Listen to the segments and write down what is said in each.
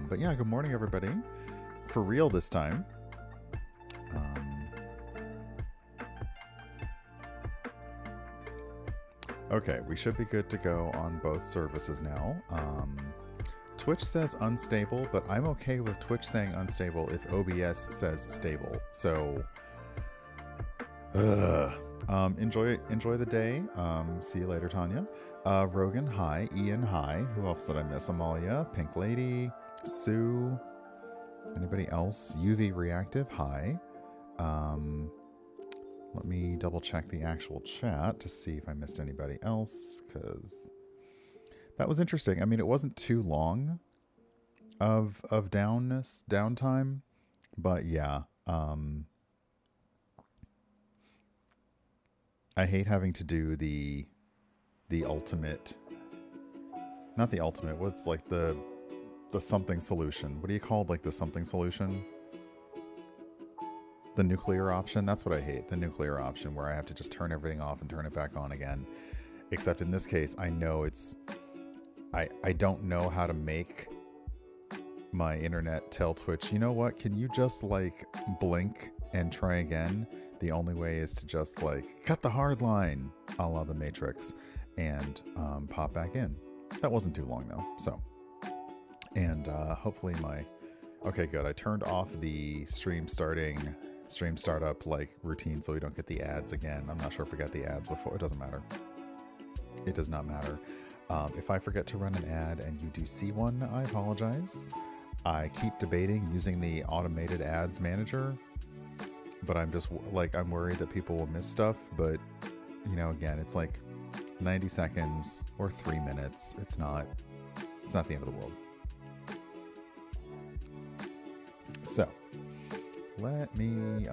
But yeah, good morning, everybody. For real this time. Okay, we should be good to go on both services now. Twitch says unstable, but I'm okay with Twitch saying unstable if OBS says stable. So, enjoy the day. See you later, Tanya. Rogan, hi. Ian, hi. Who else did I miss? Amalia, Pink Lady, Sue. Anybody else? UV Reactive, hi. Let me double check the actual chat to see if I missed anybody else, because that was interesting. I mean, it wasn't too long of downtime, but yeah. I hate having to do the ultimate, not the ultimate, what's like the something solution. What do you call like the something solution? The nuclear option? That's what I hate. The nuclear option where I have to just turn everything off and turn it back on again. Except in this case, I know it's... I don't know how to make my internet tell Twitch, you know what, can you just like blink and try again? The only way is to just like cut the hard line, a la the Matrix, and pop back in. That wasn't too long though, so. And hopefully my... Okay, good. I turned off the stream startup like routine so we don't get the ads again. I'm not sure if we got the ads before. It doesn't matter. It does not matter. If I forget to run an ad and you do see one, I apologize. I keep debating using the automated ads manager, but I'm just like, I'm worried that people will miss stuff. But you know, again, it's like 90 seconds or 3 minutes. It's not the end of the world. So let me,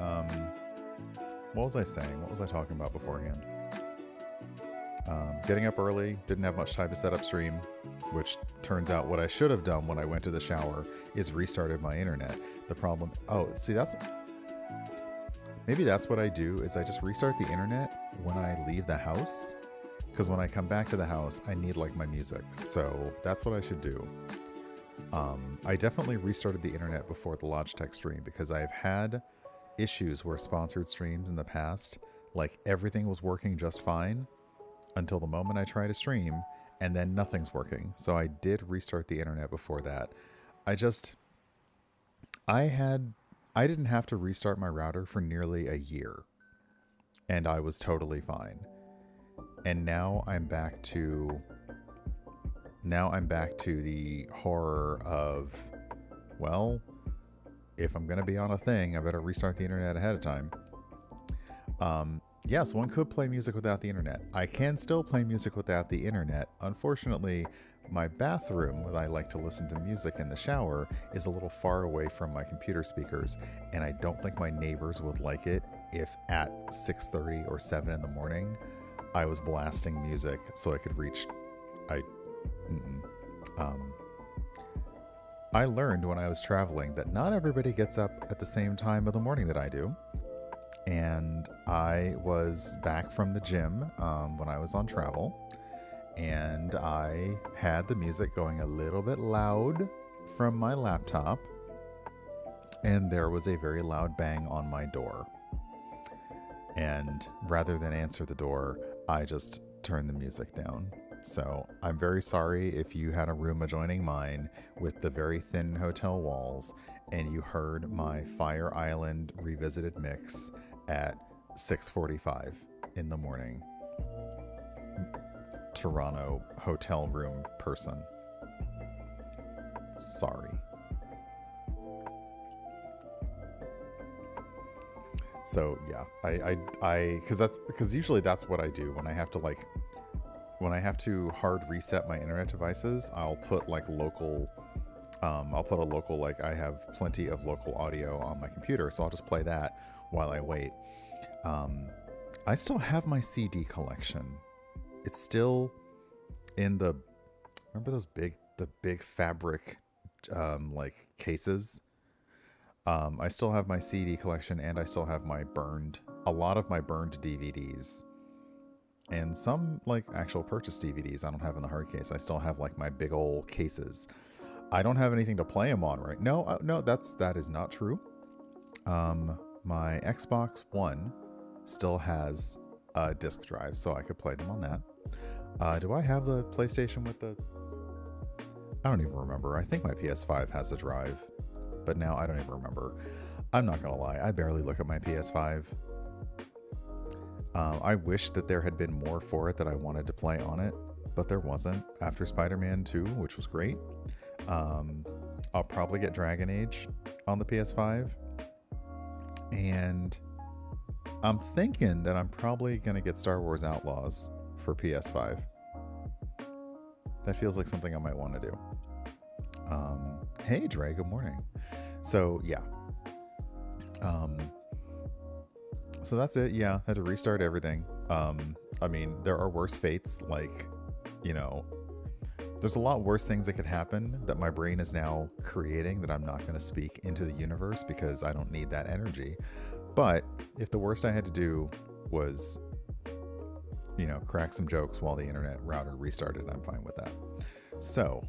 what was I saying? What was I talking about beforehand? Getting up early, didn't have much time to set up stream, which turns out what I should have done when I went to the shower is restarted my internet. The problem, oh, see, maybe that's what I do, is I just restart the internet when I leave the house, because when I come back to the house, I need like my music. So that's what I should do. I definitely restarted the internet before the Logitech stream because I've had issues where sponsored streams in the past, like everything was working just fine until the moment I try to stream, and then nothing's working. So I did restart the internet before that. I didn't have to restart my router for nearly a year, and I was totally fine. And now I'm back to the horror of, well, if I'm going to be on a thing, I better restart the internet ahead of time. Yes, one could play music without the internet. I can still play music without the internet. Unfortunately, my bathroom, where I like to listen to music in the shower, is a little far away from my computer speakers, and I don't think my neighbors would like it if at 6:30 or 7 in the morning I was blasting music so I could reach... I learned when I was traveling that not everybody gets up at the same time of the morning that I do. And I was back from the gym when I was on travel, and I had the music going a little bit loud from my laptop, and there was a very loud bang on my door. And rather than answer the door, I just turned the music down. So I'm very sorry if you had a room adjoining mine with the very thin hotel walls and you heard my Fire Island Revisited mix at 6:45 in the morning. Toronto hotel room person. Sorry. So yeah, because usually that's what I do when I have to hard reset my internet devices. I'll put like local, like I have plenty of local audio on my computer, so I'll just play that while I wait. I still have my CD collection. It's still in remember those big fabric like cases? I still have my CD collection, and I still have a lot of my burned DVDs. And some like actual purchased DVDs I don't have in the hard case. I still have like my big old cases. I don't have anything to play them on, right? No, no, that is not true. My Xbox One still has a disk drive, so I could play them on that. Do I have the PlayStation with the... I don't even remember. I think my PS5 has a drive, but now I don't even remember. I'm not gonna lie, I barely look at my PS5. I wish that there had been more for it that I wanted to play on it, but there wasn't. After Spider-Man 2, which was great, I'll probably get Dragon Age on the PS5, and I'm thinking that I'm probably going to get Star Wars Outlaws for PS5. That feels like something I might want to do. Hey, Dre, good morning. So, yeah. So that's it. Yeah, had to restart everything. I mean, there are worse fates, like, you know, there's a lot worse things that could happen that my brain is now creating that I'm not going to speak into the universe because I don't need that energy. But if the worst I had to do was, you know, crack some jokes while the internet router restarted, I'm fine with that. So,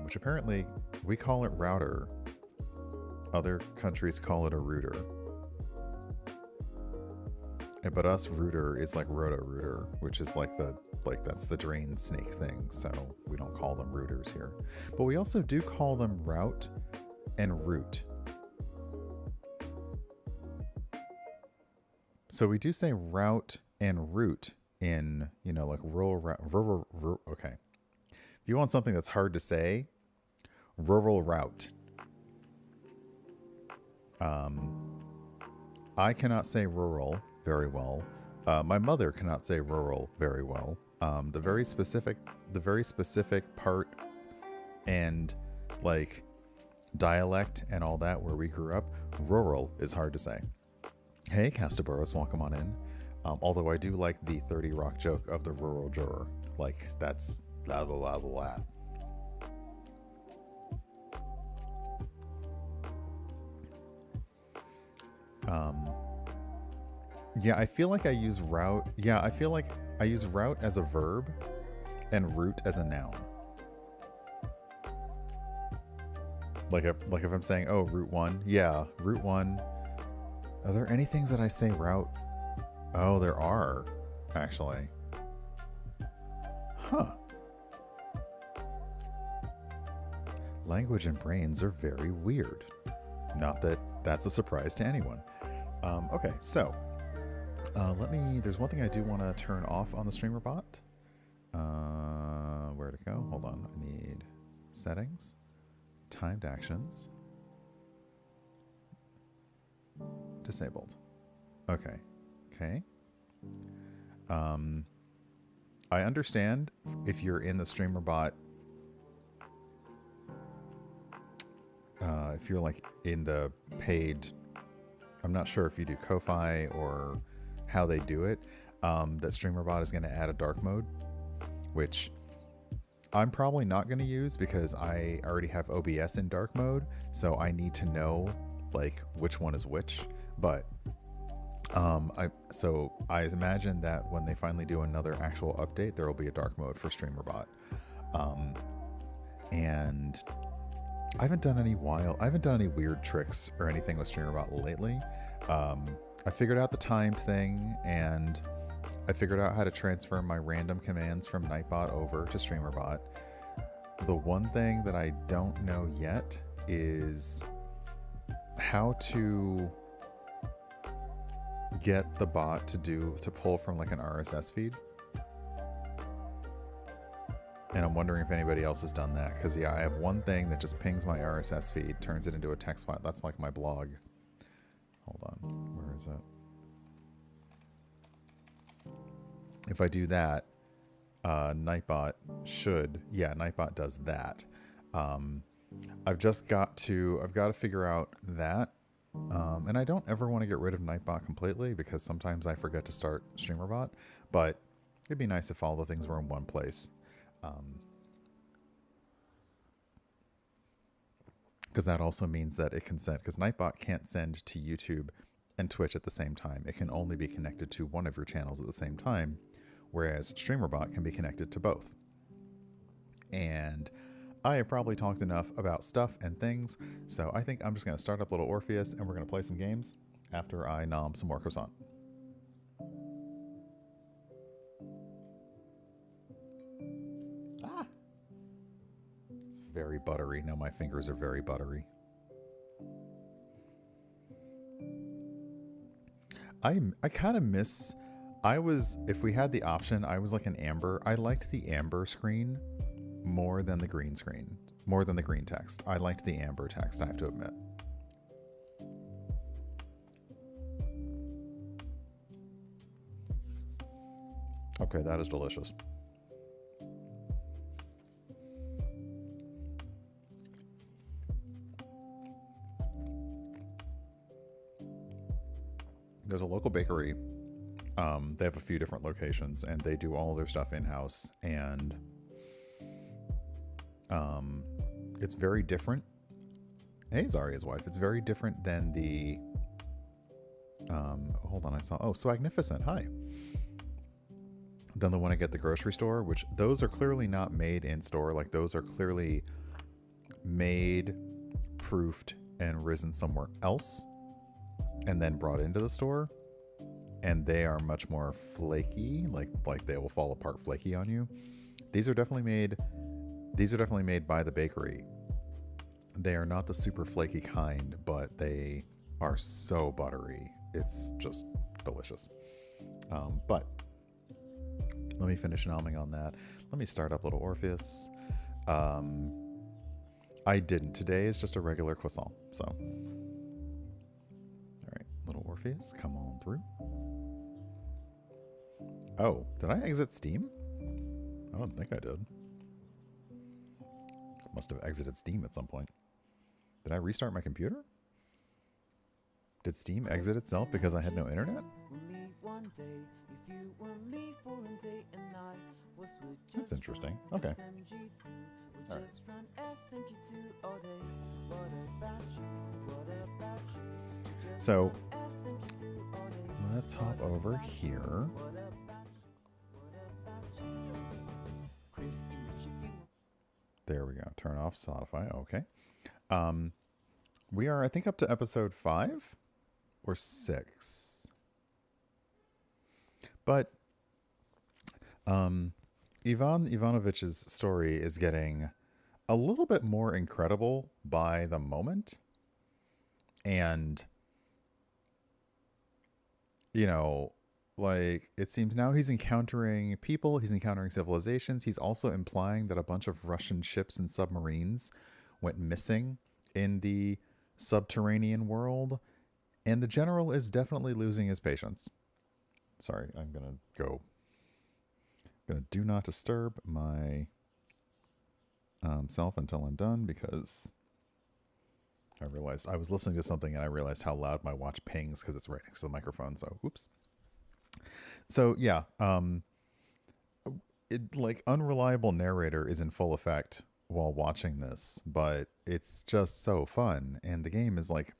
which apparently we call it router. Other countries call it a router. But us router is like roto-rooter, which is like that's the drain snake thing. So we don't call them routers here. But we also do call them route and route. So we do say route and route in, you know, like rural, okay. If you want something that's hard to say, rural route. I cannot say rural very well. My mother cannot say rural very well. The very specific part and like dialect and all that where we grew up, rural is hard to say. Hey, Castaboros, welcome on in. Although I do like the 30 Rock joke of the rural juror. Like, that's blah, blah, blah, blah. Yeah, I feel like I use route. Yeah, I feel like I use route as a verb and route as a noun. Like if I'm saying, oh, Route 1. Yeah, Route 1. Are there any things that I say route? Oh, there are, actually. Huh. Language and brains are very weird. Not that that's a surprise to anyone. Okay, so there's one thing I do want to turn off on the streamer bot. Where'd it go? Hold on, I need settings, timed actions, disabled. Okay. I understand if you're in the streamer bot, if you're like in the paid, I'm not sure if you do Ko-Fi or how they do it, that streamer bot is going to add a dark mode, which I'm probably not going to use because I already have OBS in dark mode, so I need to know like which one is which. But I imagine that when they finally do another actual update, there will be a dark mode for streamer bot. And I haven't done any weird tricks or anything with streamerbot lately. I figured out the timed thing, and I figured out how to transfer my random commands from Nightbot over to streamerbot. The one thing that I don't know yet is how to get the bot to pull from like an RSS feed. And I'm wondering if anybody else has done that. Because, yeah, I have one thing that just pings my RSS feed, turns it into a text file. That's like my blog. Hold on. Where is it? If I do that, Nightbot Nightbot does that. I've got to figure out that. And I don't ever want to get rid of Nightbot completely because sometimes I forget to start StreamerBot. But it'd be nice if all the things were in one place. Because that also means that it can send, because Nightbot can't send to YouTube and Twitch at the same time. It can only be connected to one of your channels at the same time, whereas StreamerBot can be connected to both. And I have probably talked enough about stuff and things, so I think I'm just going to start up Little Orpheus and we're going to play some games after I nom some more croissant. Ah! It's very buttery. Now my fingers are very buttery. I kind of miss... if we had the option, I was like an amber. I liked the amber screen more than the green screen. More than the green text. I liked the amber text, I have to admit. Okay, that is delicious. There's a local bakery. They have a few different locations, and they do all their stuff in-house, and it's very different. Hey, Zaria's wife. It's very different than the... hold on, I saw... Oh, Swagnificent. Hi. Than the one I get at the grocery store, which those are clearly not made in store. Like, those are clearly made, proofed, and risen somewhere else, and then brought into the store. And they are much more flaky, like they will fall apart flaky on you. These are definitely made by the bakery. They are not the super flaky kind, but they are so buttery. It's just delicious. But let me finish nomming on that. Let me start up Little Orpheus. I didn't. Today is just a regular croissant, so. All right, Little Orpheus, come on through. Oh, did I exit Steam? I don't think I did. Must have exited Steam at some point. Did I restart my computer? Did Steam exit itself because I had no internet? That's interesting. Okay. All right. So, let's hop over here. There we go. Turn off Spotify. Okay. We are, I think, up to episode 5 or 6. But Ivan Ivanovich's story is getting a little bit more incredible by the moment. And, you know, like, it seems now he's encountering people, he's encountering civilizations. He's also implying that a bunch of Russian ships and submarines went missing in the subterranean world. And the general is definitely losing his patience. Sorry, I'm going to do not disturb my self until I'm done, because I realized I was listening to something and I realized how loud my watch pings because it's right next to the microphone. So, oops. So yeah, like, unreliable narrator is in full effect while watching this, but it's just so fun. And the game is like,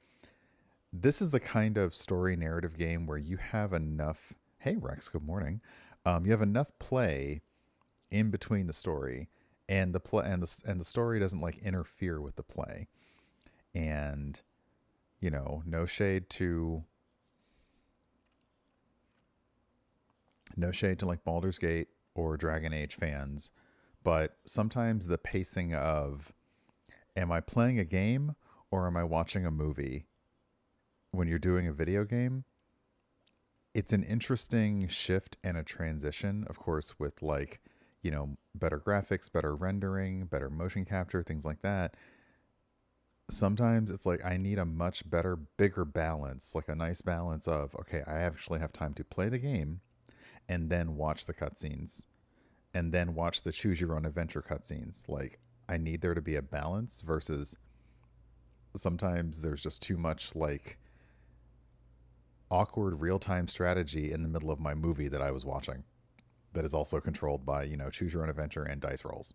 this is the kind of story narrative game where you have enough. Hey Rex, good morning. You have enough play in between the story, and the story doesn't like interfere with the play. And, you know, no shade to like Baldur's Gate or Dragon Age fans, but sometimes the pacing of, am I playing a game or am I watching a movie when you're doing a video game? It's an interesting shift and a transition, of course, with, like, you know, better graphics, better rendering, better motion capture, things like that. Sometimes it's like, I need a much better, bigger balance, like a nice balance of, okay, I actually have time to play the game and then watch the cutscenes and then watch the choose your own adventure cutscenes. Like, I need there to be a balance, versus sometimes there's just too much, like, awkward real-time strategy in the middle of my movie that I was watching that is also controlled by, you know, choose your own adventure and dice rolls.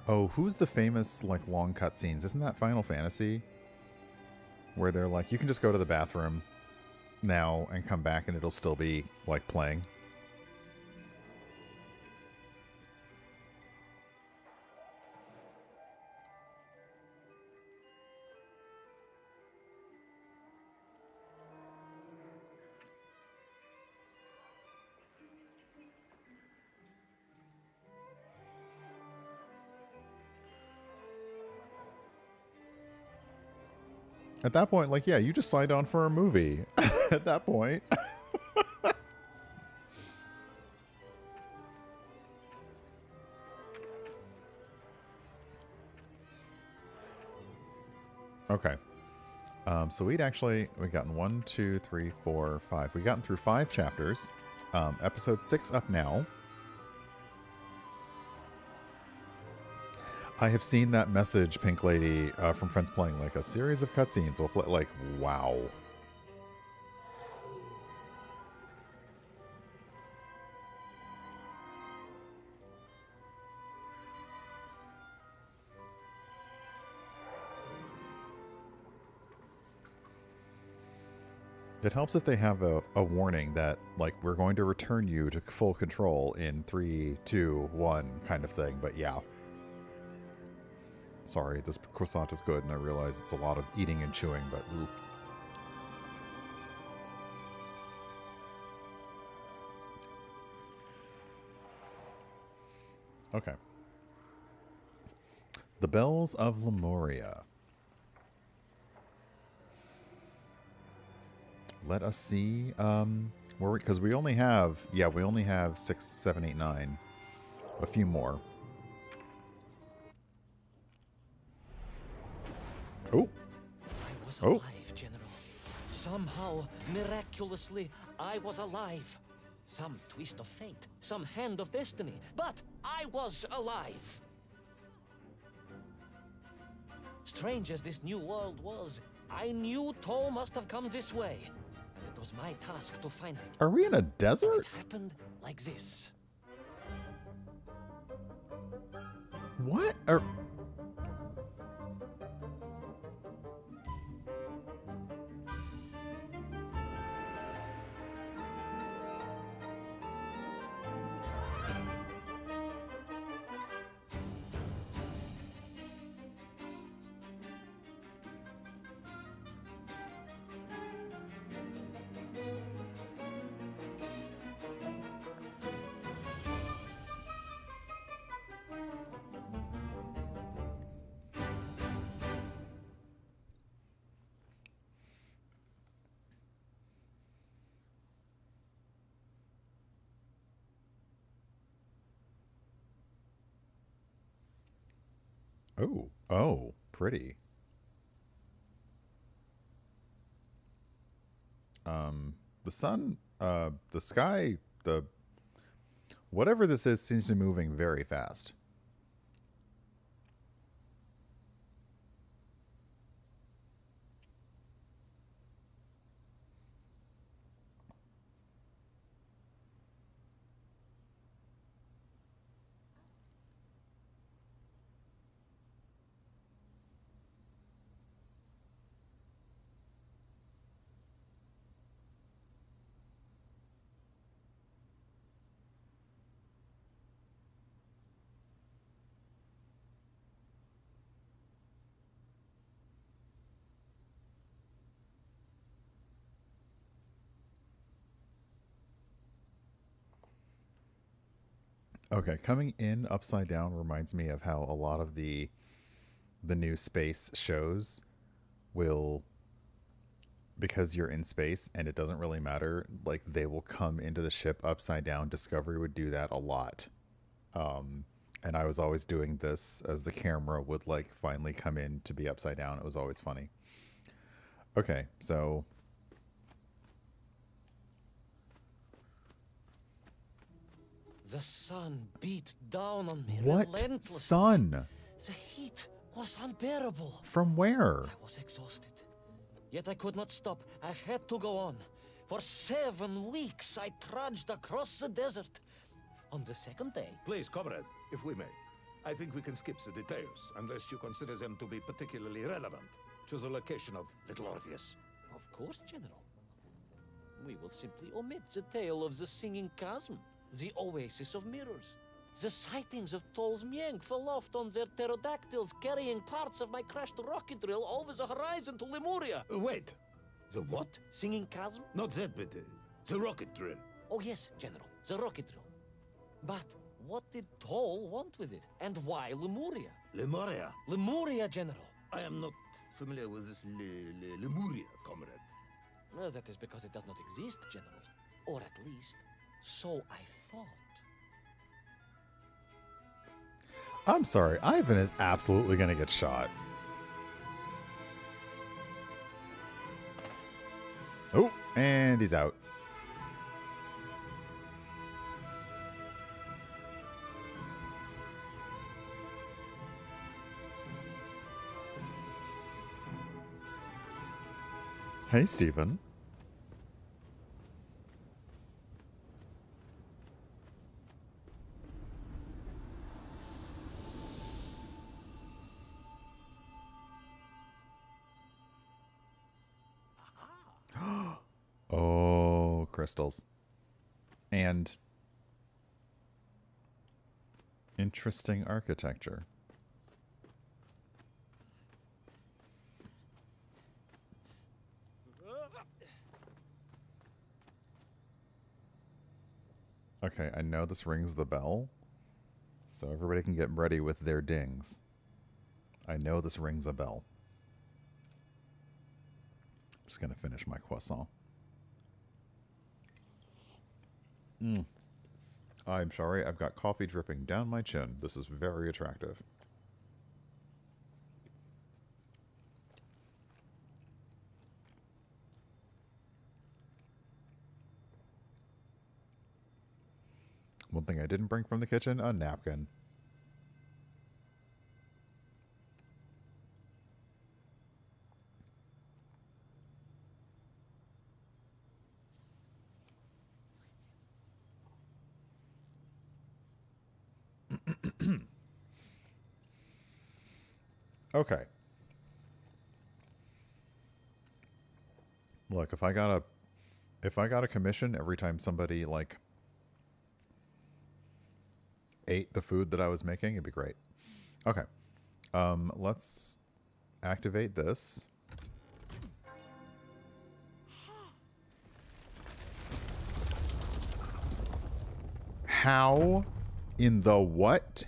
Oh, who's the famous, like, long cutscenes? Isn't that Final Fantasy? Where they're like, you can just go to the bathroom now and come back and it'll still be, like, playing. At that point, like, yeah, you just signed on for a movie. At that point. Okay. So we'd gotten 1, 2, 3, 4, 5. We've gotten through 5 chapters. Episode 6 up now. I have seen that message, Pink Lady, from friends playing, like, a series of cutscenes. We'll play, like, wow. It helps if they have a warning that, like, we're going to return you to full control in 3, 2, 1 kind of thing, but yeah. Sorry, this croissant is good, and I realize it's a lot of eating and chewing, but ooh. Okay. The Bells of Lemuria. Let us see, where because we only have 6, 7, 8, 9. A few more. Oh. I was alive, General. Somehow, miraculously, I was alive. Some twist of fate, some hand of destiny, but I was alive. Strange as this new world was, I knew Toll must have come this way, and it was my task to find him. Are we in a desert? It happened like this. What? Oh, pretty. The sun, the sky, whatever this is seems to be moving very fast. Okay, coming in upside down reminds me of how a lot of the new space shows will, because you're in space and it doesn't really matter, like they will come into the ship upside down. Discovery would do that a lot. And I was always doing this as the camera would like finally come in to be upside down. It was always funny. Okay, so The sun beat down on me what relentlessly. sun? The heat was unbearable. From where? I was exhausted. Yet I could not stop. I had to go on. For 7 weeks I trudged across the desert. On the second day... Please, comrade, if we may. I think we can skip the details, unless you consider them to be particularly relevant to the location of Little Orpheus. Of course, General. We will simply omit the tale of the singing chasm, the oasis of mirrors, the sightings of Tol's Mieng aloft on their pterodactyls carrying parts of my crashed rocket drill over the horizon to Lemuria. Wait, the what? Singing chasm? Not that, but the rocket drill. Oh yes, General, the rocket drill. But what did Toll want with it? And why Lemuria? Lemuria? Lemuria, General. I am not familiar with this Lemuria, comrade. Well, that is because it does not exist, General. Or at least, so I thought. I'm sorry, Ivan is absolutely going to get shot. Oh, and he's out. Hey, Stephen. Oh, crystals. And interesting architecture. Okay, I know this rings the bell, so everybody can get ready with their dings. I know this rings a bell. I'm just going to finish my croissant. I'm sorry, I've got coffee dripping down my chin. This is very attractive. One thing I didn't bring from the kitchen, a napkin. Okay. Look, if I got a commission every time somebody like ate the food that I was making, it'd be great. Okay. Let's activate this. How in the what?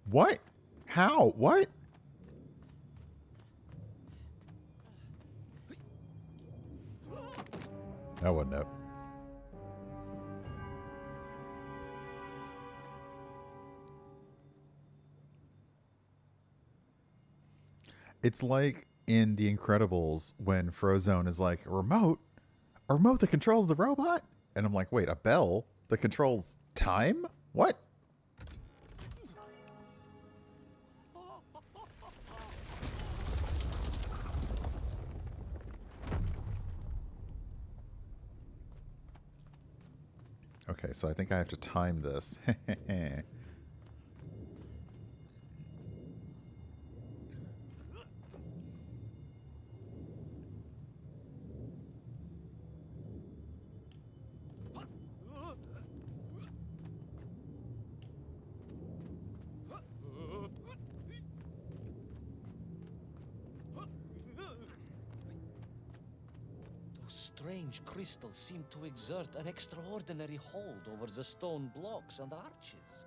What? How? What? That wasn't it. It's like in The Incredibles when Frozone is like, a remote that controls the robot? And I'm like, wait, a bell that controls time? What? Okay, so I think I have to time this. Strange crystals seem to exert an extraordinary hold over the stone blocks and arches.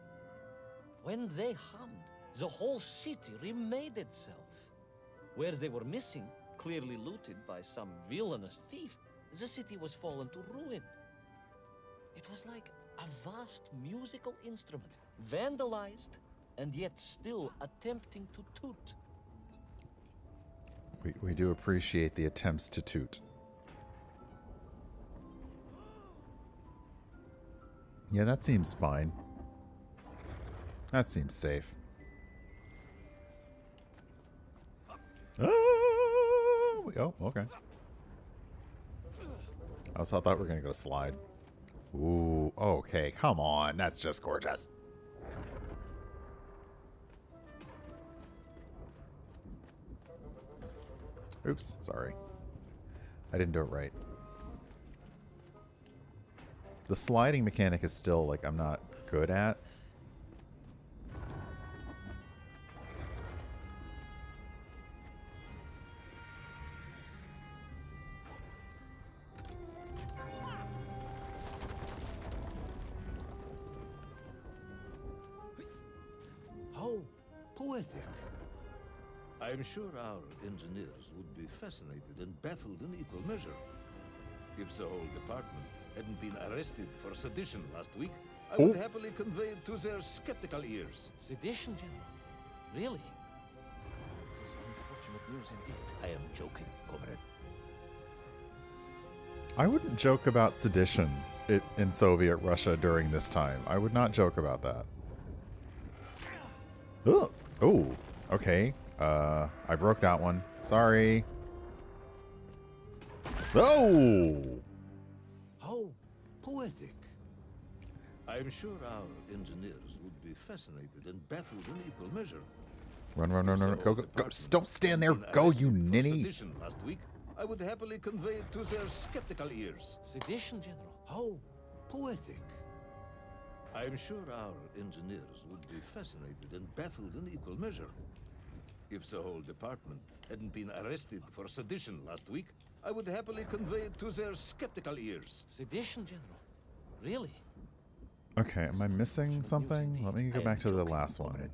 When they hummed, the whole city remade itself. Where they were missing, clearly looted by some villainous thief, the city was fallen to ruin. It was like a vast musical instrument, vandalized, and yet still attempting to toot. We do appreciate the attempts to toot. Yeah, that seems fine. That seems safe. Oh, okay. I thought we were going to go slide. Ooh, okay, come on. That's just gorgeous. Oops, sorry. I didn't do it right. The sliding mechanic is still, like, I'm not good at. How poetic. I'm sure our engineers would be fascinated and baffled in equal measure. If the whole department hadn't been arrested for sedition last week, I would happily convey it to their skeptical ears. Sedition, General? Really? It is unfortunate news indeed. I am joking, comrade. I wouldn't joke about sedition in Soviet Russia during this time. I would not joke about that. Ugh. Oh, okay. I broke that one. Sorry. Oh! How poetic. I'm sure our engineers would be fascinated and baffled in equal measure. Run, run, run, run. Go, go, go. Don't stand there. Go, you ninny. Sedition last week, I would happily convey it to their skeptical ears. Sedition, General? How poetic. I'm sure our engineers would be fascinated and baffled in equal measure. If the whole department hadn't been arrested for sedition last week, I would happily convey it to their skeptical ears. Sedition, General? Really? Okay, am I missing something? Let me go back to the last one.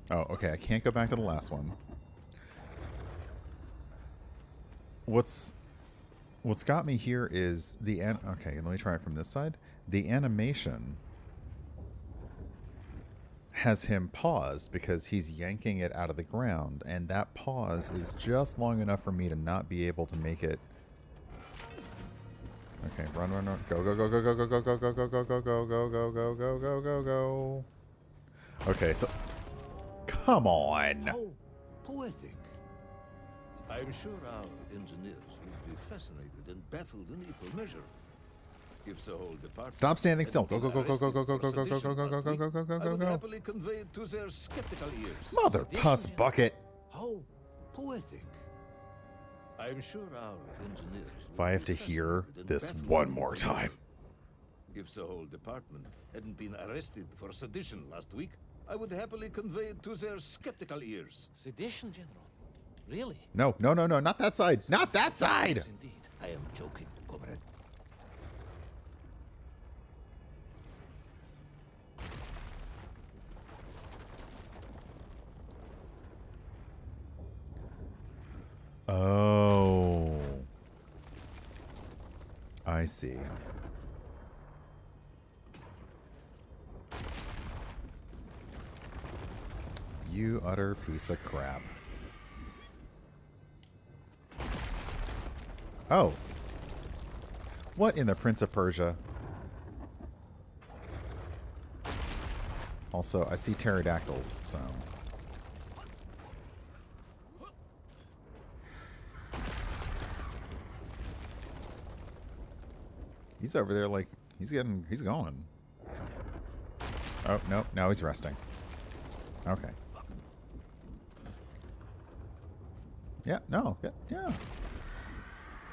Oh, okay, I can't go back to the last one. What's got me here is the okay, let me try it from this side. The animation has him paused because he's yanking it out of the ground, and that pause is just long enough for me to not be able to make it. Okay, run, run, run. Go, go, go, go, go, go, go, go, go, go, go, go, go, go, go, go, go, go, go, go. Okay, so come on. How poetic. I'm sure our engineers would be fascinated and baffled in equal measure. If the whole department Stop standing still. Go, go, go, go, go, go, go, go, go, go, go, go, go, go, go, go, go, I go, would go. happily convey it to their skeptical ears. Mother puss bucket. How poetic. I'm sure our engineers If I have to hear this one more time. If the whole department hadn't been arrested for sedition last week, I would happily convey it to their skeptical ears. Sedition, General? Really? No, no, no, no, not that side. Not that side. Indeed. I am joking, comrade. Oh. I see. You utter piece of crap. Oh. What in the Prince of Persia? Also, I see pterodactyls, so... He's over there like, he's going. Oh, no, now he's resting. Okay. Yeah, no, yeah.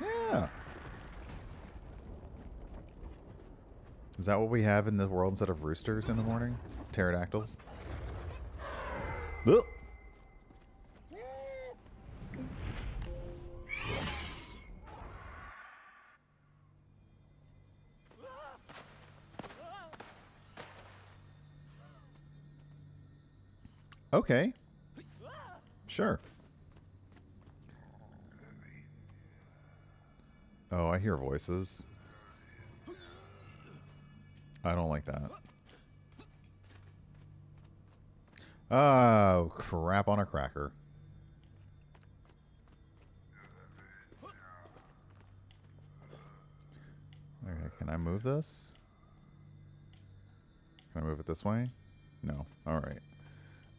Yeah. Is that what we have in the world instead of roosters in the morning? Pterodactyls? Ugh. Okay. Sure. Oh, I hear voices. I don't like that. Oh, crap on a cracker. Okay, can I move this? Can I move it this way? No. All right.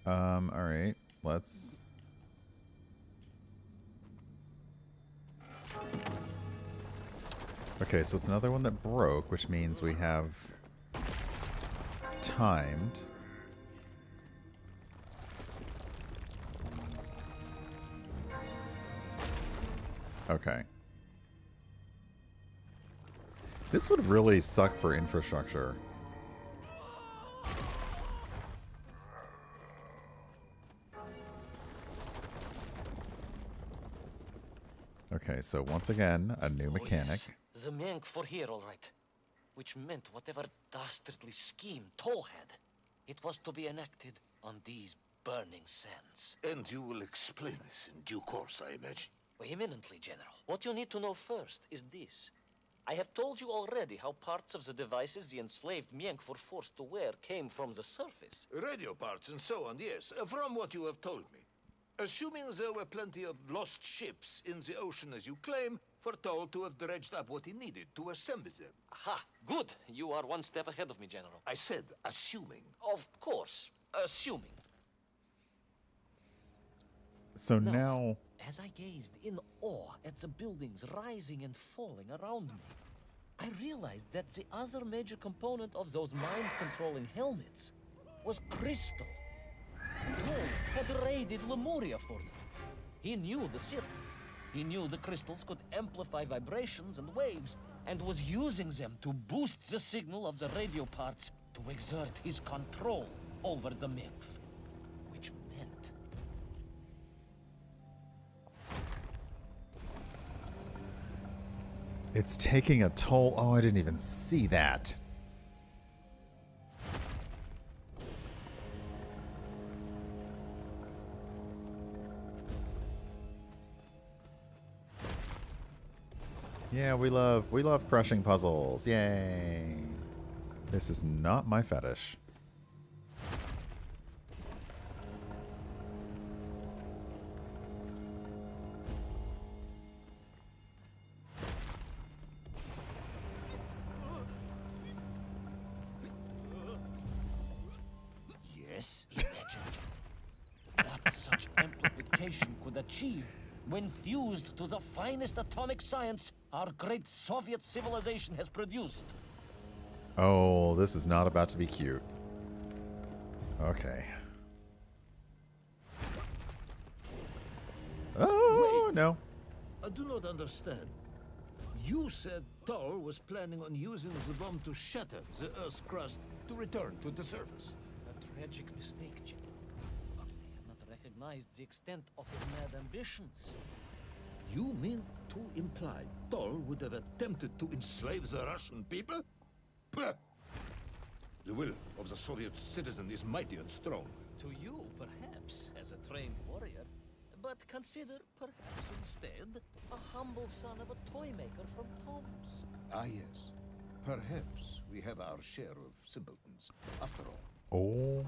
All right. Let's... Okay, so it's another one that broke, which means we have timed. Okay. This would really suck for infrastructure. Okay, so once again, a new mechanic. Yes. The Menk for here, all right. Which meant whatever dastardly scheme Toll had, it was to be enacted on these burning sands. And you will explain this in due course, I imagine. Imminently, General. What you need to know first is this. I have told you already how parts of the devices the enslaved Mienk were forced to wear came from the surface. Radio parts and so on, yes, from what you have told me. Assuming there were plenty of lost ships in the ocean as you claim, for Toll to have dredged up what he needed to assemble them. Aha, good. You are one step ahead of me, General. I said assuming. Of course, assuming. So now... As I gazed in awe at the buildings rising and falling around me, I realized that the other major component of those mind-controlling helmets was crystal. Toll had raided Lemuria for me. He knew the city. He knew the crystals could amplify vibrations and waves, and was using them to boost the signal of the radio parts to exert his control over the Memph. Which meant... It's taking a toll. Oh, I didn't even see that. Yeah, we love crushing puzzles. Yay. This is not my fetish. Yes? Imagine what such amplification could achieve when fused to the finest atomic science our great Soviet civilization has produced. Oh, this is not about to be cute. Okay. Oh, Wait. no. I do not understand. You said Toll was planning on using the bomb to shatter the Earth's crust to return to the surface. A tragic mistake, General. I had not recognized the extent of his mad ambitions. You mean to imply Toll would have attempted to enslave the Russian people? Pah! The will of the Soviet citizen is mighty and strong. To you, perhaps, as a trained warrior. But consider, perhaps instead, a humble son of a toy maker from Tomsk. Ah, yes. Perhaps we have our share of simpletons, after all. Oh.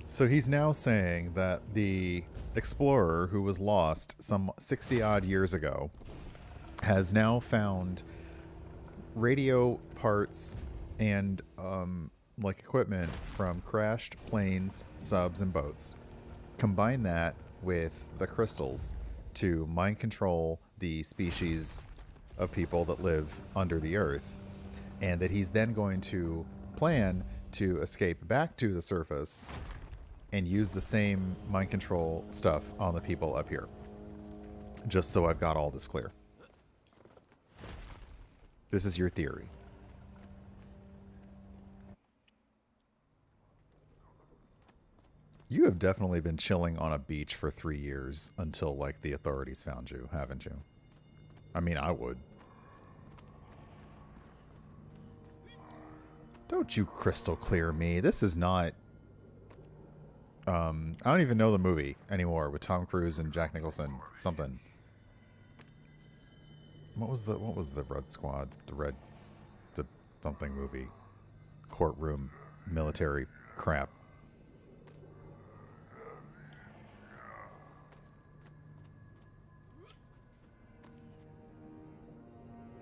So he's now saying that the explorer who was lost some 60-odd years ago has now found radio parts and like equipment from crashed planes, subs, and boats. Combine that with the crystals to mind control the species of people that live under the earth, and that he's then going to plan to escape back to the surface and use the same mind control stuff on the people up here. Just so I've got all this clear. This is your theory. You have definitely been chilling on a beach for 3 years until, like, the authorities found you, haven't you? I mean, I would. Don't you crystal clear me. This is not... I don't even know the movie anymore with Tom Cruise and Jack Nicholson. Something. What was the Red Squad? The something movie. Courtroom military crap.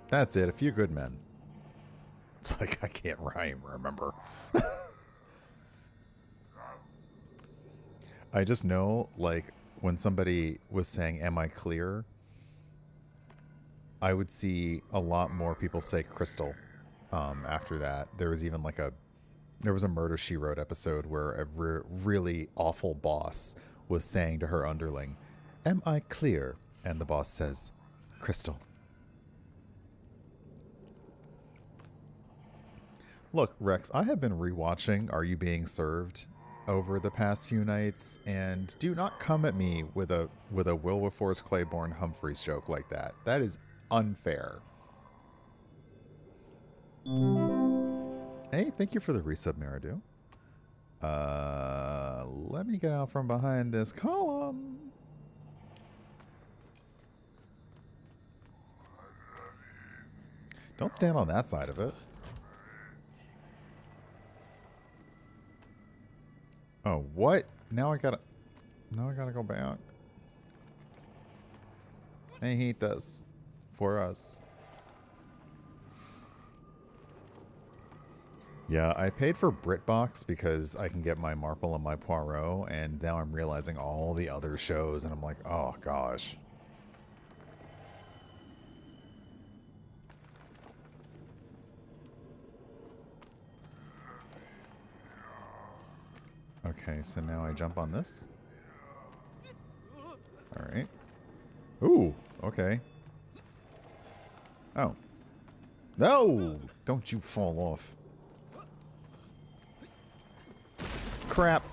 That's it. A Few Good Men. It's like I can't rhyme, remember? I just know, like, when somebody was saying, "Am I clear?" I would see a lot more people say crystal after that. There was even like there was a Murder, She Wrote episode where a really awful boss was saying to her underling, "Am I clear?" And the boss says, Crystal. Look, Rex, I have been rewatching Are You Being Served over the past few nights, and do not come at me with a Wilberforce Claiborne Humphreys joke like that. That is unfair. Hey, thank you for the resub, Maridu. Let me get out from behind this column. Don't stand on that side of it. Oh, what? Now I gotta go back. I hate this for us. Yeah, I paid for BritBox because I can get my Marple and my Poirot, and now I'm realizing all the other shows, and I'm like, oh gosh. Okay, so now I jump on this. Alright. Ooh, okay. Oh. No! Don't you fall off. Crap.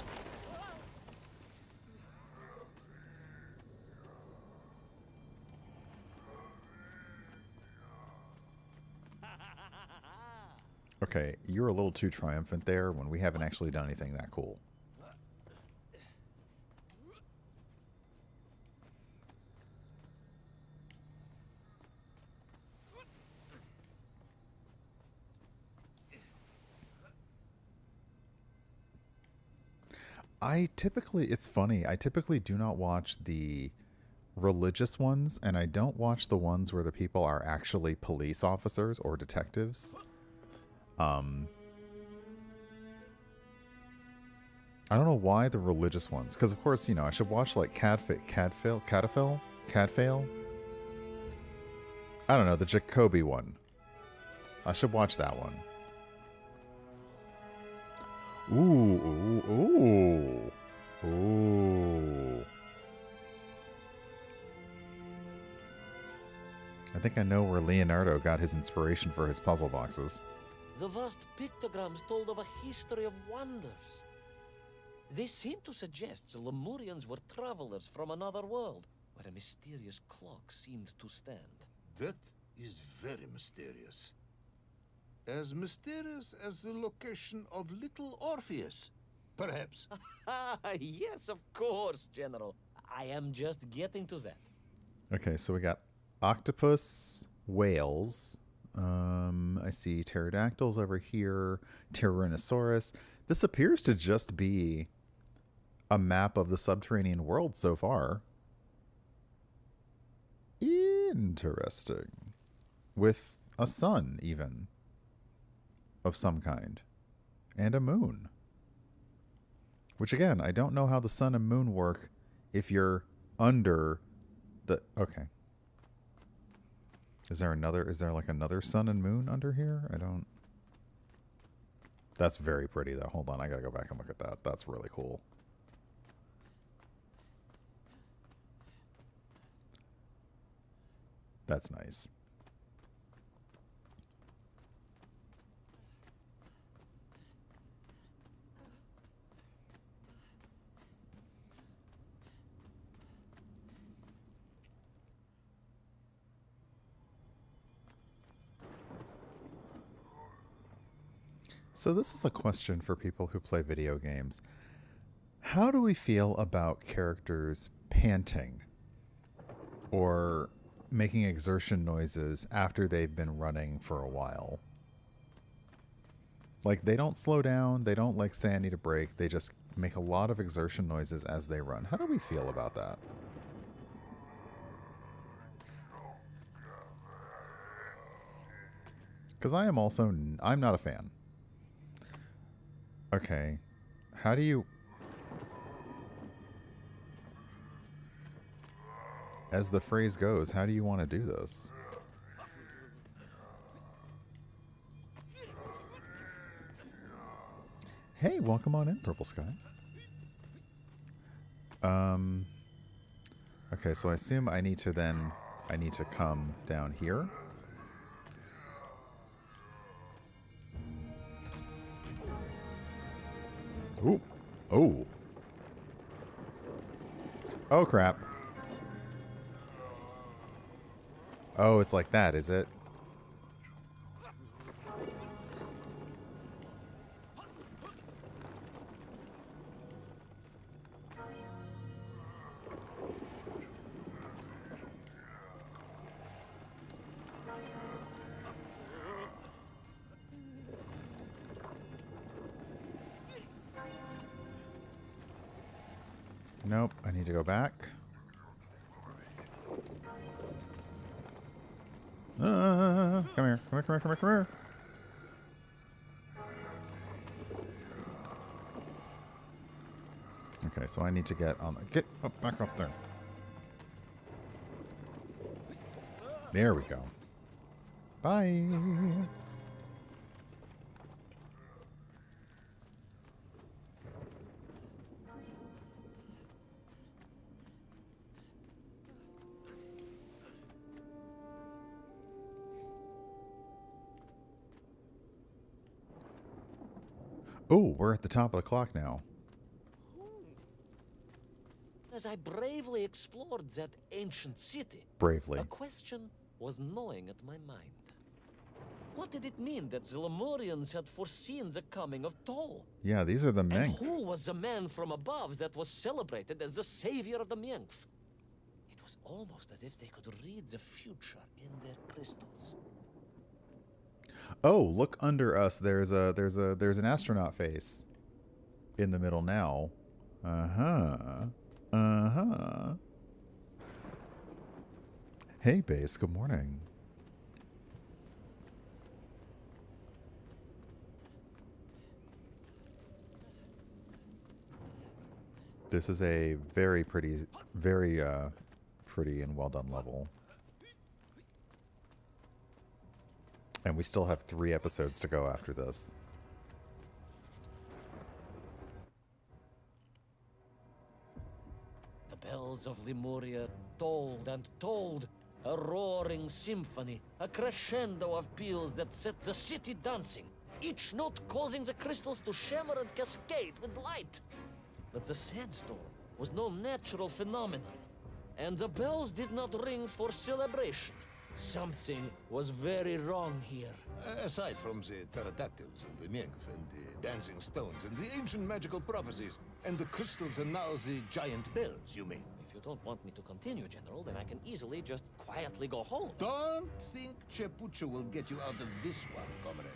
Okay, you're a little too triumphant there when we haven't actually done anything that cool. It's funny, I typically do not watch the religious ones, and I don't watch the ones where the people are actually police officers or detectives. I don't know why the religious ones, because of course, you know, I should watch like Cadfael? I don't know, the Jacoby one. I should watch that one. Ooh, ooh, ooh. Ooh. I think I know where Leonardo got his inspiration for his puzzle boxes. The vast pictograms told of a history of wonders. They seem to suggest the Lemurians were travelers from another world, where a mysterious clock seemed to stand. That is very mysterious. As mysterious as the location of Little Orpheus, perhaps. Yes, of course, General. I am just getting to that. Okay, so we got octopus, whales. I see pterodactyls over here, Tyrannosaurus. This appears to just be a map of the subterranean world so far. Interesting. With a sun, even. Of some kind. And a moon. Which, again, I don't know how the sun and moon work if you're under the... Okay. Is there like another sun and moon under here? I don't... That's very pretty, though. Hold on, I gotta go back and look at that. That's really cool. That's nice. So this is a question for people who play video games. How do we feel about characters panting or making exertion noises after they've been running for a while? Like, they don't slow down, they don't like say I need a break, they just make a lot of exertion noises as they run. How do we feel about that? Because I'm not a fan. Okay, how do you... As the phrase goes, how do you want to do this? Hey, welcome on in, Purple Sky. Okay, Okay, so I assume I need to come down here. Ooh. Oh. Oh, crap. Oh, it's like that, is it? Nope, I need to go back. Come here, come here, come here, come here, come here. Okay, so I need to get on the... Get up, back up there. There we go. Bye. Oh, we're at the top of the clock now. As I bravely explored that ancient city, Bravely. a question was gnawing at my mind. What did it mean that the Lemurians had foreseen the coming of Tol? Yeah, these are the And Mink. who was the man from above that was celebrated as the savior of the Minkf? It was almost as if they could read the future in their crystals. Oh, look under us. There's an astronaut face in the middle now. Uh-huh. Uh-huh. Hey, Base. Good morning. This is a very pretty and well done level. And we still have 3 episodes to go after this. The bells of Lemuria tolled and tolled, a roaring symphony, a crescendo of peals that set the city dancing, each note causing the crystals to shimmer and cascade with light. But the sandstorm was no natural phenomenon, and the bells did not ring for celebration. Something was very wrong here. Aside from the pterodactyls and the Minkf and the dancing stones and the ancient magical prophecies and the crystals and now the giant bells, you mean? If you don't want me to continue, General, then I can easily just quietly go home. Don't think Chepucha will get you out of this one, comrade.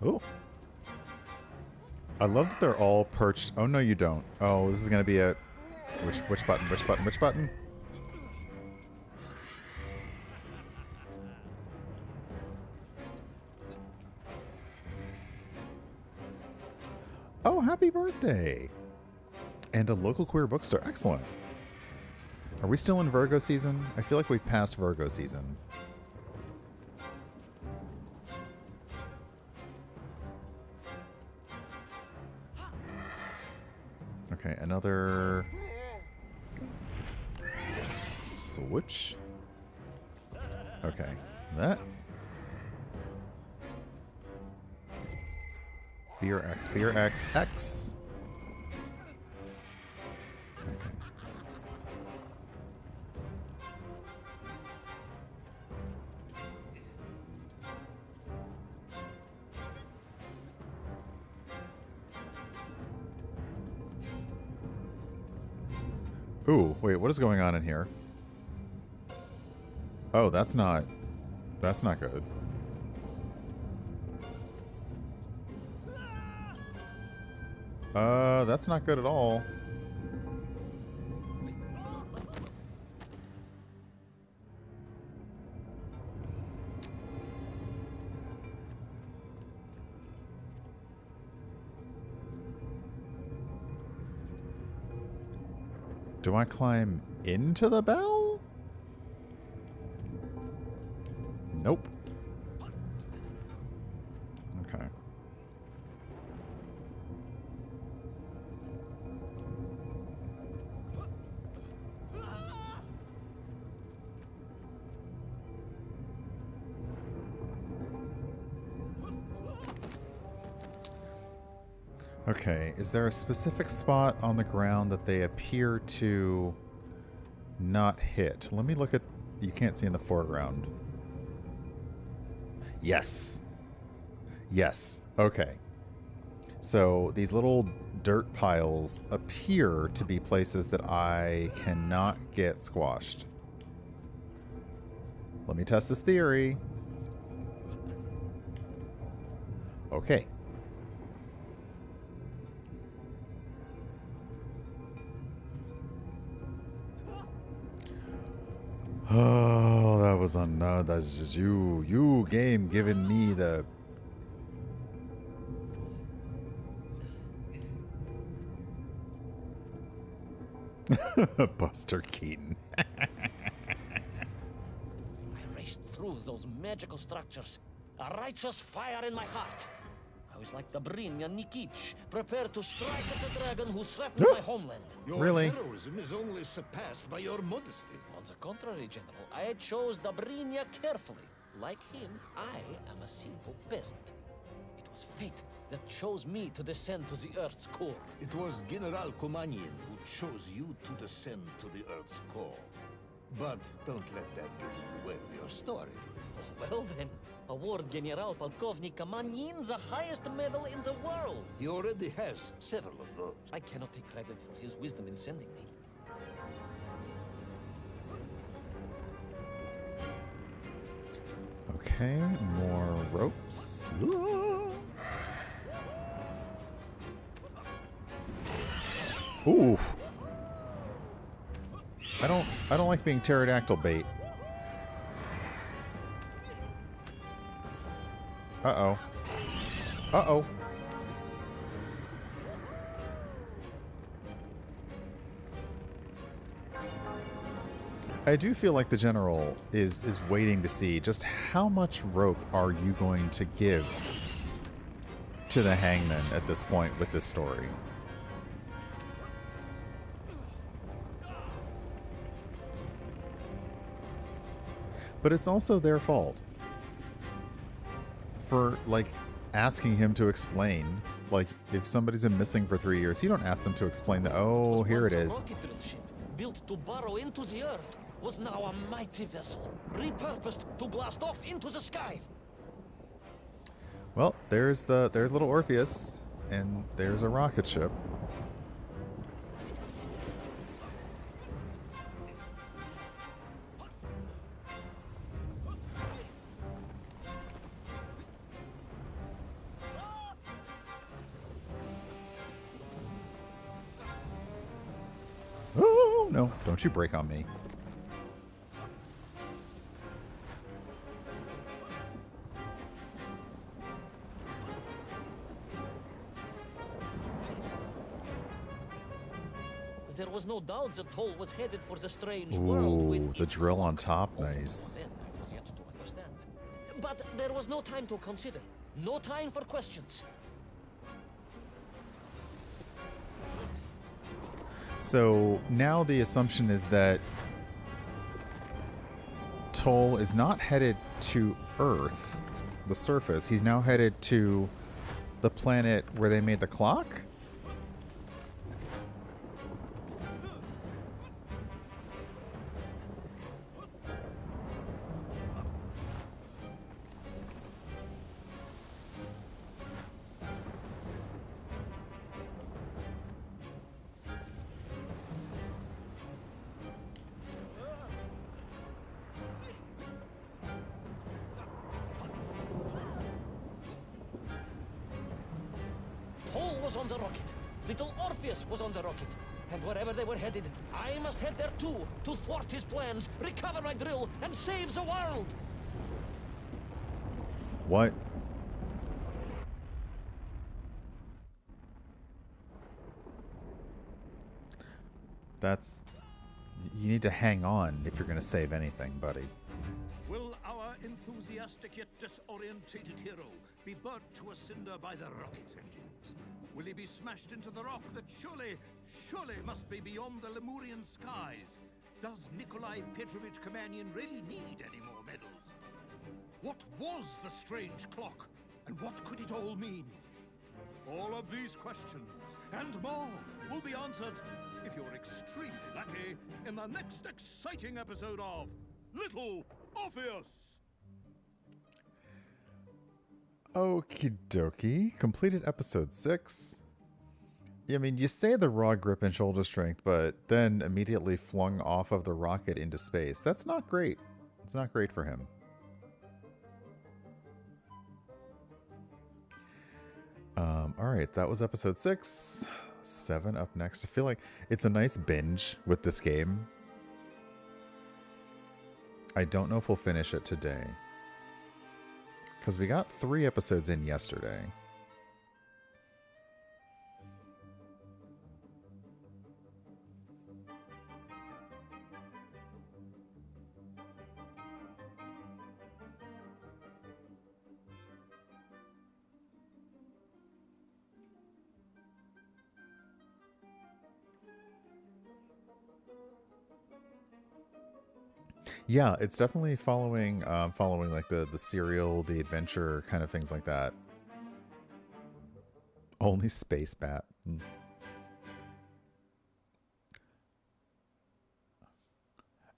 Oh. I love that they're all perched. Oh, no, you don't. Oh, this is going to be a... Which button? Which button? Which button? Oh, happy birthday. And a local queer bookstore. Excellent. Are we still in Virgo season? I feel like we've passed Virgo season. Okay, another switch. Okay, that. Beer X, Beer X, X. Okay. Ooh, wait, what is going on in here? Oh, that's not good. That's not good at all. Do I climb into the bell? Nope. Okay. Okay, is there a specific spot on the ground that they appear to not hit? Let me look at... You can't see in the foreground. Yes. Yes. Okay. So these little dirt piles appear to be places that I cannot get squashed. Let me test this theory. Okay. Oh, that was that's just you game giving me the... Buster Keaton. I raced through those magical structures, a righteous fire in my heart. I was like the Brinya Nikic, prepared to strike at the dragon who threatened my homeland. Your Really? heroism is only surpassed by your modesty. On the contrary, General, I chose the Brinya carefully. Like him, I am a simple peasant. It was fate that chose me to descend to the Earth's core. It was General Komanian who chose you to descend to the Earth's core. But don't let that get in the way of your story. Well then, award General Polkovnik Kamanin the highest medal in the world. He already has several of those. I cannot take credit for his wisdom in sending me. Okay, more ropes. Oof. I don't like being pterodactyl bait. Uh-oh. Uh-oh. I do feel like the general is waiting to see just how much rope are you going to give to the hangman at this point with this story. But it's also their fault for, like, asking him to explain. Like, if somebody's been missing for 3 years, you don't ask them to explain that, oh, here it is. A rocket ship built to burrow into the Earth was now a mighty vessel, repurposed to blast off into the skies. Well, there's Little Orpheus, and there's a rocket ship. Oh, no, don't you break on me. There was no doubt that Toll was headed for the strange world Ooh, with the its drill on flock. top, Although nice. then I was yet to understand. But there was no time to consider. No time for questions. So now the assumption is that Toll is not headed to Earth, the surface. He's now headed to the planet where they made the clock? Toll was on the rocket. Little Orpheus was on the rocket. And wherever they were headed, I must head there too, to thwart his plans, recover my drill, and save the world! What? That's... You need to hang on if you're going to save anything, buddy. Will our enthusiastic yet disorientated hero be burnt to a cinder by the rocket's engines? Will he be smashed into the rock that surely must be beyond the Lemurian skies? Does Nikolai Petrovich Kamanian really need any more medals? What was the strange clock, and what could it all mean? All of these questions, and more, will be answered, if you're extremely lucky, in the next exciting episode of Little Orpheus! Okie dokie. Completed episode 6. I mean, you say the raw grip and shoulder strength, but then immediately flung off of the rocket into space. That's not great. It's not great for him. Alright, that was episode 6. 7 up next. I feel like it's a nice binge with this game. I don't know if we'll finish it today. Because we got 3 episodes in yesterday. Yeah, it's definitely following like the serial, the adventure kind of things like that. Only space bat.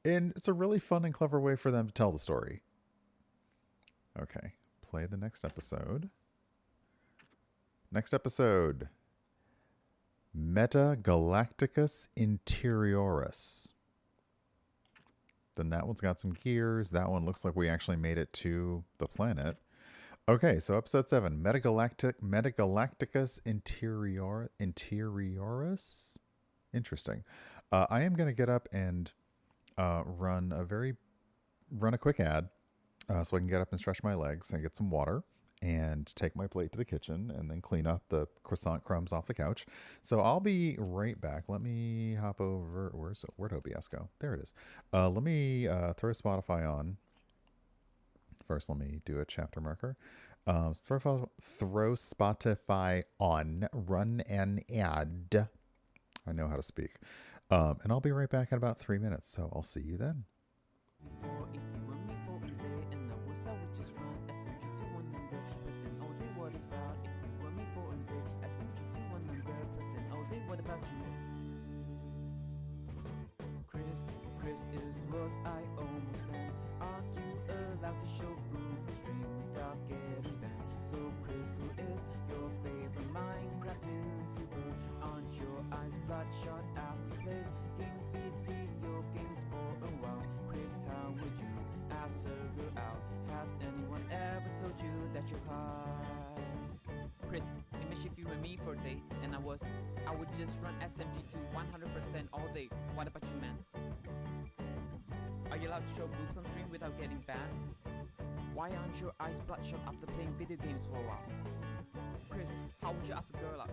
And it's a really fun and clever way for them to tell the story. Okay, play the next episode. Next episode. Meta Galacticus Interioris. Then that one's got some gears. That one looks like we actually made it to the planet. Okay, so episode 7, Metagalacticus Interioris. Interesting. I am going to get up and run a quick ad so I can get up and stretch my legs and get some water and take my plate to the kitchen and then clean up the croissant crumbs off the couch. So I'll be right back. Let me hop over. Where'd OBS go? There it is. Let me throw Spotify on. First, let me do a chapter marker. Throw Spotify on. Run an ad. I know how to speak. And I'll be right back in about 3 minutes. So I'll see you then. Chris is worse, I almost banned. Aren't you allowed to show boobs and stream without getting banned? So Chris, who is your favorite Minecraft YouTuber? Aren't your eyes bloodshot after playing video games for a while? Chris, how would you ask a girl out? Has anyone ever told you that you're hot? Chris, imagine if you were me for a date and I would just run SMG to 100% all day. What about you, man? Are you allowed to show boobs on stream without getting banned? Why aren't your eyes bloodshot after playing video games for a while? Chris, how would you ask a girl out?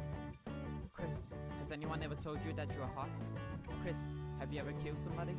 Chris, has anyone ever told you that you're hot? Chris, have you ever killed somebody?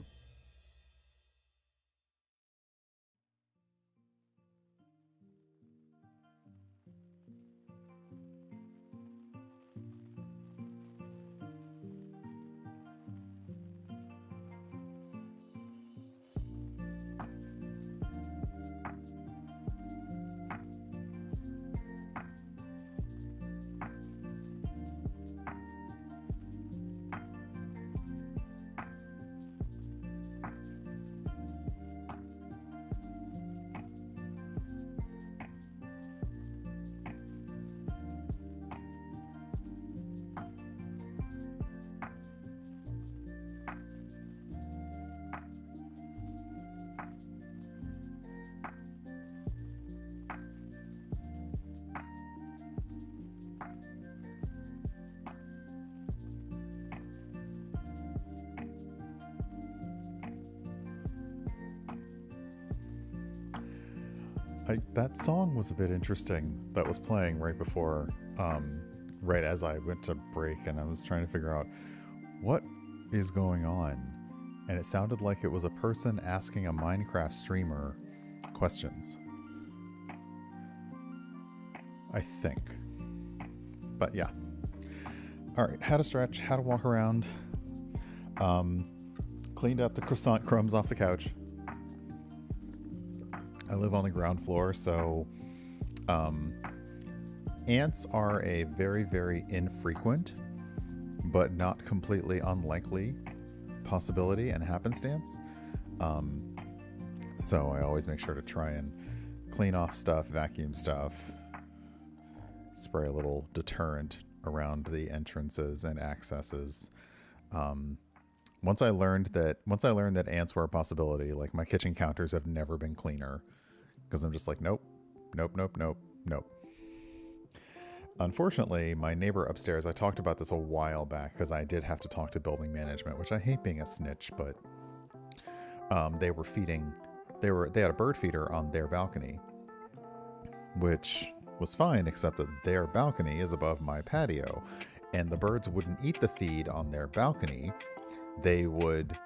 That song was a bit interesting that was playing right before, right as I went to break, and I was trying to figure out what is going on? And it sounded like it was a person asking a Minecraft streamer questions. I think. But yeah. Alright, how to stretch, how to walk around. Cleaned up the croissant crumbs off the couch. I live on the ground floor, so ants are a very, very infrequent, but not completely unlikely possibility and happenstance. So I always make sure to try and clean off stuff, vacuum stuff, spray a little deterrent around the entrances and accesses. Once I learned that ants were a possibility, like my kitchen counters have never been cleaner, because I'm just like, nope. Unfortunately, my neighbor upstairs, I talked about this a while back because I did have to talk to building management, which I hate being a snitch, but they had a bird feeder on their balcony, which was fine, except that their balcony is above my patio, and the birds wouldn't eat the feed on their balcony. They would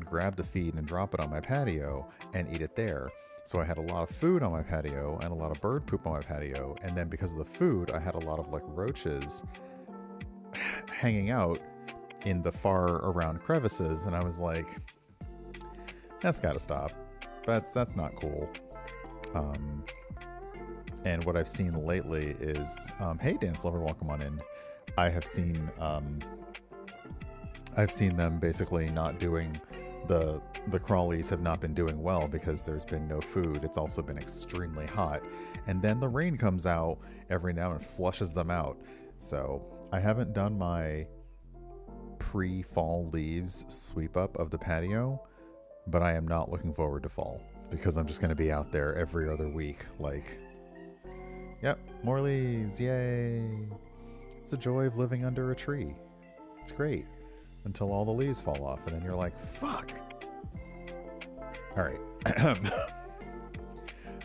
grab the feed and drop it on my patio and eat it there. So I had a lot of food on my patio and a lot of bird poop on my patio. And then because of the food, I had a lot of like roaches hanging out in the far around crevices. And I was like, that's got to stop. That's not cool. And what I've seen lately is, hey, Dance Lover, welcome on in. I've seen them basically not doing the crawlies have not been doing well because there's been no food. It's also been extremely hot. And then the rain comes out every now and flushes them out. So I haven't done my pre-fall leaves sweep up of the patio, but I am not looking forward to fall because I'm just going to be out there every other week. Like, yep, more leaves. Yay. It's a joy of living under a tree. It's great. Until all the leaves fall off, and then you're like, fuck. All right.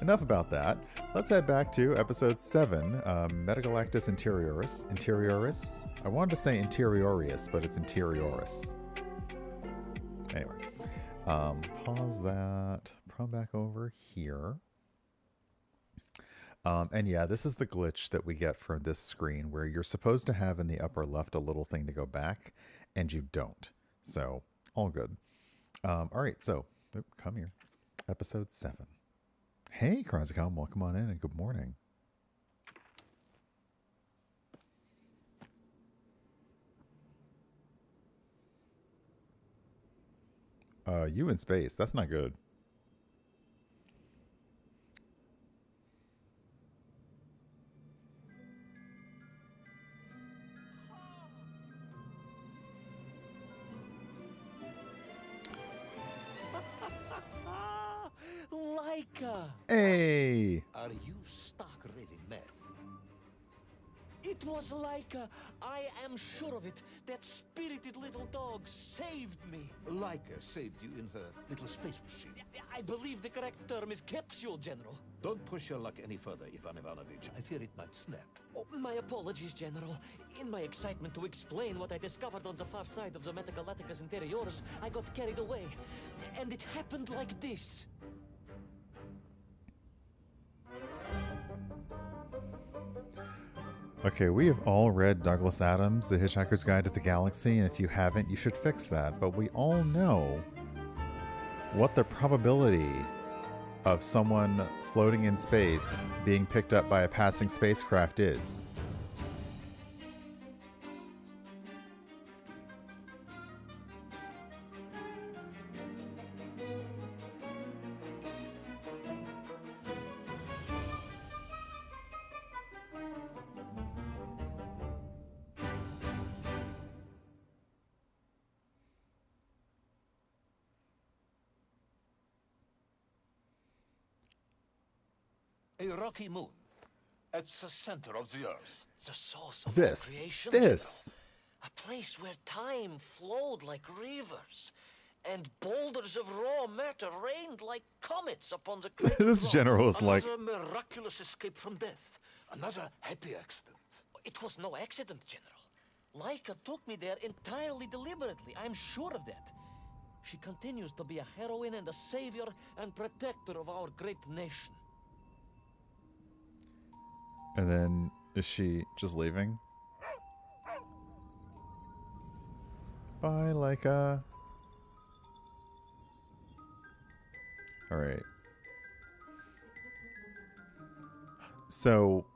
Enough about that. Let's head back to episode 7, Metagalactus Interioris. I wanted to say Interiorius, but it's Interioris. Anyway. Pause that. Come back over here. And yeah, this is the glitch that we get from this screen where you're supposed to have in the upper left a little thing to go back, and you don't. So, all good. All right, so, come here. Episode 7. Hey, Krazicom, welcome on in, and good morning. You in space. That's not good. Laika! Hey! Are you stark raving mad? It was Laika. I am sure of it. That spirited little dog saved me. Laika saved you in her little space machine. I believe the correct term is capsule, General. Don't push your luck any further, Ivan Ivanovich. I fear it might snap. Oh, my apologies, General. In my excitement to explain what I discovered on the far side of the Metagalacticus Interioris, I got carried away. And it happened like this. Okay, we have all read Douglas Adams' The Hitchhiker's Guide to the Galaxy, and if you haven't, you should fix that. But we all know what the probability of someone floating in space being picked up by a passing spacecraft is. A rocky moon. It's the center of the Earth. The source of This. all creation, This. General. A place where time flowed like rivers, and boulders of raw matter rained like comets upon the great This rock. general is like, Another miraculous escape from death. Another happy accident. It was no accident, General. Laika took me there entirely deliberately. I'm sure of that. She continues to be a heroine and a savior and protector of our great nation. And then, is she just leaving? Bye, Laika. Alright. So,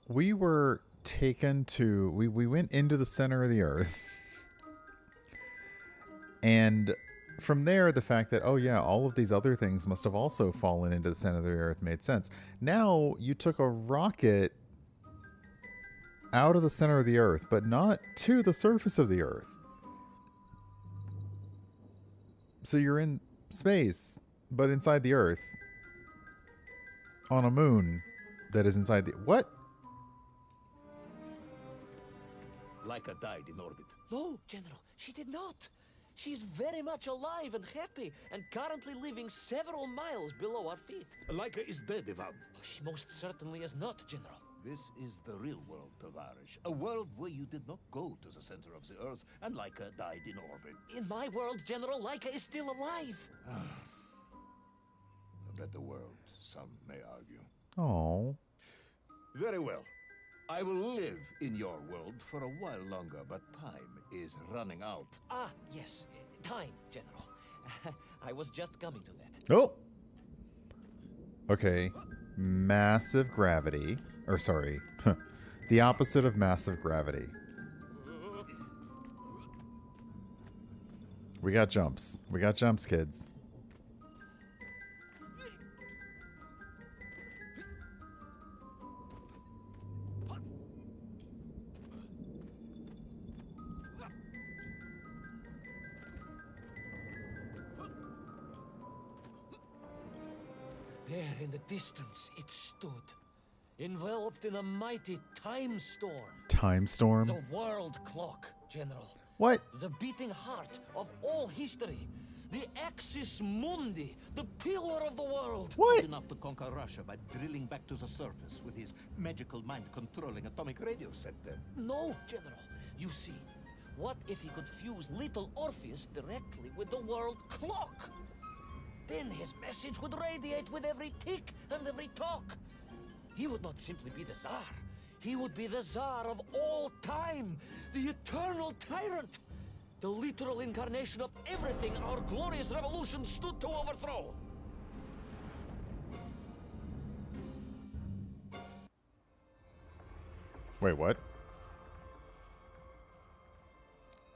we were taken to... We went into the center of the earth. And from there, the fact that, oh yeah, all of these other things must have also fallen into the center of the earth made sense. Now, you took a rocket out of the center of the earth, but not to the surface of the earth. So you're in space, but inside the earth. On a moon that is inside the... What? Laika died in orbit. No, General, she did not. She's very much alive and happy, and currently living several miles below our feet. Laika is dead, Ivan. She most certainly is not, General. This is the real world, Tavarish. A world where you did not go to the center of the earth, and Laika died in orbit. In my world, General, Laika is still alive. A better world, some may argue. Oh. Very well. I will live in your world for a while longer, but time is running out. Ah, yes. Time, General. I was just coming to that. Oh! Okay. Massive gravity. Or, sorry. The opposite of massive gravity. We got jumps. We got jumps, kids. There in the distance it stood, enveloped in a mighty time storm. Time storm? The world clock, General. What? The beating heart of all history. The axis mundi, the pillar of the world. What? Enough to conquer Russia by drilling back to the surface with his magical mind-controlling atomic radio set then. No, General. You see, what if he could fuse Little Orpheus directly with the world clock? Then his message would radiate with every tick and every talk. He would not simply be the Tsar. He would be the Tsar of all time, the eternal tyrant, the literal incarnation of everything our glorious revolution stood to overthrow. Wait, what?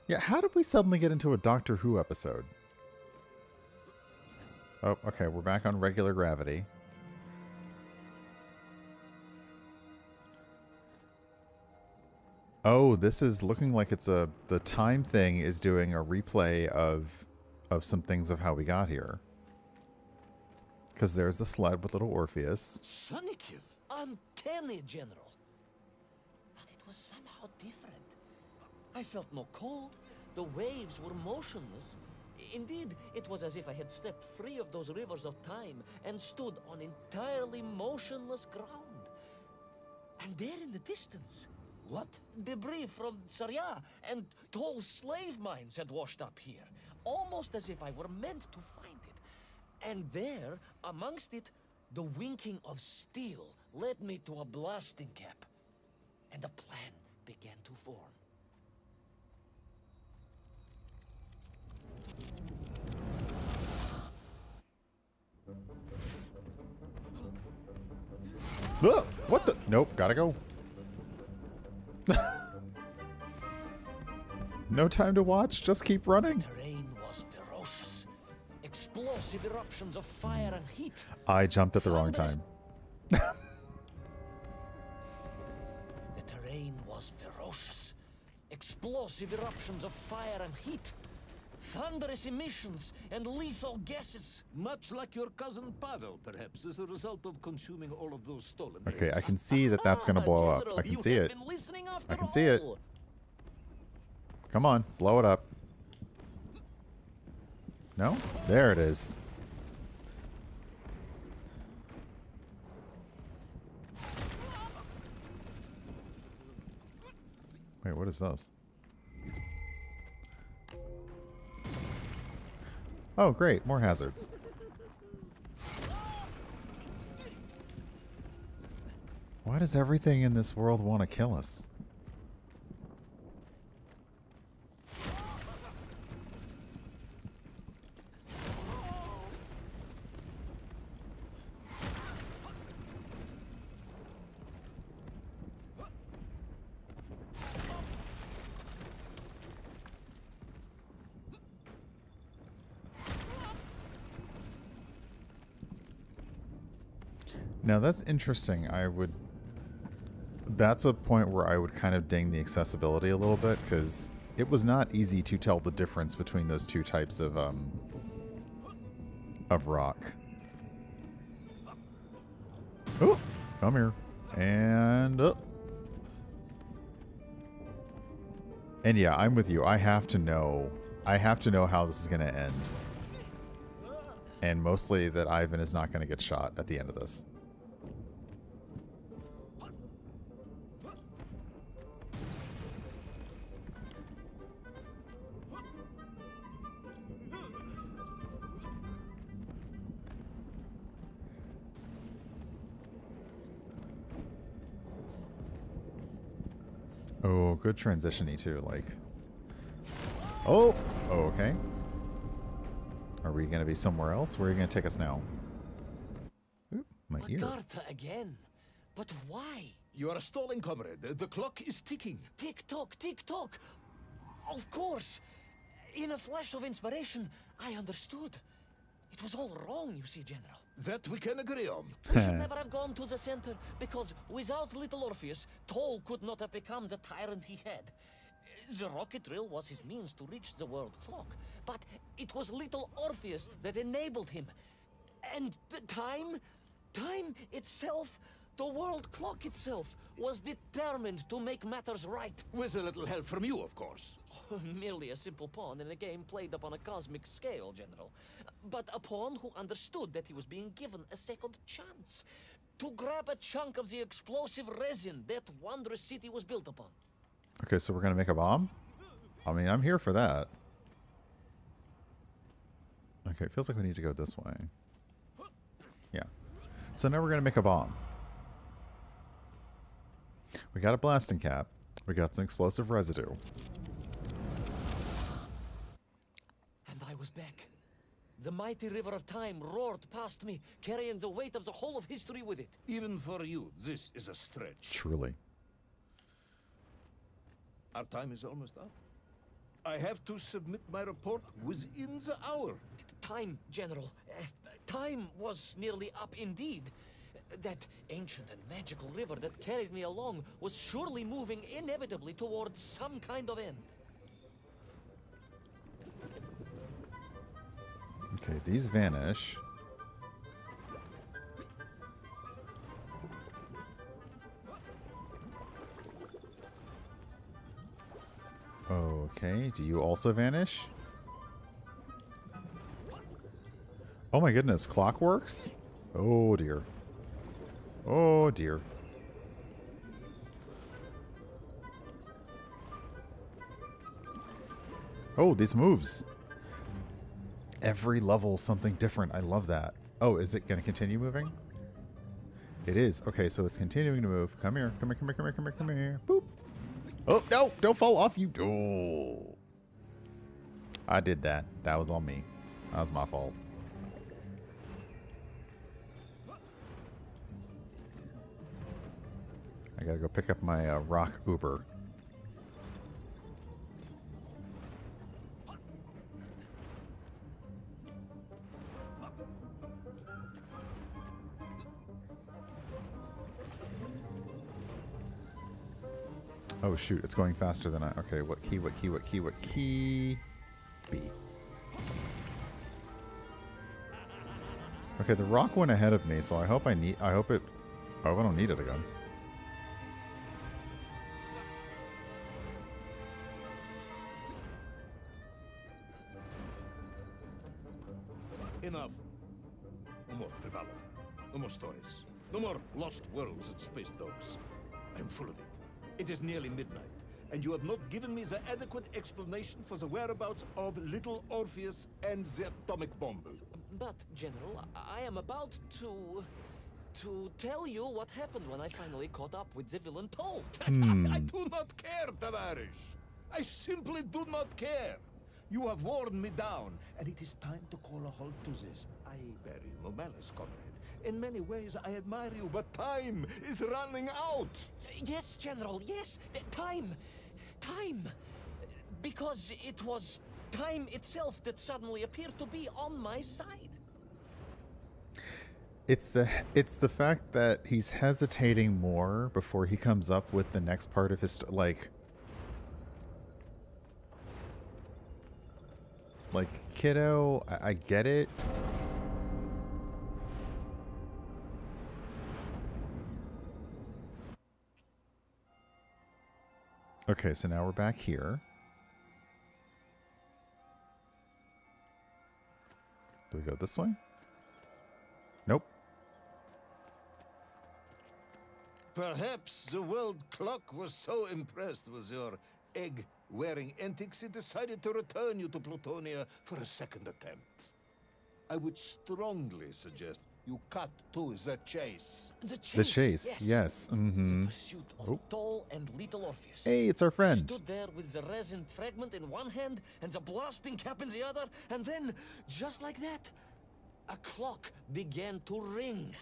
Yeah, how did we suddenly get into a Doctor Who episode? Oh, okay, we're back on regular gravity. Oh, this is looking like it's the time thing is doing a replay of some things of how we got here. Because there's the sled with Little Orpheus. Sonikiv! Uncanny, General. But it was somehow different. I felt no cold. The waves were motionless. Indeed, it was as if I had stepped free of those rivers of time and stood on entirely motionless ground. And there in the distance, What? debris from Sarya and tall slave mines had washed up here, almost as if I were meant to find it. And there, amongst it, the winking of steel led me to a blasting cap, and a plan began to form. Ah, what the? Nope, gotta go. No time to watch, just keep running. The terrain was ferocious. Explosive eruptions of fire and heat. I jumped at the wrong Thunderous- time. The terrain was ferocious. Explosive eruptions of fire and heat. Thunderous emissions and lethal gases. Much like your cousin Pavel, perhaps, as a result of consuming all of those stolen Okay, I eggs. can see that that's gonna blow up. General, I can you see have it. been listening after I can see it. all. Come on, blow it up. No? There it is. Wait, what is this? Oh, great. More hazards. Why does everything in this world want to kill us? Now that's interesting. That's a point where I would kind of ding the accessibility a little bit, because it was not easy to tell the difference between those two types of rock. Oh, come here. And up. And yeah, I'm with you. I have to know how this is going to end. And mostly that Ivan is not going to get shot at the end of this. Oh, good transition-y too, like. Oh, okay. Are we going to be somewhere else? Where are you going to take us now? Ooh, my ear. Agartha again. But why? You are stalling, comrade. The clock is ticking. Tick-tock, tick-tock. Of course. In a flash of inspiration, I understood. It was all wrong, you see, General. That we can agree on. We should never have gone to the center, because without Little Orpheus, Toll could not have become the tyrant he had. The rocket drill was his means to reach the world clock, but it was Little Orpheus that enabled him. And the time itself, the world clock itself, was determined to make matters right. With a little help from you, of course. Merely a simple pawn in a game played upon a cosmic scale, General. But a pawn who understood that he was being given a second chance to grab a chunk of the explosive resin that wondrous city was built upon. Okay, so we're going to make a bomb? I mean, I'm here for that. Okay, it feels like we need to go this way. Yeah. So now we're going to make a bomb. We got a blasting cap. We got some explosive residue. And I was back. The mighty river of time roared past me, carrying the weight of the whole of history with it. Even for you, this is a stretch. Truly. Our time is almost up. I have to submit my report within the hour. Time, General. Time was nearly up indeed. That ancient and magical river that carried me along was surely moving inevitably towards some kind of end. Okay, these vanish. Okay, do you also vanish? Oh my goodness, clockworks? Oh dear. Oh dear. Oh, these moves. Every level something different. I love that. Oh, is it going to continue moving? It is. Okay, so it's continuing to move. Come here. Come here, come here, come here, come here, come here. Boop. Oh, no. Don't fall off, you. Oh. I did that. That was on me. That was my fault. I gotta go pick up my rock Uber. Oh shoot, it's going faster than I... Okay, what key, what key, what key, what key? B. Okay, the rock went ahead of me, so I hope I hope I don't need it again. Enough. No more Privalov. No more stories. No more lost worlds and space domes. I'm full of it. It is nearly midnight. and you have not given me the adequate explanation for the whereabouts of Little Orpheus and the atomic bomb. But, General, I am about to tell you what happened when I finally caught up with the villain Toll. I do not care, Tavarish. I simply do not care. You have worn me down, and it is time to call a halt to this. I bear you no malice, comrade. In many ways, I admire you, but time is running out. Yes, General, yes. Time. Time. Because it was time itself that suddenly appeared to be on my side. It's the fact that he's hesitating more before he comes up with the next part of his like kiddo, I get it. Okay, so now we're back here. Do we go this way? Nope. Perhaps the world clock was so impressed with your egg-wearing antics, it decided to return you to Plutonia for a second attempt. I would strongly suggest you cut to the chase. The chase, yes. Mm-hmm. The pursuit of Toll and Little Orpheus. Hey, it's our friend. Stood there with the resin fragment in one hand and the blasting cap in the other, and then, just like that, a clock began to ring.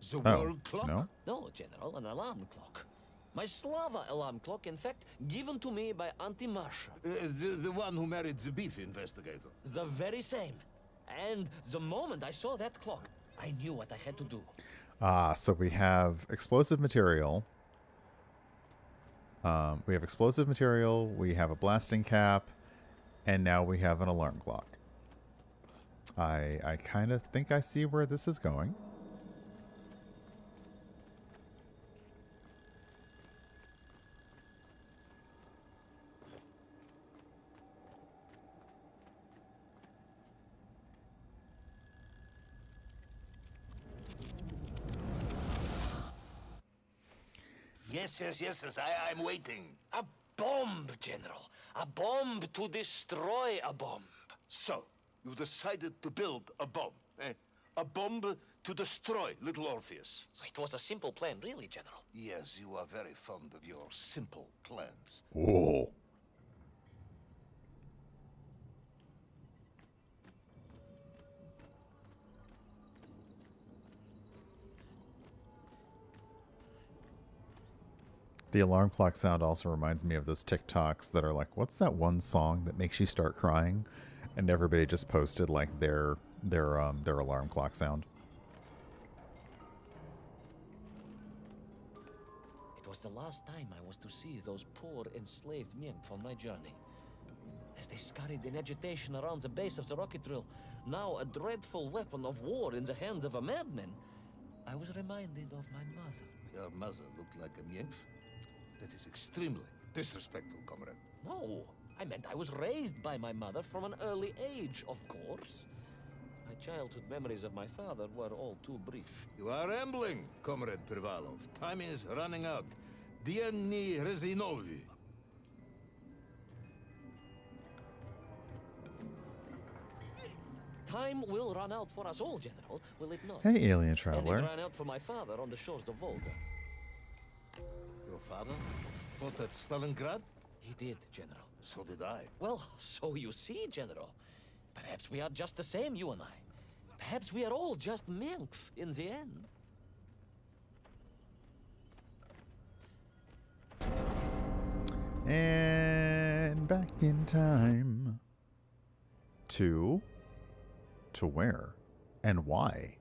The world clock? No? No, General, an alarm clock. My Slava alarm clock, in fact, given to me by Auntie Marsha. The one who married the beef investigator. The very same. And the moment I saw that clock, I knew what I had to do. So we have explosive material. We have explosive material, we have a blasting cap, and now we have an alarm clock. I kind of think I see where this is going. Yes, I'm waiting. A bomb, General. A bomb to destroy a bomb. So, you decided to build a bomb, eh? A bomb to destroy Little Orpheus. It was a simple plan, really, General. Yes, you are very fond of your simple plans. Whoa. The alarm clock sound also reminds me of those TikToks that are like, what's that one song that makes you start crying? And everybody just posted like their alarm clock sound. It was the last time I was to see those poor enslaved Mink on my journey. As they scurried in agitation around the base of the rocket drill, now a dreadful weapon of war in the hands of a madman, I was reminded of my mother. Your mother looked like a nymph? That is extremely disrespectful, comrade. No, I meant I was raised by my mother from an early age, of course. My childhood memories of my father were all too brief. You are rambling, Comrade Privalov. Time is running out. Dieni Rezinovi. Time will run out for us all, General, will it not? Hey, alien And traveler. it ran out for my father on the shores of Volga. Your father fought at Stalingrad? He did, General. So did I. Well, so you see, General. Perhaps we are just the same, you and I. Perhaps we are all just Menkf in the end. And back in time. To where? And why?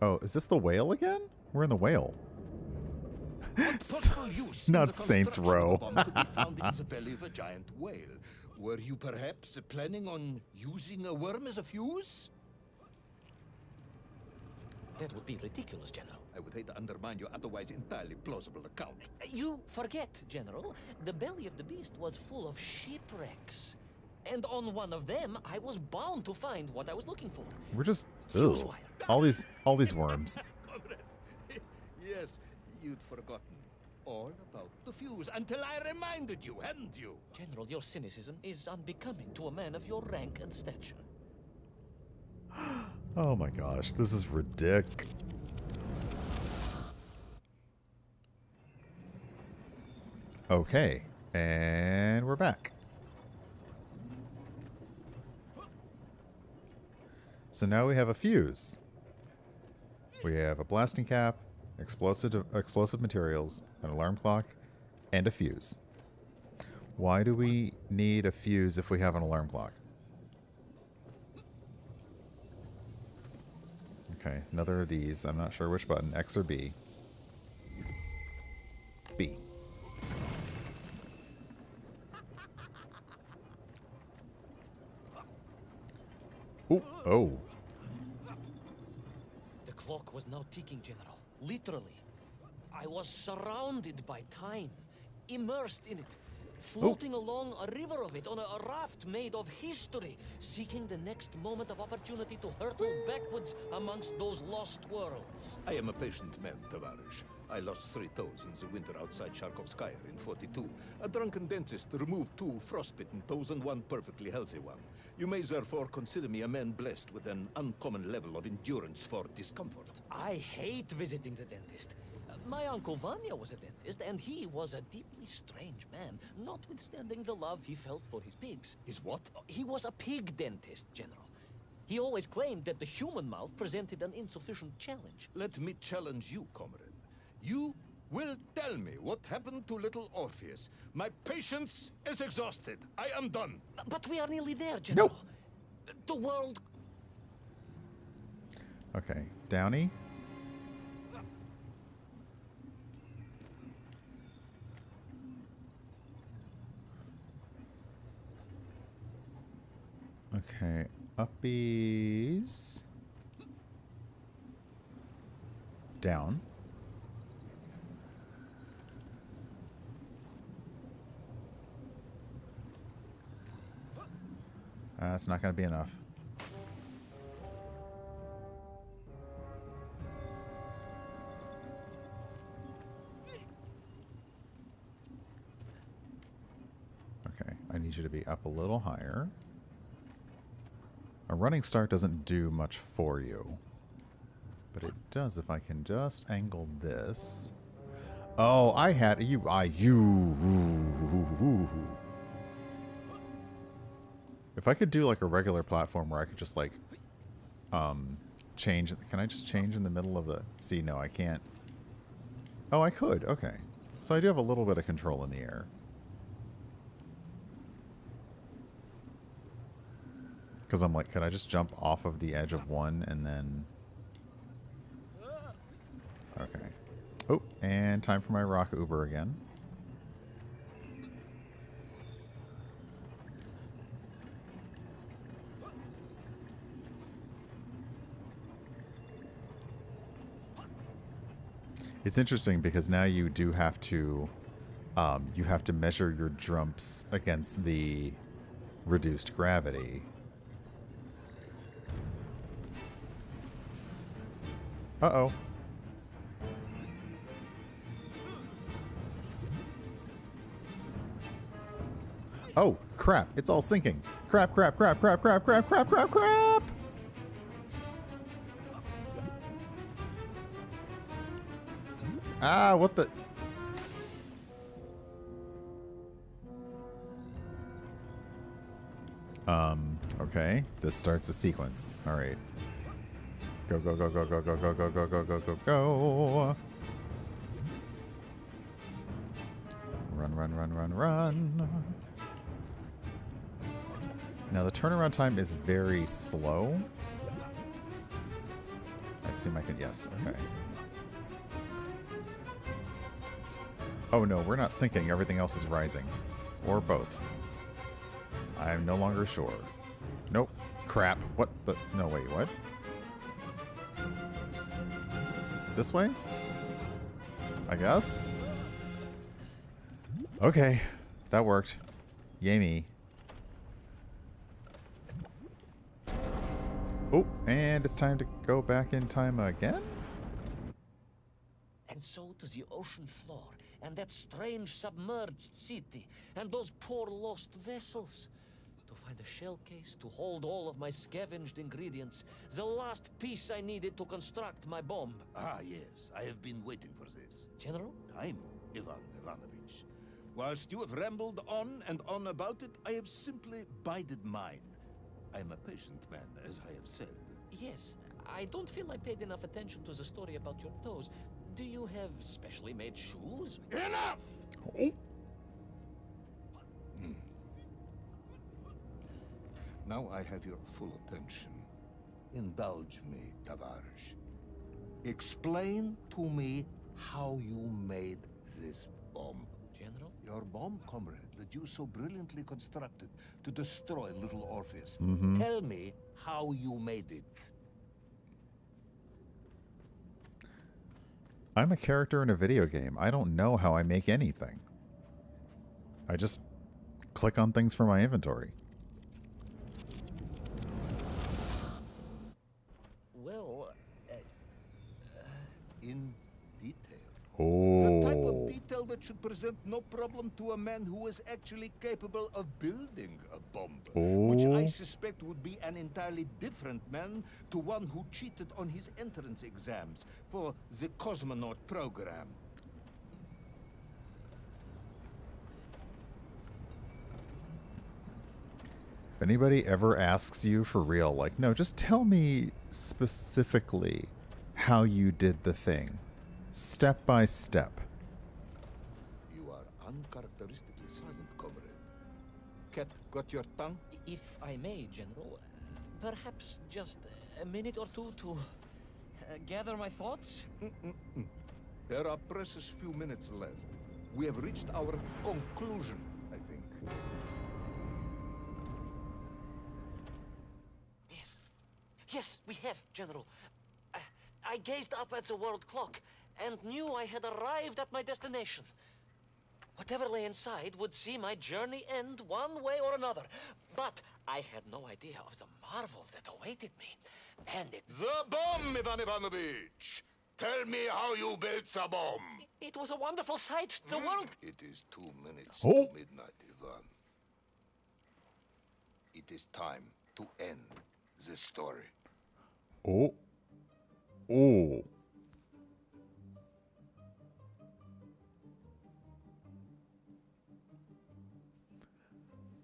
Oh, is this the whale again? We're in the whale. Not Saints Row. Could be found in the belly of a giant whale. Were you perhaps planning on using a worm as a fuse? That would be ridiculous, General. I would hate to undermine your otherwise entirely plausible account. You forget, General. The belly of the beast was full of shipwrecks. And on one of them, I was bound to find what I was looking for. We're just Fuse ugh. wire. All these worms. Comrade, yes, you'd forgotten all about the fuse until I reminded you, hadn't you? General, your cynicism is unbecoming to a man of your rank and stature. Oh my gosh, this is ridiculous. Okay, and we're back. So now we have a fuse. We have a blasting cap, explosive materials, an alarm clock, and a fuse. Why do we need a fuse if we have an alarm clock? Okay, another of these. I'm not sure which button, X or B. B. Ooh, oh. The clock was now ticking, General. Literally. I was surrounded by time, immersed in it, floating along a river of it on a raft made of history, seeking the next moment of opportunity to hurtle backwards amongst those lost worlds. I am a patient man, Tavarish. I lost 3 toes in the winter outside Sharkovskaya in 42. A drunken dentist removed 2 frostbitten toes and 1 perfectly healthy one. You may therefore consider me a man blessed with an uncommon level of endurance for discomfort. I hate visiting the dentist. My uncle Vanya was a dentist, and he was a deeply strange man, notwithstanding the love he felt for his pigs. Is what? He was a pig dentist, General. He always claimed that the human mouth presented an insufficient challenge. Let me challenge you, comrade. You will tell me what happened to little Orpheus. My patience is exhausted. I am done. But we are nearly there, General. Nope. The world... Okay, Downey. Okay, uppies. Down. That's not going to be enough. Okay, I need you to be up a little higher. A running start doesn't do much for you. But it does if I can just angle this. Oh, I had you. If I could do like a regular platform where I could just like change. Can I just change in the middle of the... See, no, I can't. Oh, I could. Okay. So I do have a little bit of control in the air. Because I'm like, could I just jump off of the edge of one and then... Okay. Oh, and time for my rock Uber again. It's interesting because now you do have to measure your jumps against the reduced gravity. Uh-oh. Oh, crap. It's all sinking. Crap, crap, crap, crap, crap, crap, crap, crap, crap! Ah, what the... Okay. This starts a sequence. All right. Go, go, go, go, go, go, go, go, go, go, go, go, go. Run, run, run, run, run. Now the turnaround time is very slow. I assume I can... Yes, okay. Oh no, we're not sinking. Everything else is rising. Or both. I'm no longer sure. Nope. Crap. What the... No, wait, what? This way? I guess? Okay. That worked. Yay me. Oh, and it's time to go back in time again? And so to the ocean floor, and that strange submerged city, and those poor lost vessels. To find a shell case to hold all of my scavenged ingredients, the last piece I needed to construct my bomb. Ah, yes, I have been waiting for this. General? Time, Ivan Ivanovich. Whilst you have rambled on and on about it, I have simply bided mine. I am a patient man, as I have said. Yes, I don't feel I paid enough attention to the story about your toes. Do you have specially made shoes? Enough! Oh. Now I have your full attention. Indulge me, Tavares. Explain to me how you made this bomb. General? Your bomb, comrade, that you so brilliantly constructed to destroy Little Orpheus. Mm-hmm. Tell me how you made it. I'm a character in a video game. I don't know how I make anything. I just click on things from my inventory. Well, In detail. Oh. The type of detail that should present no problem to a man who is actually capable of building a bomb. Which I suspect would be an entirely different man to one who cheated on his entrance exams for the cosmonaut program. If anybody ever asks you for real, like, no, just tell me specifically how you did the thing. Step by step. You are uncharacteristically silent, comrade. Cat, got your tongue? if I may, General, perhaps just a minute or two to gather my thoughts? There are precious few minutes left. We have reached our conclusion, I think. Yes. Yes, we have, General. I gazed up at the world clock and knew I had arrived at my destination. Whatever lay inside would see my journey end one way or another. But I had no idea of the marvels that awaited me. And The bomb, Ivan Ivanovich! Tell me how you built the bomb! it was a wonderful sight. The world... It is 2 minutes Oh. to midnight, Ivan. It is time to end this story. Oh. Oh.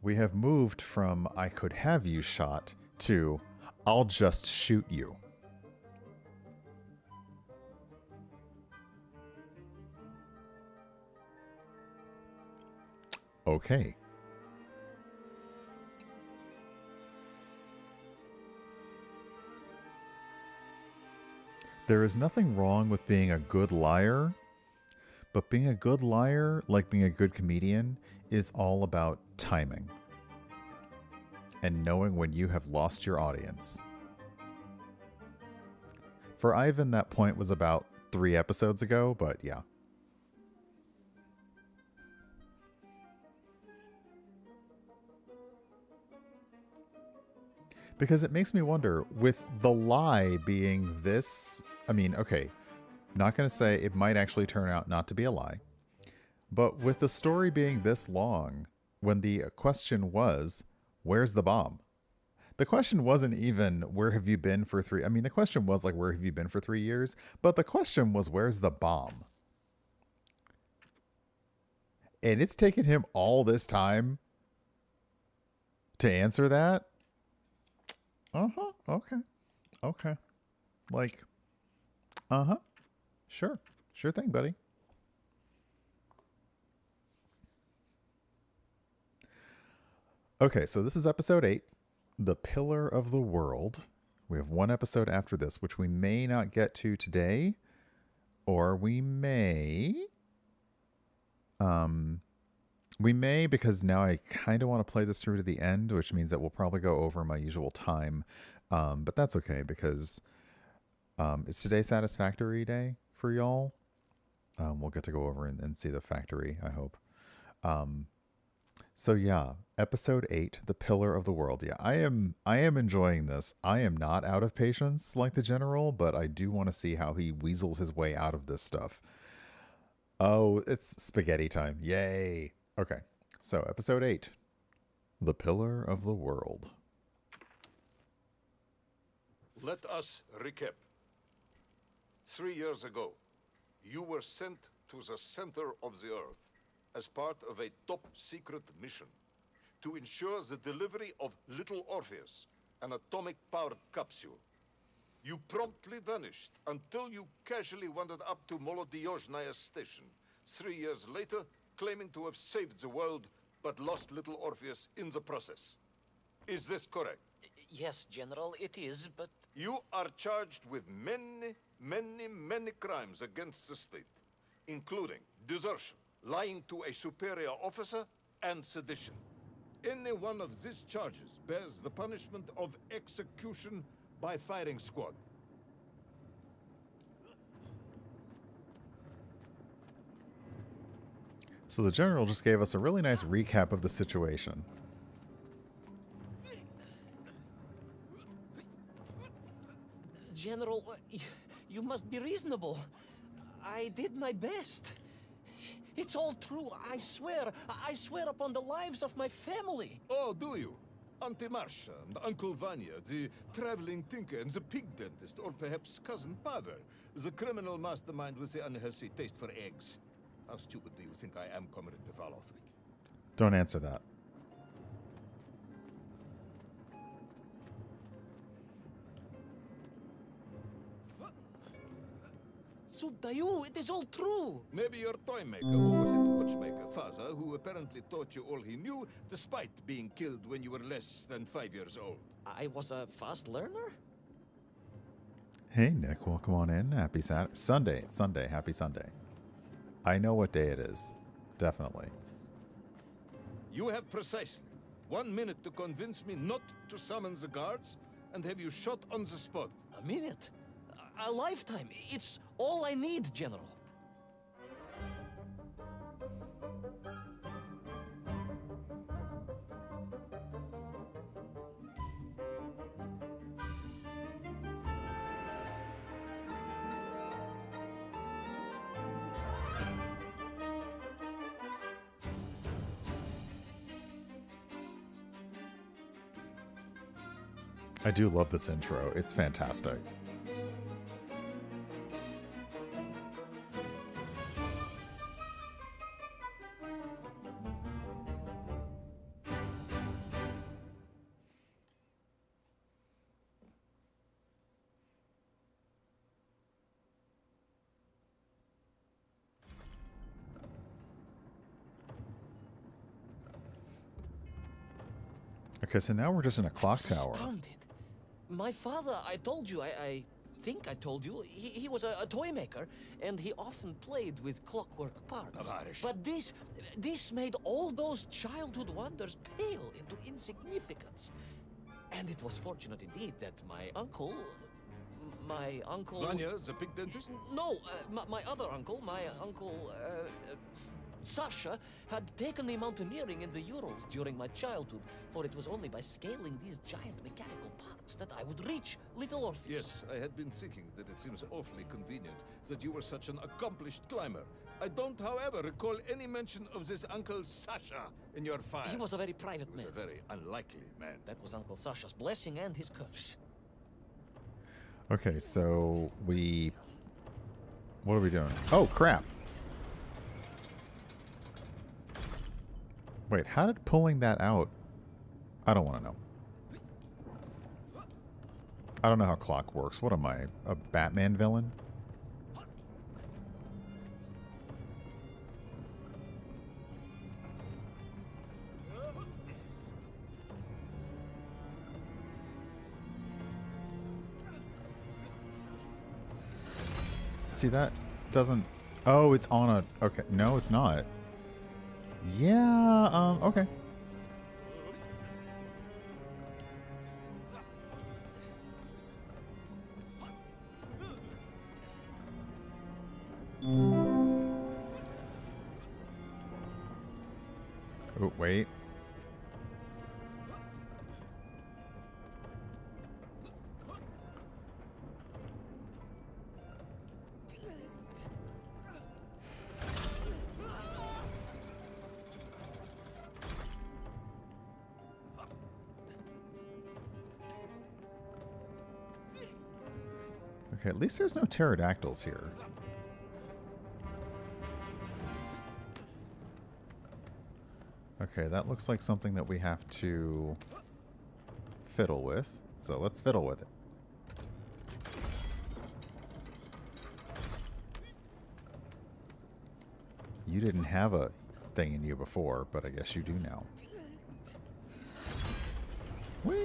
We have moved from I could have you shot to I'll just shoot you. Okay. There is nothing wrong with being a good liar, but being a good liar, like being a good comedian, is all about timing and knowing when you have lost your audience. For Ivan, that point was about 3 episodes ago, but yeah. Because it makes me wonder, with the lie being this, I mean, okay, not going to say it might actually turn out not to be a lie, but with the story being this long, when the question was, where's the bomb? The question wasn't even, where have you been for 3? I mean, the question was like, where have you been for 3 years? But the question was, where's the bomb? And it's taken him all this time to answer that? Uh-huh. Okay. Okay. Like, uh-huh. Sure. Sure thing, buddy. Okay, so this is episode 8, The Pillar of the World. We have one episode after this, which we may not get to today, or we may... We may, because now I kind of want to play this through to the end, which means that we'll probably go over my usual time. But that's okay, because it's today Satisfactory Day for y'all. We'll get to go over and see the factory, I hope. So yeah, episode 8, The Pillar of the World. Yeah, I am enjoying this. I am not out of patience like the general, but I do want to see how he weasels his way out of this stuff. Oh, it's spaghetti time. Yay. Okay. So, episode 8. The Pillar of the World. Let us recap. 3 years ago, you were sent to the center of the Earth as part of a top-secret mission to ensure the delivery of Little Orpheus, an atomic-powered capsule. You promptly vanished until you casually wandered up to Molodiyozhnaya station 3 years later, claiming to have saved the world, but lost Little Orpheus in the process. Is this correct? Yes, General, it is, but... You are charged with many crimes against the state, including desertion, lying to a superior officer, and sedition. Any one of these charges bears the punishment of execution by firing squad. So the general just gave us a really nice recap of the situation. General, you must be reasonable. I did my best. It's all true, I swear. I swear upon the lives of my family. Oh, do you? Auntie Marcia and Uncle Vanya, the traveling tinker and the pig dentist, or perhaps Cousin Pavel, the criminal mastermind with the unhealthy taste for eggs. How stupid do you think I am, Comrade Devalov? Don't answer that. Sudayu, it is all true. Maybe your toy maker, or was it watchmaker, Faza, who apparently taught you all he knew, despite being killed when you were less than 5 years old. I was a fast learner? Hey, Nick, welcome on in. Happy Sunday. It's Sunday. Happy Sunday. I know what day it is. Definitely. You have precisely 1 minute to convince me not to summon the guards, and have you shot on the spot. A minute? A lifetime. It's all I need, General. I do love this intro. It's fantastic. Okay, so now we're just in a clock tower. Astounded. My father, I told you, I think I told you, he was a toy maker, and he often played with clockwork parts. Tavarish. But this made all those childhood wonders pale into insignificance. And it was fortunate indeed that my uncle... Vanya, the pig dentist? No, my other uncle, Sasha, had taken me mountaineering in the Urals during my childhood, for it was only by scaling these giant mechanical parts that I would reach Little Orpheus. Yes, I had been thinking that it seems awfully convenient that you were such an accomplished climber. I don't, however, recall any mention of this Uncle Sasha in your file. He was a very private He was man. a very unlikely man. That was Uncle Sasha's blessing and his curse. Okay, so we... What are we doing? Oh, crap. Wait, how did pulling that out... I don't want to know. I don't know how clock works. What am I? A Batman villain? See, that doesn't... Oh, it's on a... Okay, no, it's not. Yeah, okay. Oh, wait. Okay, at least there's no pterodactyls here. Okay, that looks like something that we have to fiddle with. So let's fiddle with it. You didn't have a thing in you before, but I guess you do now. Whee!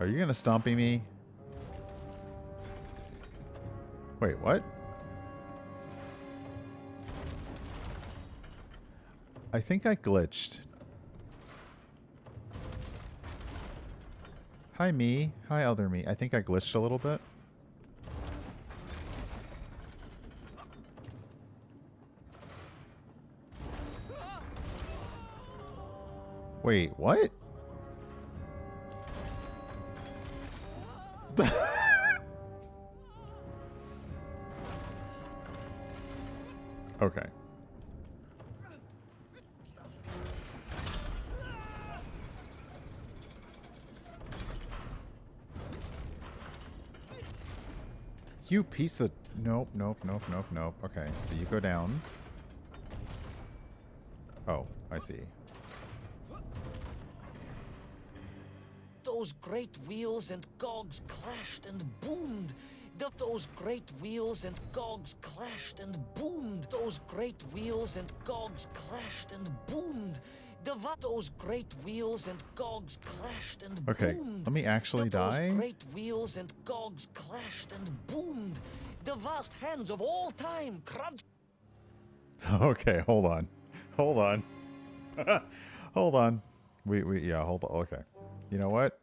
Are you gonna stompy me? Wait, what? I think I glitched. Hi, me. Hi, other me. I think I glitched a little bit. Wait, what? Okay. You piece of... Nope, nope, nope, nope, nope. Okay, so you go down. Oh, I see. Those great wheels and cogs clashed and boomed. Those great wheels and cogs clashed and boomed. Those great wheels and cogs clashed and boomed. Those great wheels and cogs clashed and Okay, boomed. let me actually die. Those great wheels and cogs clashed and boomed. The vast hands of all time crunch. Okay, hold on. Hold on. Hold on. Yeah, hold on. Okay. You know what?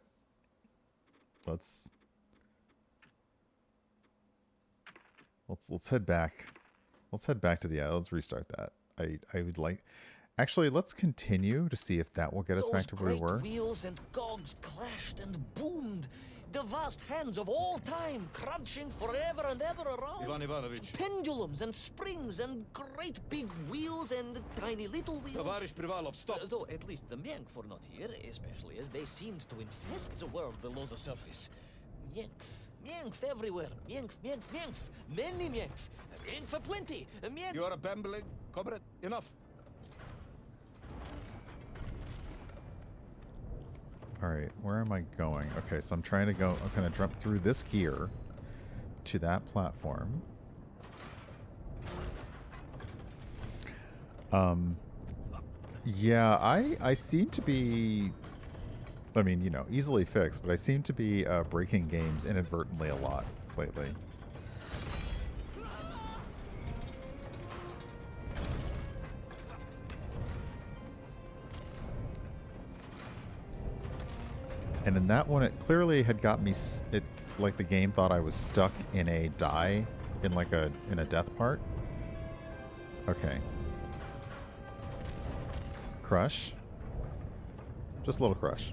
Let's head back. Let's head back to the let's restart that. I would like actually let's continue to see if that will get us back to where we were. Wheels and cogs clashed and boomed. The vast hands of all time crunching forever and ever around. Ivan Ivanovich. Pendulums and springs and great big wheels and tiny little wheels. Tavarish Privalov, stop. Though at least the Myank were not here, especially as they seemed to infest the world below the surface. Myank everywhere. Myank. Many Myank. For plenty. Myank. You are a bambling, comrade. Enough. Alright, where am I going? Okay, so I'm trying to go... I'm going to jump through this gear to that platform. Yeah, I seem to be... I mean, you know, easily fixed, but I seem to be breaking games inadvertently a lot lately. And in that one, it clearly had got me... like the game thought I was stuck in a die, in like a death part. Okay. Crush. Just a little crush.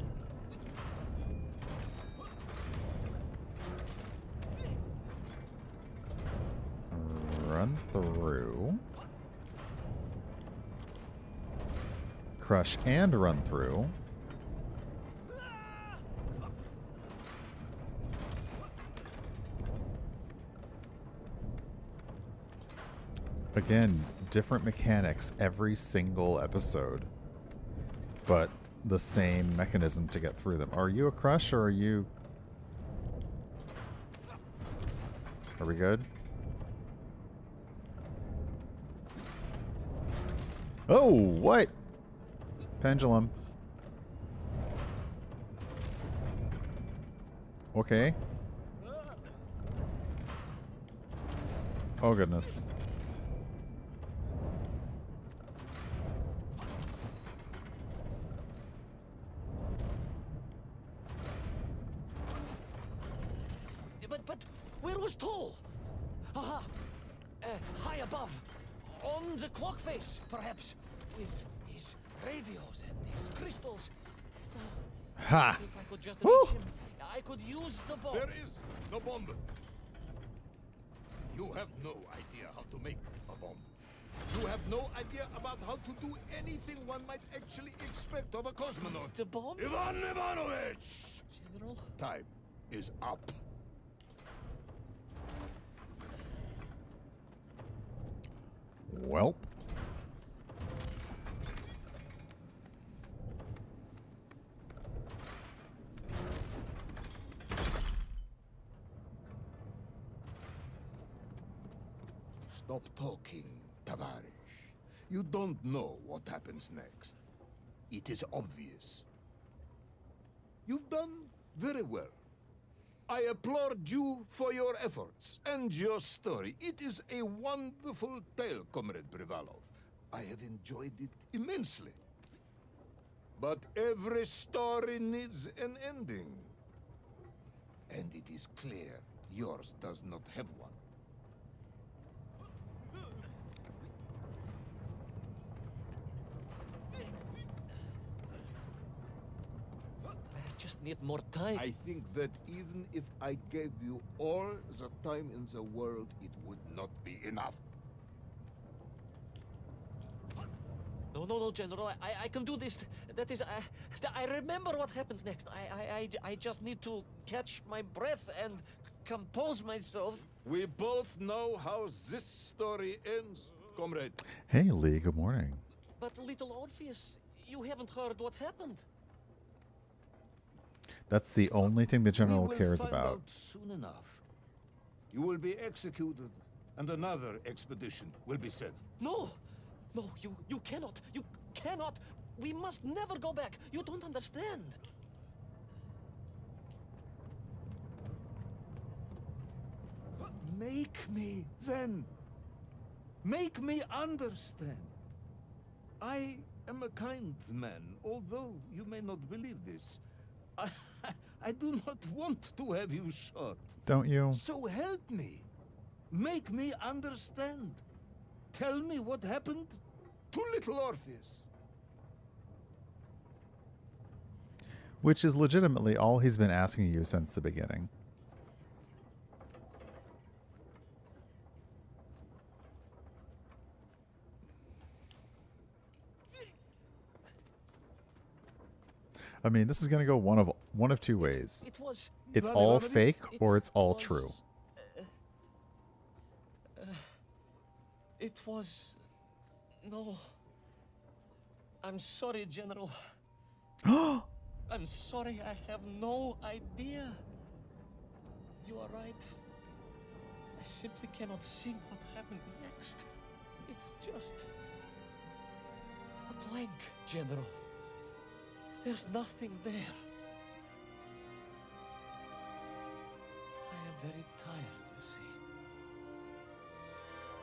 Run through. Crush and run through. Again, different mechanics every single episode, but the same mechanism to get through them. Are you a crush or are you... Are we good? Oh, what? Pendulum. Okay. Oh, goodness. But where was Toll? Aha! High above. On the clock face, perhaps. With his radios and his crystals. Ha! If I could just Woo! reach him, I could use the bomb. There is no bomb. You have no idea how to make a bomb. You have no idea about how to do anything one might actually expect of a cosmonaut. The bomb? Ivan Ivanovich! General? Time is up. Welp. Stop talking, Tavarish. You don't know what happens next. It is obvious. You've done very well. I applaud you for your efforts and your story. It is a wonderful tale, Comrade Privalov. I have enjoyed it immensely. But every story needs an ending. And it is clear yours does not have one. I just need more time. I think that even if I gave you all the time in the world, it would not be enough. No, General. I can do this. That is, I remember what happens next. I just need to catch my breath and compose myself. We both know how this story ends, comrade. Hey, Lee. Good morning. But Little Orpheus, you haven't heard what happened. That's the only thing the general We will cares find about. out soon enough. You will be executed, and another expedition will be sent. No, you cannot. You cannot. We must never go back. You don't understand. Make me, then. Make me understand. I am a kind man, although you may not believe this. I do not want to have you shot. Don't you? So help me. Make me understand. Tell me what happened to Little Orpheus. Which is legitimately all he's been asking you since the beginning. I mean, this is going to go one of two ways. It was. It's Ivan all Ivanovich, fake it or it's all was, true. It was. No. I'm sorry, General. I'm sorry. I have no idea. You are right. I simply cannot see what happened next. It's just a blank, General. There's nothing there. I am very tired, you see.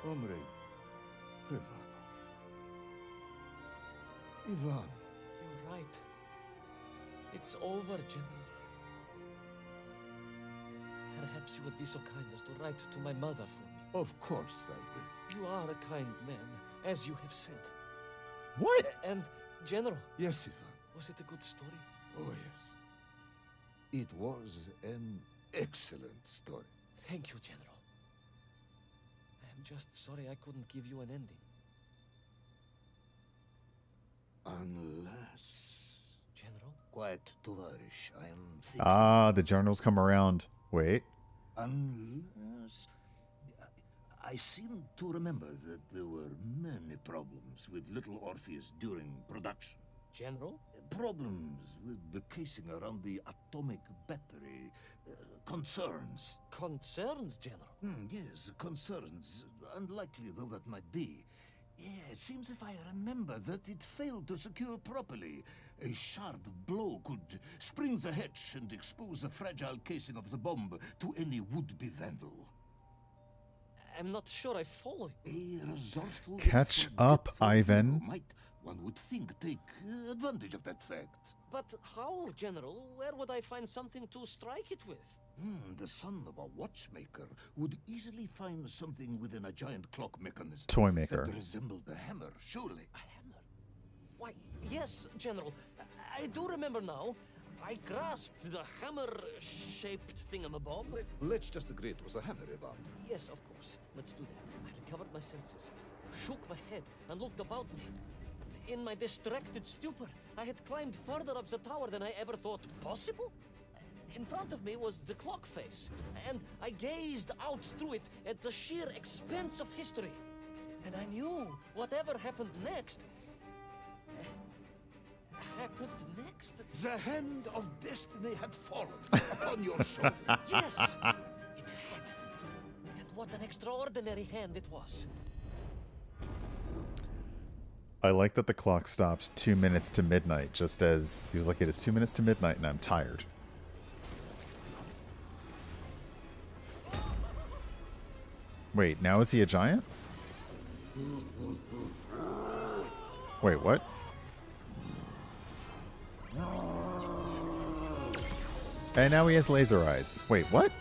Comrade Privalov. Ivan. You're right. It's over, General. Perhaps you would be so kind as to write to my mother for me. Of course I will. You are a kind man, as you have said. What? And, General, Yes, Ivan. was it a good story? Oh, yes. It was an excellent story. Thank you, General. I am just sorry I couldn't give you an ending. Unless... General? Quiet, Tovarish. I am thinking... Ah, the journals come around. Wait. Unless... I seem to remember that there were many problems with Little Orpheus during production. General? Problems with the casing around the atomic battery. Concerns. Concerns, General? Yes, concerns. Unlikely though that might be. Yeah, it seems if I remember that it failed to secure properly. A sharp blow could spring the hatch and expose the fragile casing of the bomb to any would-be vandal. I'm not sure I follow you. A resourceful... Catch up, Ivan. Might, one would think, take advantage of that fact. But how, General? Where would I find something to strike it with? The son of a watchmaker would easily find something within a giant clock mechanism. Toy maker. That resembled a hammer, surely. A hammer? Why, yes, General. I do remember now. I grasped the hammer-shaped thingamabob. Let's just agree it was a hammer, Ivan. Yes, of course. Let's do that. I recovered my senses. shook my head and looked about me. In my distracted stupor, I had climbed further up the tower than I ever thought possible. In front of me was the clock face, and I gazed out through it at the sheer expanse of history. And I knew whatever happened next... happened next? The hand of destiny had fallen upon your shoulder. Yes! It had. And what an extraordinary hand it was. I like that the clock stopped 2 minutes to midnight, just as he was like, it is 2 minutes to midnight and I'm tired. Wait, now is he a giant? Wait, what? And now he has laser eyes. Wait, what?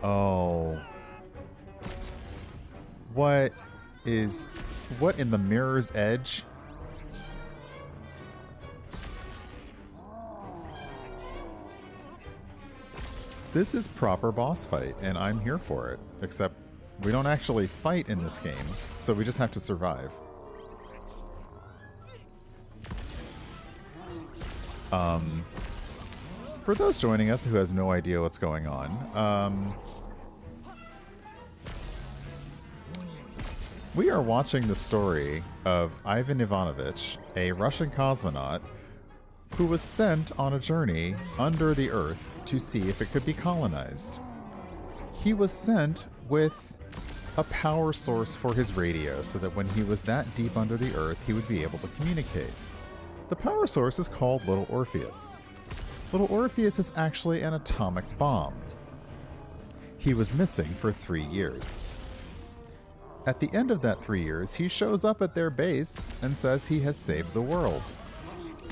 Oh. What in the Mirror's Edge? This is proper boss fight, and I'm here for it. Except we don't actually fight in this game, so we just have to survive. For those joining us who has no idea what's going on, we are watching the story of Ivan Ivanovich, a Russian cosmonaut who was sent on a journey under the Earth to see if it could be colonized. He was sent with a power source for his radio so that when he was that deep under the Earth, he would be able to communicate. The power source is called Little Orpheus. Little Orpheus is actually an atomic bomb. He was missing for 3 years. At the end of that 3 years, he shows up at their base and says he has saved the world.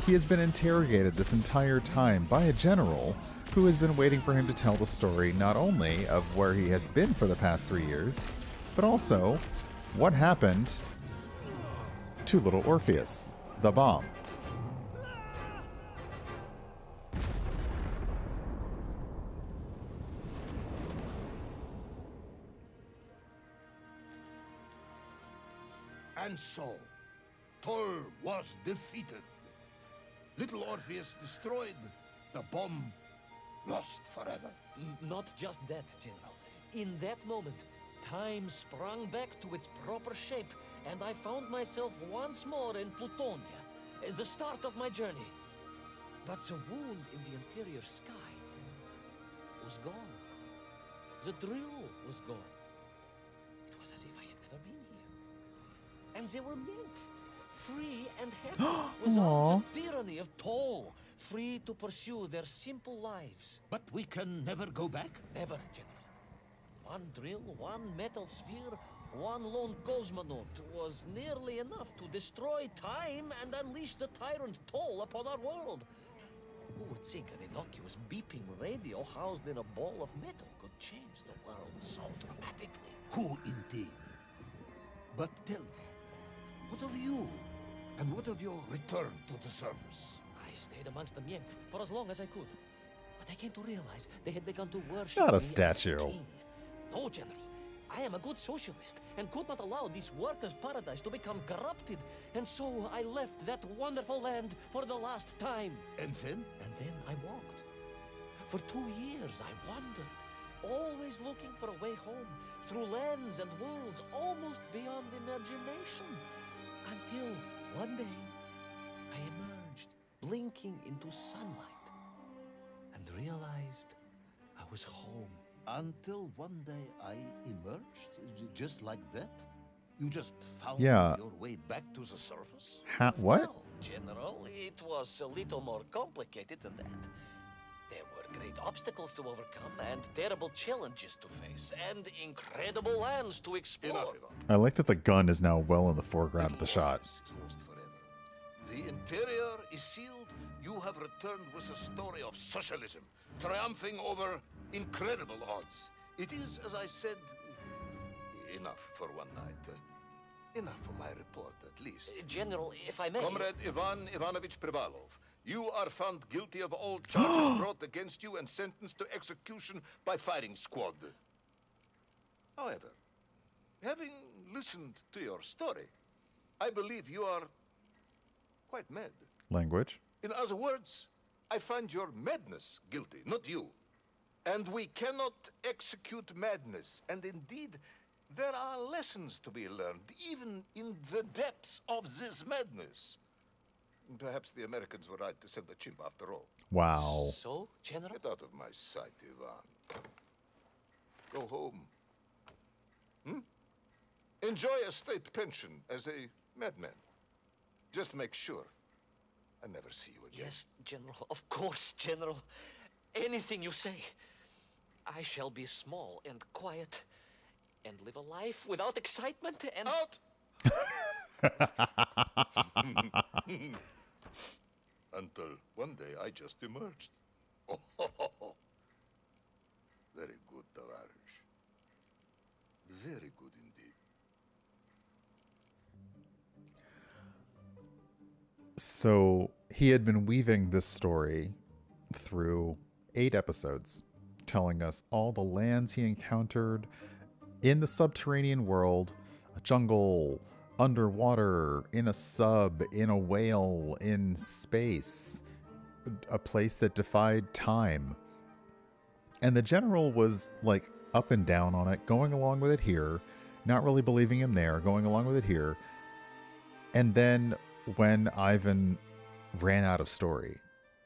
He has been interrogated this entire time by a general who has been waiting for him to tell the story not only of where he has been for the past 3 years, but also what happened to Little Orpheus, the bomb. And so, Thor was defeated. Little Orpheus destroyed. The bomb lost forever. Not just that, General. In that moment, time sprung back to its proper shape, and I found myself once more in Plutonia, the start of my journey. But the wound in the interior sky was gone. The drill was gone. It was as if I had never been here. And they were nymph, free and happy, without the tyranny of toll, free to pursue their simple lives. But we can never go back? Never, General. One drill, one metal sphere, one lone cosmonaut was nearly enough to destroy time and unleash the tyrant toll upon our world. Who would think an innocuous beeping radio housed in a ball of metal could change the world so dramatically? Who indeed? But tell me, what of you? And what of your return to the service? I stayed amongst the Mienk for as long as I could. But I came to realize they had begun to worship Not a me as statue. king. No, General. I am a good socialist and could not allow this workers' paradise to become corrupted. And so I left that wonderful land for the last time. And then? And then I walked. For 2 years I wandered, always looking for a way home, through lands and worlds almost beyond imagination. Until one day, I emerged, blinking into sunlight, and realized I was home. Until one day I emerged? Just like that? You just found Yeah. your way back to the surface? What? Well, General, it was a little more complicated than that. There were great obstacles to overcome, and terrible challenges to face, and incredible lands to explore. Enough, Ivan. I like that the gun is now well in the foreground of the shot. Is lost forever. The interior is sealed. You have returned with a story of socialism, triumphing over incredible odds. It is, as I said, enough for one night. Enough for my report, at least. General, if I may... Comrade Ivan Ivanovich Privalov, you are found guilty of all charges brought against you and sentenced to execution by firing squad. However, Having listened to your story, I believe you are quite mad. Language. In other words, I find your madness guilty, not you. And we cannot execute madness. And indeed, there are lessons to be learned, even in the depths of this madness. Perhaps the Americans were right to send the chimp after all. Wow. So, General? Get out of my sight, Ivan. Go home. Enjoy a state pension as a madman. Just make sure I never see you again. Yes, General. Of course, General. Anything you say. I shall be small and quiet and live a life without excitement and... Out! Until one day I just emerged. Oh, very good, Tavares. Very good indeed. So he had been weaving this story through 8 episodes, telling us all the lands he encountered in the subterranean world, a jungle, underwater, in a sub, in a whale, in space, a place that defied time. And the general was like up and down on it, going along with it here, not really believing him there, going along with it here. And then when Ivan ran out of story,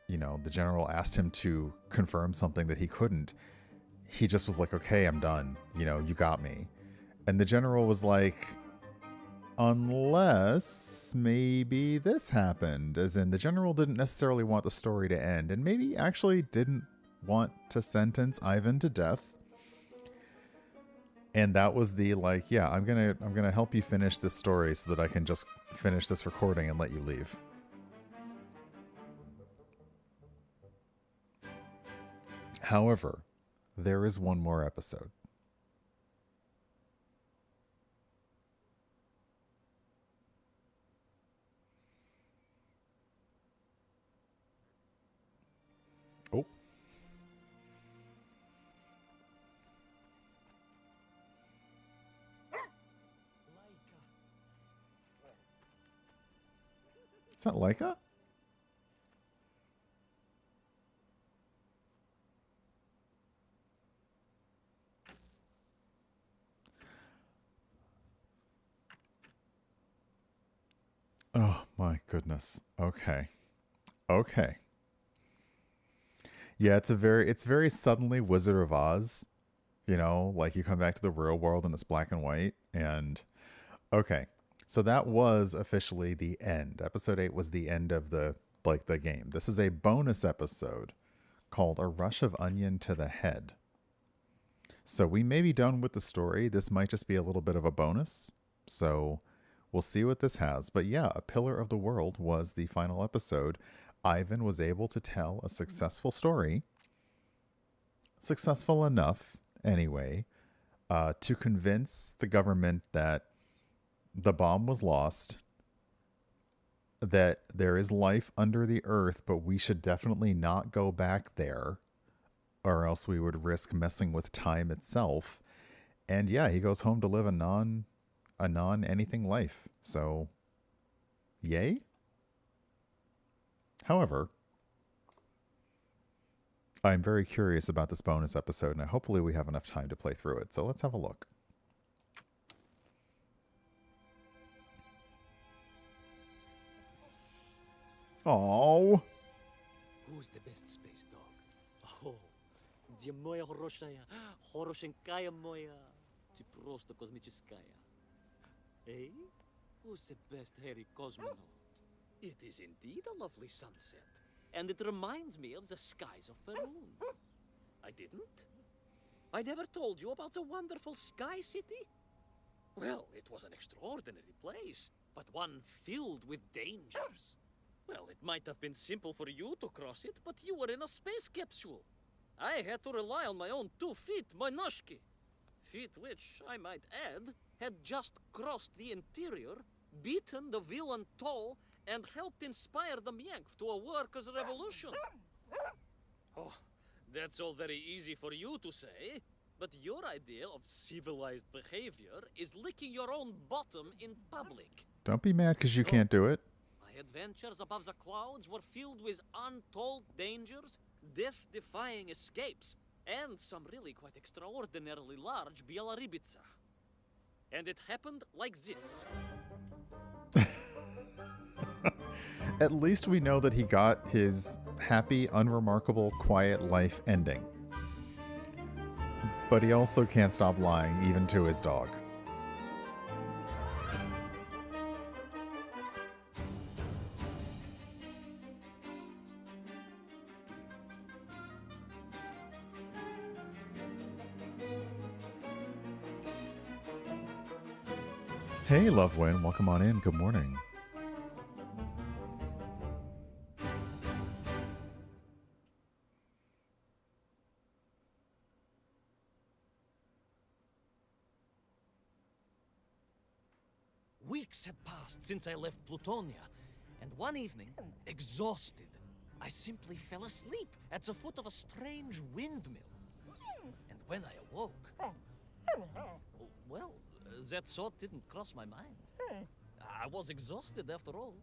you know, the general asked him to confirm something that he couldn't. He just was like, okay, I'm done. You know, you got me. And the general was like, unless maybe this happened. As in, the general didn't necessarily want the story to end, and maybe actually didn't want to sentence Ivan to death. And that was the like, yeah, I'm gonna help you finish this story so that I can just finish this recording and let you leave. However, there is one more episode. Oh. Is that Laika? Oh my goodness. Okay. Okay. Yeah, it's very suddenly Wizard of Oz. You know, like you come back to the real world and it's black and white. And okay. So that was officially the end. Episode 8 was the end of the game. This is a bonus episode called A Rush of Onion to the Head. So we may be done with the story. This might just be a little bit of a bonus. So we'll see what this has. But yeah, A Pillar of the World was the final episode. Ivan was able to tell a successful story. Successful enough, anyway, to convince the government that the bomb was lost, that there is life under the earth, but we should definitely not go back there, or else we would risk messing with time itself. And yeah, he goes home to live a non-anything life. So, yay? However, I'm very curious about this bonus episode, and hopefully we have enough time to play through it. So let's have a look. Oh, Who's the best space dog? Oh, где моя хорошая, хорошенькая моя, ты просто космическая. Eh? Who's the best hairy cosmonaut? It is indeed a lovely sunset, and it reminds me of the skies of Peru. I didn't? I never told you about the wonderful Sky City? Well, it was an extraordinary place, but one filled with dangers. Well, it might have been simple for you to cross it, but you were in a space capsule. I had to rely on my own 2 feet, my noshki. Feet which, I might add, had just crossed the interior, beaten the villain Toll, and helped inspire the Mienk to a workers' revolution. Oh, that's all very easy for you to say. But your idea of civilized behavior is licking your own bottom in public. Don't be mad because you can't do it. My adventures above the clouds were filled with untold dangers, death-defying escapes, and some really quite extraordinarily large bielaribica. And it happened like this. At least we know that he got his happy, unremarkable, quiet life ending. But he also can't stop lying, even to his dog. Hey, Lovewind, welcome on in. Good morning. Weeks had passed since I left Plutonia, and one evening, exhausted, I simply fell asleep at the foot of a strange windmill. And when I awoke, well, that thought didn't cross my mind. I was exhausted after all.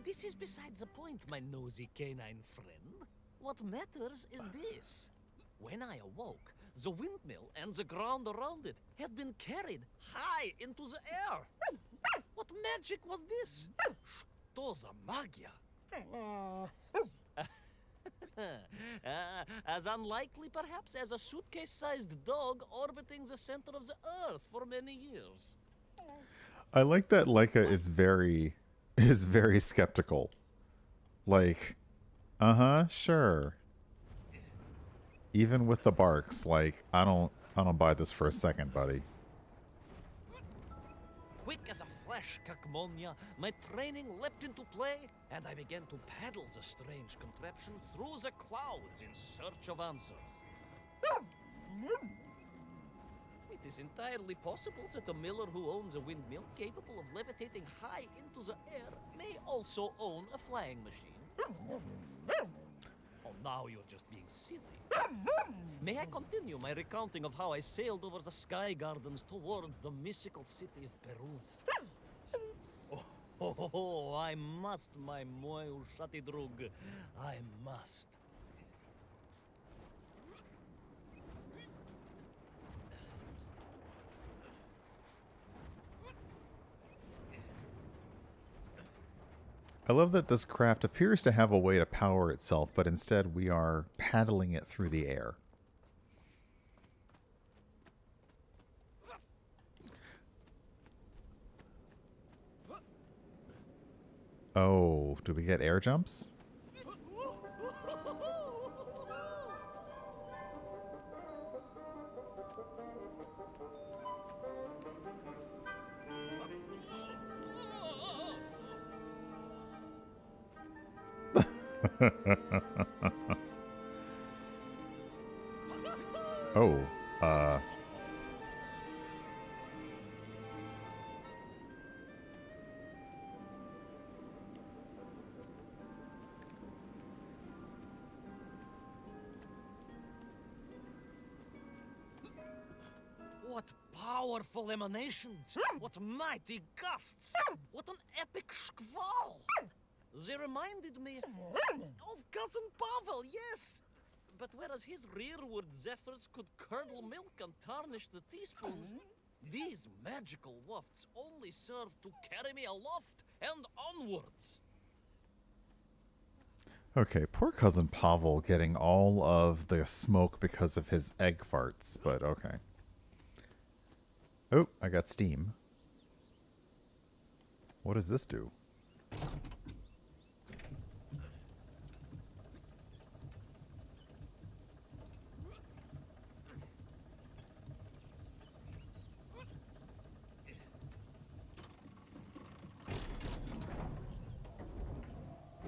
This is besides the point, my nosy canine friend. What matters is this. When I awoke, the windmill and the ground around it had been carried high into the air. What magic was this? Stoza magia. As unlikely, perhaps, as a suitcase-sized dog orbiting the center of the Earth for many years. I like that Leica is very skeptical. Like, sure. Even with the barks, like, I don't buy this for a second, buddy. Quick as a flash, Kakmonia, my training leapt into play, and I began to paddle the strange contraption through the clouds in search of answers. It is entirely possible that a miller who owns a windmill capable of levitating high into the air may also own a flying machine. Oh, now you're just being silly. May I continue my recounting of how I sailed over the sky gardens towards the mystical city of Peru? Oh, I must, my moi ushatidrug. I must. I love that this craft appears to have a way to power itself, but instead we are paddling it through the air. Oh, do we get air jumps? Oh, What powerful emanations! What mighty gusts! What an epic squall! They reminded me of Cousin Pavel, yes! But whereas his rearward zephyrs could curdle milk and tarnish the teaspoons, these magical wafts only serve to carry me aloft and onwards. okay. Poor cousin Pavel getting all of the smoke because of his egg farts, but okay. Oh, I got steam. What does this do?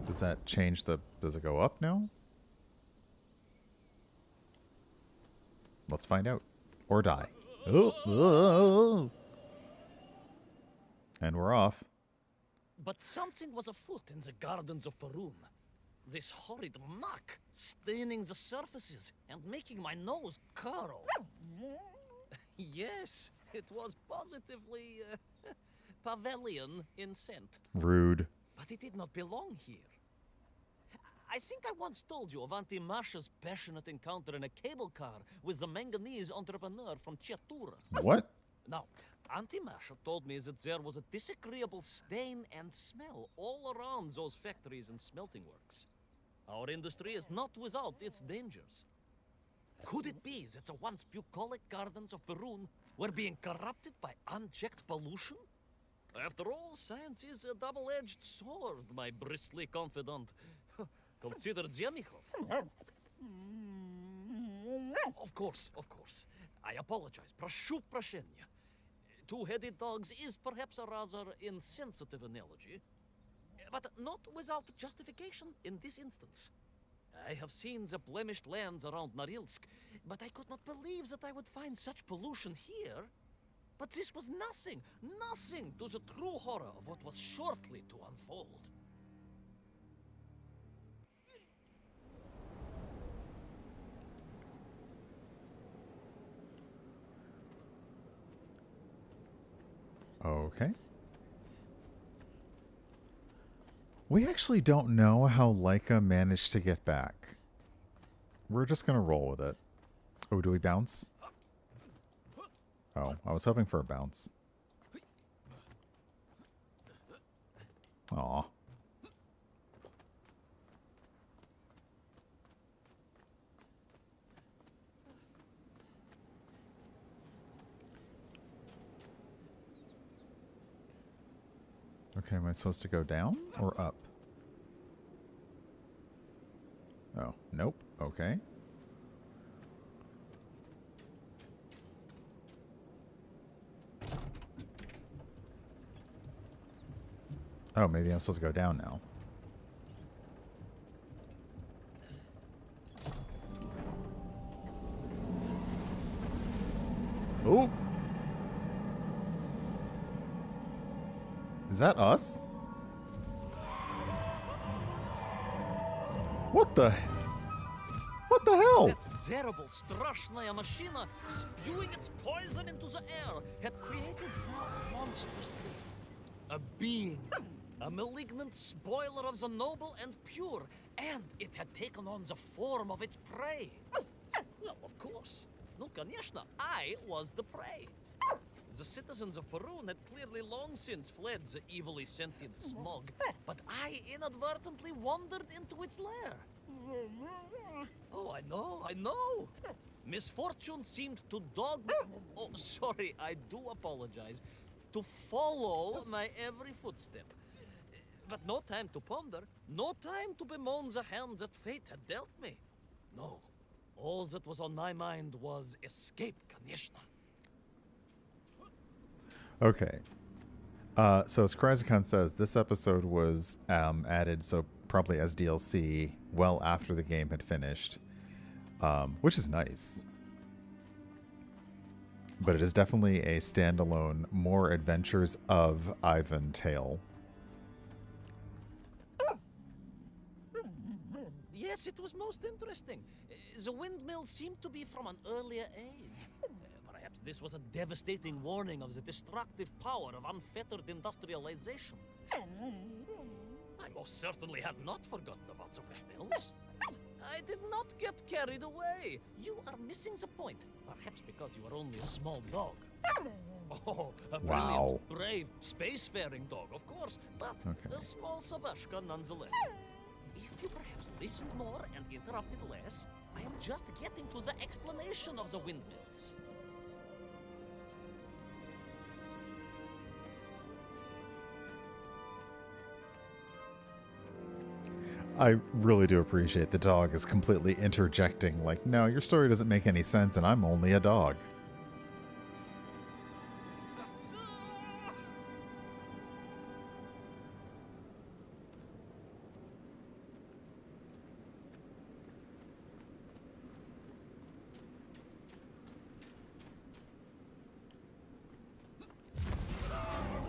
Does that change the... Does it go up now? Let's find out. Or die. Oh. And we're off. But something was afoot in the gardens of Perun. This horrid muck staining the surfaces and making my nose curl. Yes, it was positively pavilion in scent. Rude. But it did not belong here. I think I once told you of Auntie Marsha's passionate encounter in a cable car with the manganese entrepreneur from Chiatura. What? Now, Auntie Marsha told me that there was a disagreeable stain and smell all around those factories and smelting works. Our industry is not without its dangers. Could it be that the once bucolic gardens of Perun were being corrupted by unchecked pollution? After all, science is a double-edged sword, my bristly confidant. Consider Zemichov. Of course. I apologize. Proшу прощения. Two-headed dogs is perhaps a rather insensitive analogy, but not without justification in this instance. I have seen the blemished lands around Norilsk, but I could not believe that I would find such pollution here. But this was nothing to the true horror of what was shortly to unfold. Okay. We actually don't know how Laika managed to get back. We're just going to roll with it. Oh, do we bounce? Oh, I was hoping for a bounce. Aw. Okay, am I supposed to go down or up? Oh, nope. Okay. Oh, maybe I'm supposed to go down now. Oh! Is that us? What the hell? That terrible Strashnaya machina spewing its poison into the air had created monstrous thing. A being. A malignant spoiler of the noble and pure. And it had taken on the form of its prey. Well, of course. No, конечно, I was the prey. The citizens of Perun had clearly long since fled the evilly sentient smog, but I inadvertently wandered into its lair. Oh, I know. Misfortune seemed to dog me. Oh, sorry, I do apologize. To follow my every footstep. But no time to ponder, no time to bemoan the hand that fate had dealt me. No, all that was on my mind was escape, конечно. Okay. So as Kryzikon says, this episode was added so probably as DLC well after the game had finished, which is nice. But it is definitely a standalone, more adventures of Ivan tale. Yes, it was most interesting. The windmill seemed to be from an earlier age. Perhaps this was a devastating warning of the destructive power of unfettered industrialization. I most certainly had not forgotten about the windmills. I did not get carried away. You are missing the point. Perhaps because you are only a small dog. Oh, a Wow. brilliant, brave, spacefaring dog, of course, but Okay. a small Sabashka nonetheless. If you perhaps listened more and interrupted less, I am just getting to the explanation of the windmills. I really do appreciate the dog is completely interjecting, like, no, your story doesn't make any sense and I'm only a dog.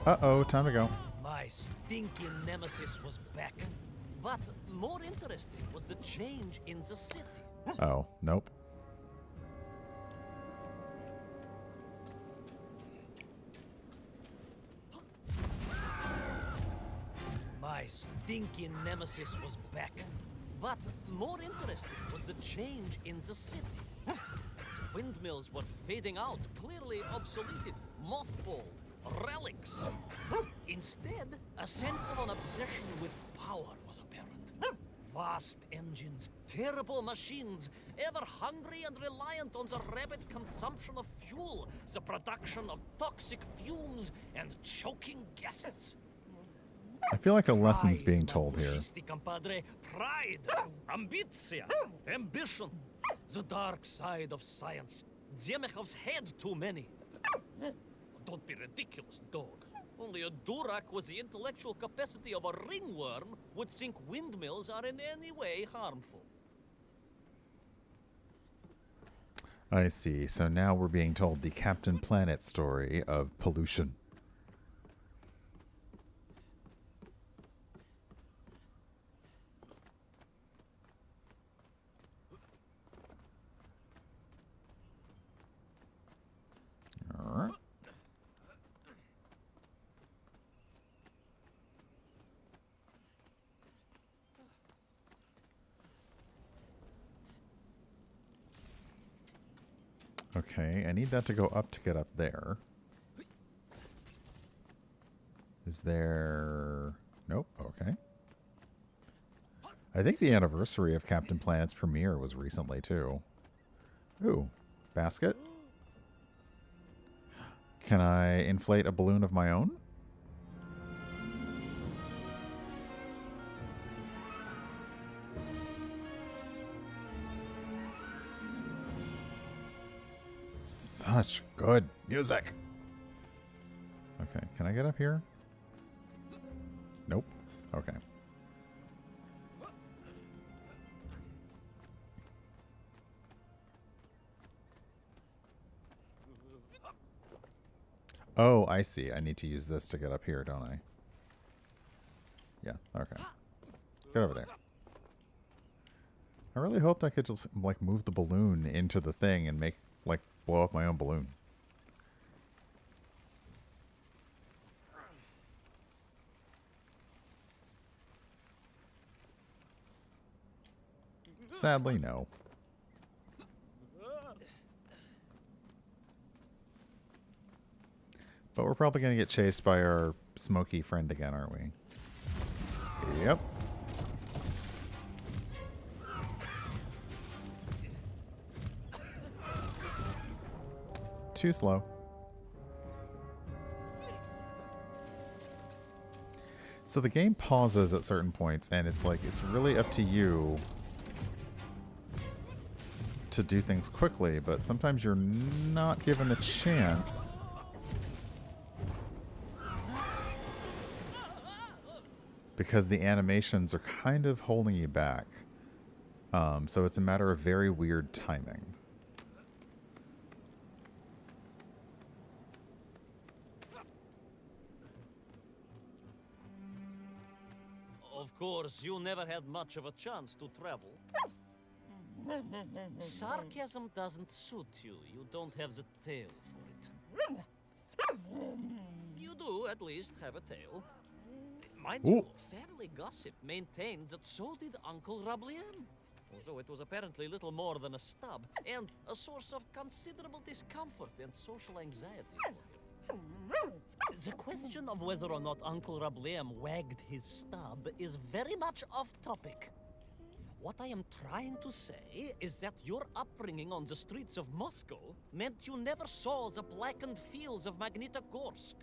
Uh-oh, time to go. My stinking nemesis was back. But more interesting was the change in the city. Oh, nope. My stinking nemesis was back. But more interesting was the change in the city. The windmills were fading out, clearly obsoleted, mothballed, relics. Instead, a sense of an obsession with power was apparent. Vast engines, terrible machines, ever hungry and reliant on the rapid consumption of fuel, the production of toxic fumes and choking gases. I feel like a lesson's Pride, being my told here. fascisti compadre. Pride, ambitia, ambition, the dark side of science. Zemekov's had too many. Don't be ridiculous, dog. Only a Durak with the intellectual capacity of a ringworm would think windmills are in any way harmful. I see. So now we're being told the Captain Planet story of pollution. Alright. Okay, I need that to go up to get up there. Is there... Nope, okay. I think the anniversary of Captain Planet's premiere was recently, too. Ooh, basket. Can I inflate a balloon of my own? Such good music. Okay, can I get up here? Nope. Okay. Oh, I see. I need to use this to get up here, don't I? Yeah, okay. Get over there. I really hoped I could just, like, move the balloon into the thing and make, like, blow up my own balloon. Sadly, no. But we're probably going to get chased by our smoky friend again, aren't we? Yep. Too slow. So the game pauses at certain points, and it's like, it's really up to you to do things quickly, but sometimes you're not given the chance. Because the animations are kind of holding you back. So it's a matter of very weird timing. Of course, you never had much of a chance to travel. Sarcasm doesn't suit you. You don't have the tail for it. You do, at least, have a tail. Mind Ooh. you, family gossip maintains that so did Uncle Rabliem. Although it was apparently little more than a stub, and a source of considerable discomfort and social anxiety for him. The question of whether or not Uncle Rabliem wagged his stub is very much off topic. What I am trying to say is that your upbringing on the streets of Moscow meant you never saw the blackened fields of Magnitogorsk.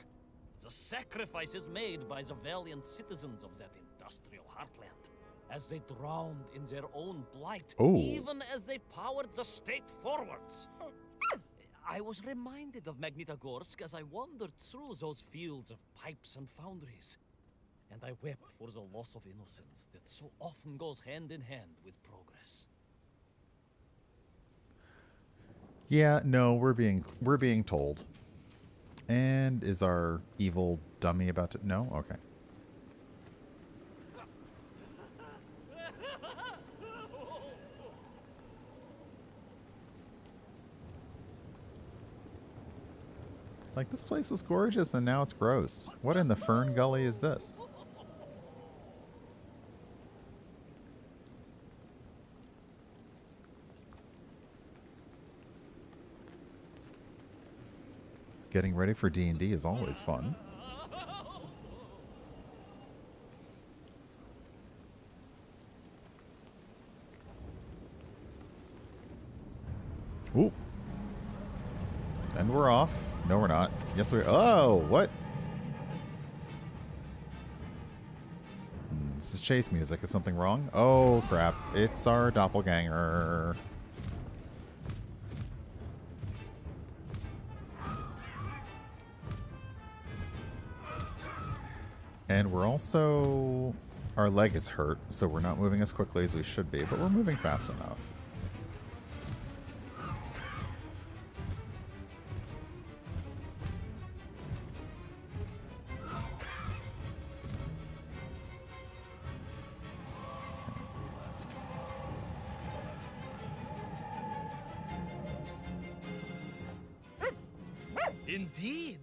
The sacrifices made by the valiant citizens of that industrial heartland, as they drowned in their own blight, Ooh. even as they powered the state forwards. I was reminded of Magnitogorsk as I wandered through those fields of pipes and foundries, and I wept for the loss of innocence that so often goes hand in hand with progress. Yeah, no, we're being told. And is our evil dummy about to... No? Okay. Like, this place was gorgeous and now it's gross. What in the fern gully is this? Getting ready for D&D is always fun. Ooh. And we're off. No, we're not. Yes, we're... Oh, what? This is chase music. Is something wrong? Oh, crap. It's our doppelganger. And we're also... Our leg is hurt, so we're not moving as quickly as we should be, but we're moving fast enough. Indeed!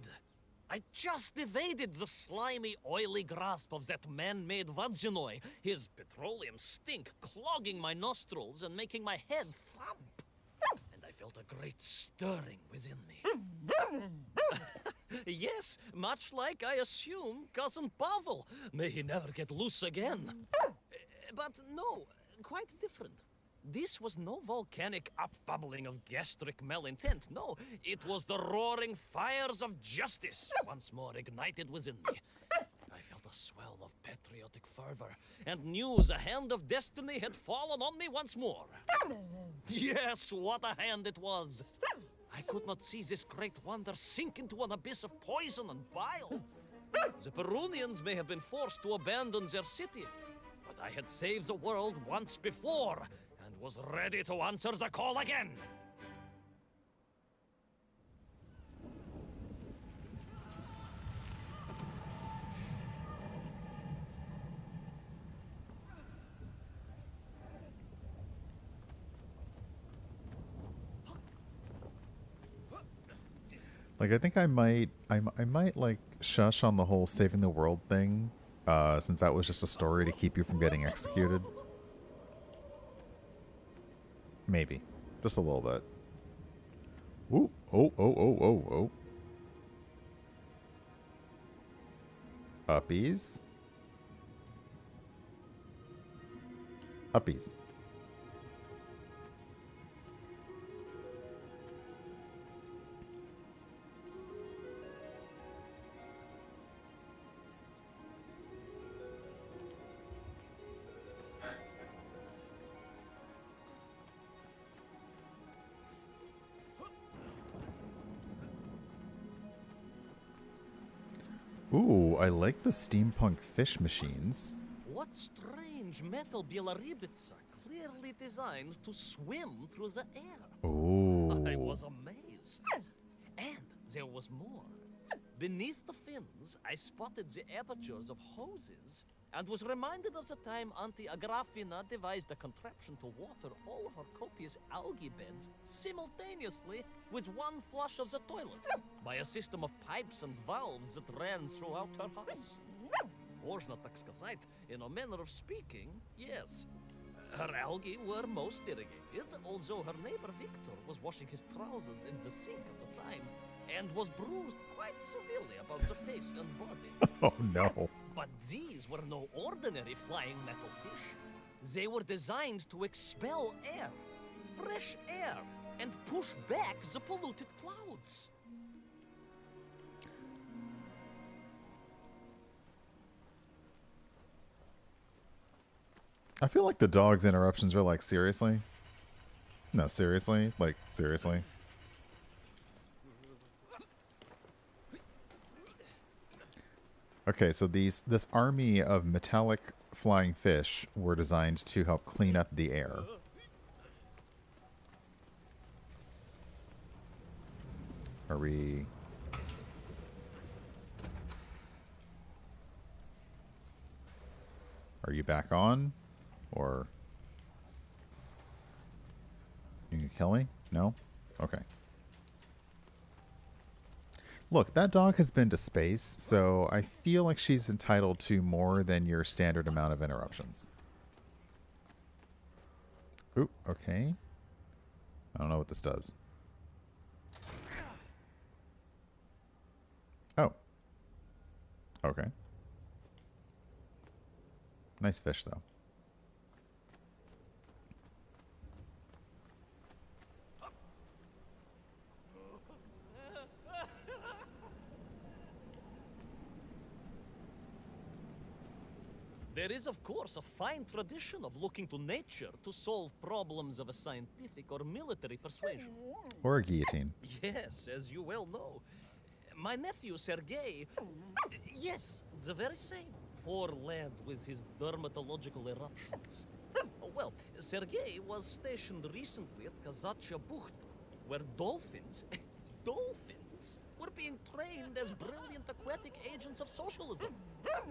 I just evaded the slimy, oily grasp of that man-made Vadzinoy, his petroleum stink clogging my nostrils and making my head thump. And I felt a great stirring within me. Yes, much like I assume Cousin Pavel. May he never get loose again. But no, quite different. This was no volcanic upbubbling of gastric malintent. No, it was the roaring fires of justice once more ignited within me. I felt a swell of patriotic fervor and knew the hand of destiny had fallen on me once more. Yes, what a hand it was. I could not see this great wonder sink into an abyss of poison and bile. The Perunians may have been forced to abandon their city, but I had saved the world once before, was ready to answer the call again. Like, I think I might like shush on the whole saving the world thing, since that was just a story to keep you from getting executed. Maybe. Just a little bit. Ooh. Oh, oh, oh, oh, oh. Uppies. Uppies. Ooh, I like the steampunk fish machines. What strange metal Bielaribitsa clearly designed to swim through the air. Ooh. I was amazed. And there was more. Beneath the fins, I spotted the apertures of hoses and was reminded of the time Auntie Agrafina devised a contraption to water all of her copious algae beds simultaneously with one flush of the toilet by a system of pipes and valves that ran throughout her house. Można tak сказать, in a manner of speaking, yes. Her algae were most irrigated, although her neighbor Victor was washing his trousers in the sink at the time and was bruised quite severely about the face and body. Oh no. But these were no ordinary flying metal fish. They were designed to expel air, fresh air, and push back the polluted clouds. I feel like the dog's interruptions are like, seriously? No, seriously? Like, seriously? Okay, so this army of metallic flying fish were designed to help clean up the air. Are we... Are you back on? Or... You can kill me? No? Okay. Look, that dog has been to space, so I feel like she's entitled to more than your standard amount of interruptions. Oop, okay. I don't know what this does. Oh. Okay. Nice fish, though. There is, of course, a fine tradition of looking to nature to solve problems of a scientific or military persuasion. Or a guillotine. Yes, as you well know. My nephew, Sergei... Yes, the very same. Poor lad with his dermatological eruptions. Well, Sergei was stationed recently at Kazachya Bucht, where dolphins... dolphins were being trained as brilliant aquatic agents of socialism.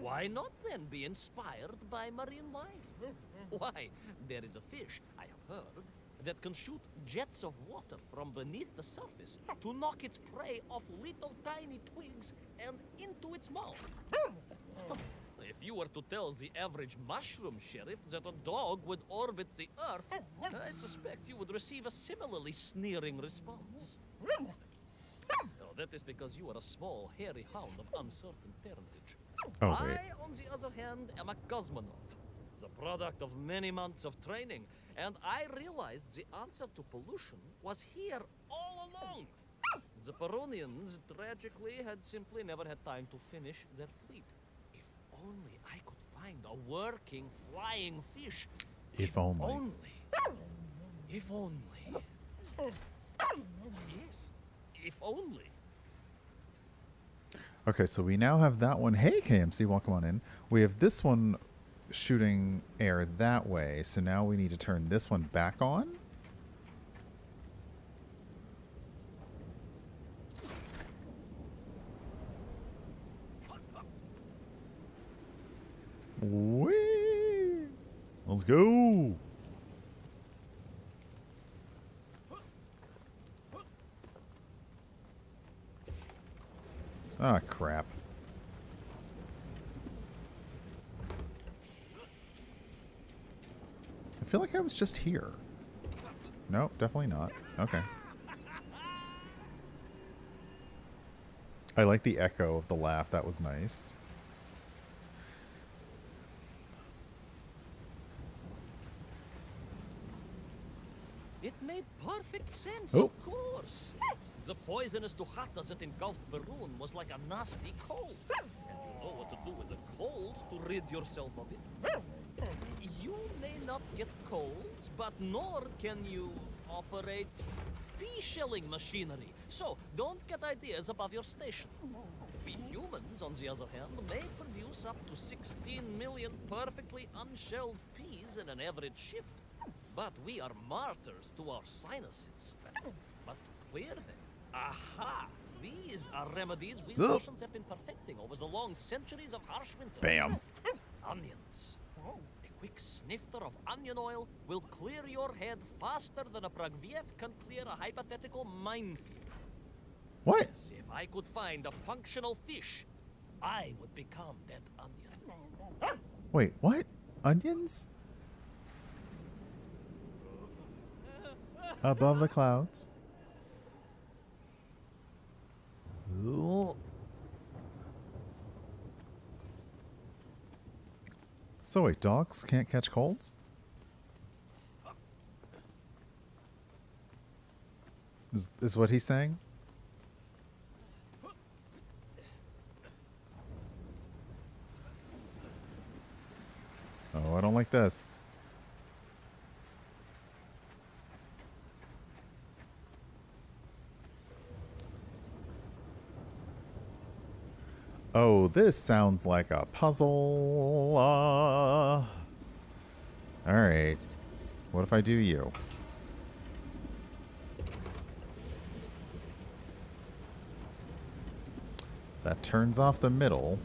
Why not then be inspired by marine life? Why, there is a fish, I have heard, that can shoot jets of water from beneath the surface to knock its prey off little tiny twigs and into its mouth. If you were to tell the average mushroom sheriff that a dog would orbit the Earth, I suspect you would receive a similarly sneering response. Oh, that is because you are a small, hairy hound of uncertain parentage. Oh, wait. I, on the other hand, am a cosmonaut, the product of many months of training, and I realized the answer to pollution was here all along. The Peronians, tragically, had simply never had time to finish their fleet. If only I could find a working flying fish. If only. If only. Yes, if only. Okay, so we now have that one. Hey, KMC, welcome on in. We have this one shooting air that way, so now we need to turn this one back on. Whee! Let's go! Ah, crap. I feel like I was just here. Nope, definitely not. Okay. I like the echo of the laugh. That was nice. It made perfect sense, Oh. of course. The poisonous Duhatas that engulfed Perun was like a nasty cold. And you know what to do with a cold to rid yourself of it. You may not get colds, but nor can you operate pea-shelling machinery. So, don't get ideas above your station. We humans, on the other hand, may produce up to 16 million perfectly unshelled peas in an average shift. But we are martyrs to our sinuses. But to clear them, aha! These are remedies we Russians have been perfecting over the long centuries of harsh winters. Bam. Onions. A quick snifter of onion oil will clear your head faster than a Pragviev can clear a hypothetical minefield. What? Yes, if I could find a functional fish, I would become that onion. Wait, what? Onions? Above the clouds. Ooh. So wait, dogs can't catch colds? Is what he's saying? Oh, I don't like this. Oh, this sounds like a puzzle. Alright. What if I do you? That turns off the middle.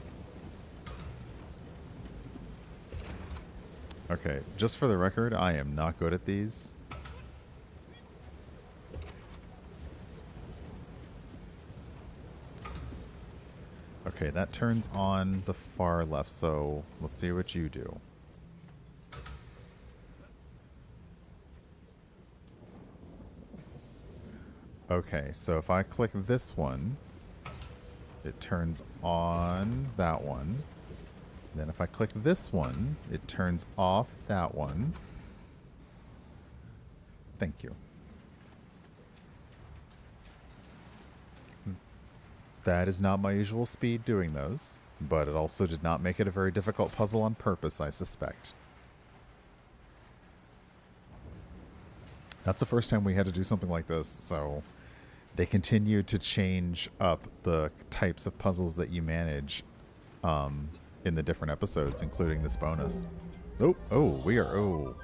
Okay, just for the record, I am not good at these. Okay, that turns on the far left, so let's see what you do. Okay, so if I click this one, it turns on that one. Then if I click this one, it turns off that one. Thank you. That is not my usual speed doing those, but it also did not make it a very difficult puzzle on purpose, I suspect. That's the first time we had to do something like this, so they continued to change up the types of puzzles that you manage in the different episodes, including this bonus. Oh.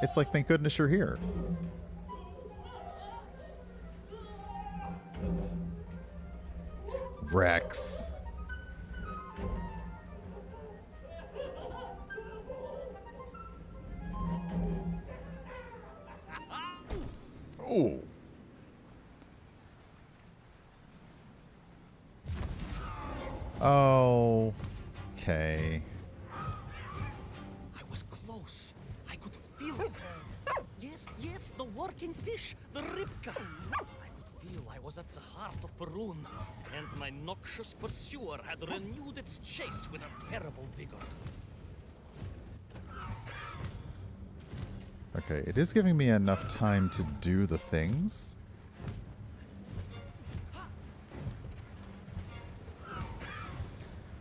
It's like, thank goodness you're here. Rex. Oh. Oh. Okay. I was close. I could feel it. Yes, the working fish, the ribka. I could feel I was at the heart of Perun, and my noxious pursuer had renewed its chase with a terrible vigor. Okay, it is giving me enough time to do the things.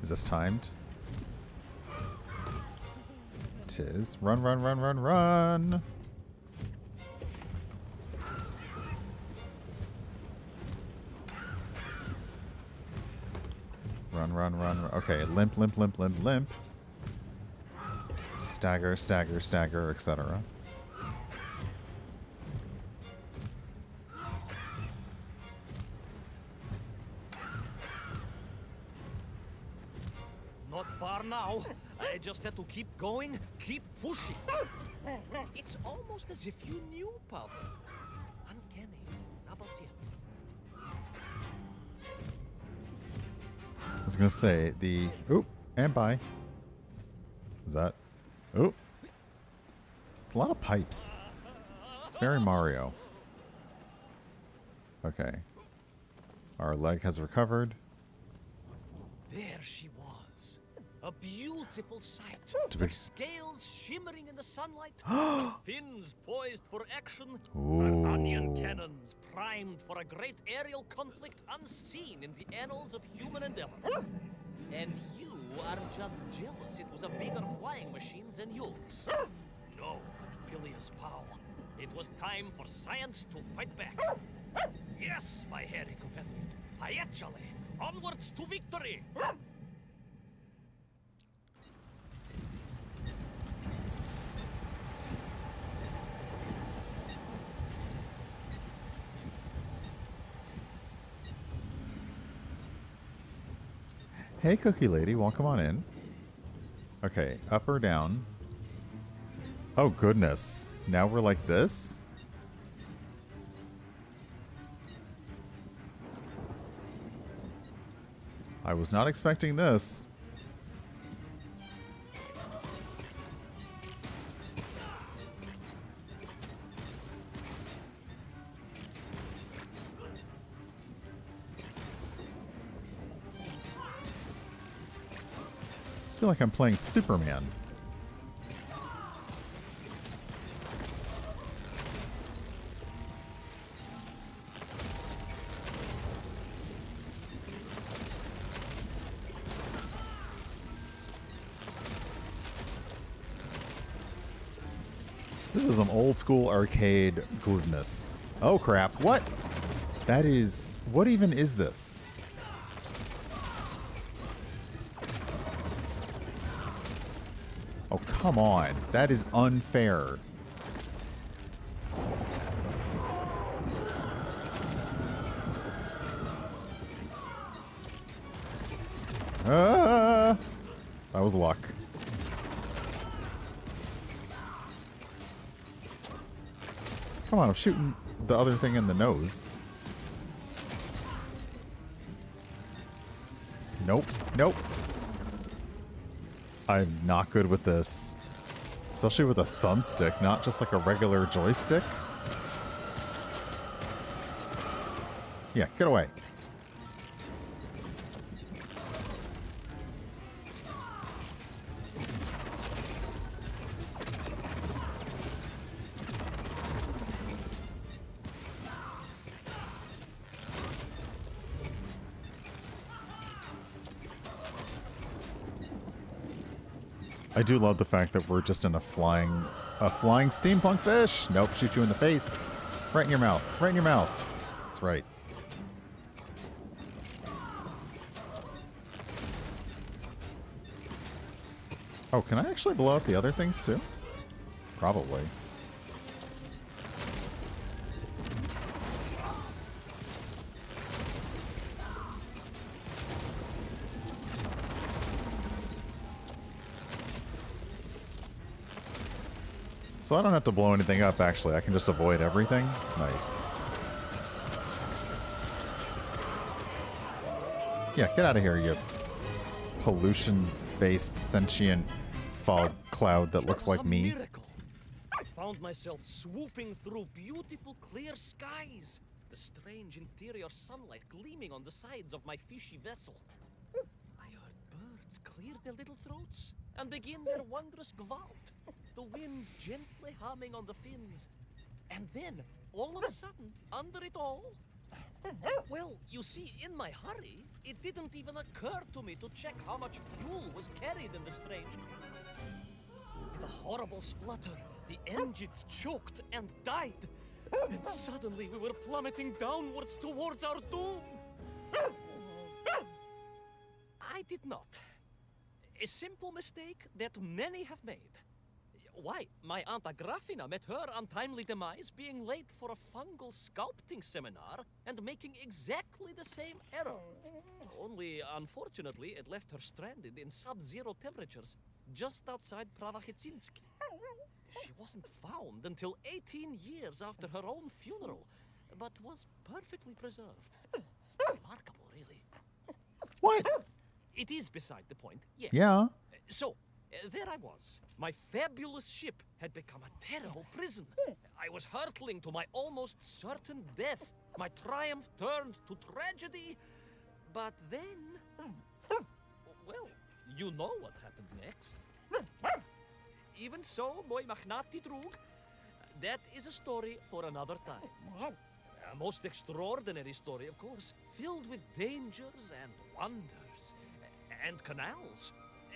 Is this timed? It is. Run, run, run, run, run! Run, run, run. Okay, limp, limp, limp, limp, limp. Stagger, stagger, stagger, etc. Not far now. I just had to keep going, keep pushing. It's almost as if you knew, Pavel. Uncanny. How about yet? I was gonna say the oop and bye. Is that oop? It's a lot of pipes. It's very Mario. Okay. Our leg has recovered. There she was. A beautiful sight. To be- Her scales shimmering in the sunlight. Her fins poised for action. Ooh. Her onion cannons primed for a great aerial conflict unseen in the annals of human endeavor. And you are just jealous it was a bigger flying machine than yours. No, Pilius Pau. It was time for science to fight back. Yes, my hairy compatriot. Ayachale. Onwards to victory! Hey, Cookie Lady, welcome on in. Okay, up or down? Oh, goodness. Now we're like this? I was not expecting this. I feel like I'm playing Superman. This is some old school arcade goodness. Oh crap, what? That is... what even is this? Oh, come on. That is unfair. Ah! That was luck. Come on, I'm shooting the other thing in the nose. Nope. Nope. I'm not good with this. Especially with a thumbstick, not just like a regular joystick. Yeah, get away. I do love the fact that we're just in a flying steampunk fish. Nope, shoot you in the face. Right in your mouth. Right in your mouth. That's right. Oh, can I actually blow up the other things too? Probably. So I don't have to blow anything up, actually. I can just avoid everything. Nice. Yeah, get out of here, you pollution-based sentient fog cloud that looks like me. Miracle. I found myself swooping through beautiful clear skies. The strange interior sunlight gleaming on the sides of my fishy vessel. I heard birds clear their little throats and begin their wondrous gvalt. The wind gently humming on the fins. And then, all of a sudden, under it all... Well, you see, in my hurry, it didn't even occur to me to check how much fuel was carried in the strange craft. With a horrible splutter, the engines choked and died. And suddenly we were plummeting downwards towards our doom. I did not. A simple mistake that many have made. Why, my Aunt Agrafina met her untimely demise being late for a fungal sculpting seminar and making exactly the same error. Only, unfortunately, it left her stranded in sub-zero temperatures just outside Pravachitsinsk. She wasn't found until 18 years after her own funeral, but was perfectly preserved. Remarkable, really. What? It is beside the point, yes. Yeah. So, there I was. My fabulous ship had become a terrible prison. I was hurtling to my almost certain death. My triumph turned to tragedy. But then... Well, you know what happened next. Even so, moi magnati drug. That is a story for another time. A most extraordinary story, of course, filled with dangers and wonders, and canals,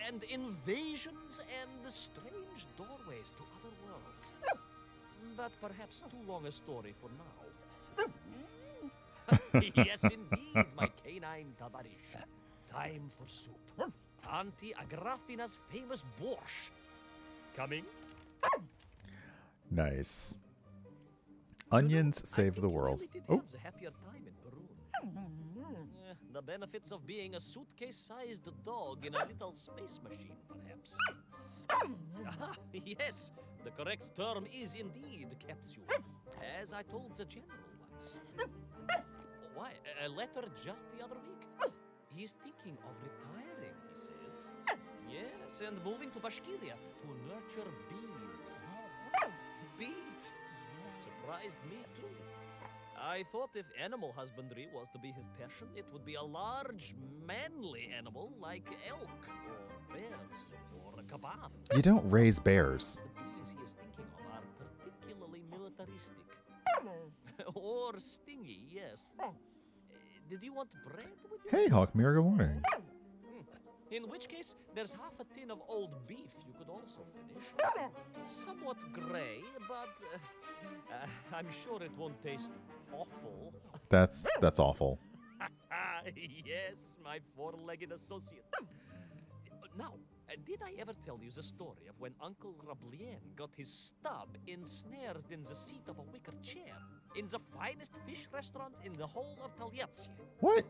and invasions, and strange doorways to other worlds. But perhaps too long a story for now. Yes, indeed, my canine tabarish. Time for soup. Auntie Agrafina's famous borscht. Coming? Nice. Onions save the world. Oh, A happier time in Peru. The benefits of being a suitcase-sized dog in a little space machine, perhaps. Yes, the correct term is indeed capsule, as I told the general once. Why, a letter just the other week. He's thinking of retiring, he says. Yes, and moving to Bashkiria to nurture bees. Bees? Surprised me too. I thought if animal husbandry was to be his passion, it would be a large, manly animal like elk, or bears, or a caban. you don't raise bears. The bees he is thinking of are particularly militaristic. Or stingy, yes. Did you want bread with your... Hey, Hawkmere, good morning. In which case, there's half a tin of old beef you could also finish. Somewhat gray, but I'm sure it won't taste awful. That's awful. Yes, my four-legged associate. Now, did I ever tell you the story of when Uncle Rablien got his stub ensnared in the seat of a wicker chair in the finest fish restaurant in the whole of Taliatsia? What?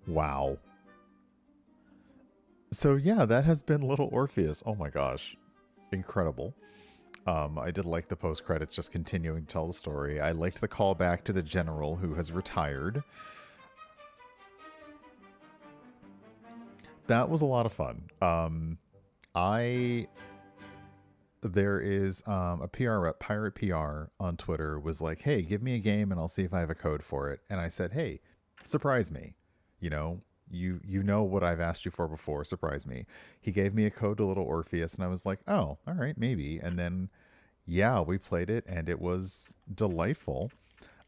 Wow. So yeah, that has been Little Orpheus. Oh my gosh. Incredible. I did like the post credits just continuing to tell the story. I liked the callback to the general who has retired. That was a lot of fun. There is a PR rep, Pirate PR on Twitter, was like, hey, give me a game and I'll see if I have a code for it. And I said, hey, surprise me. You know, you know what I've asked you for before, surprise me. He gave me a code to Little Orpheus and I was like, oh, all right, maybe. And then, yeah, we played it and it was delightful.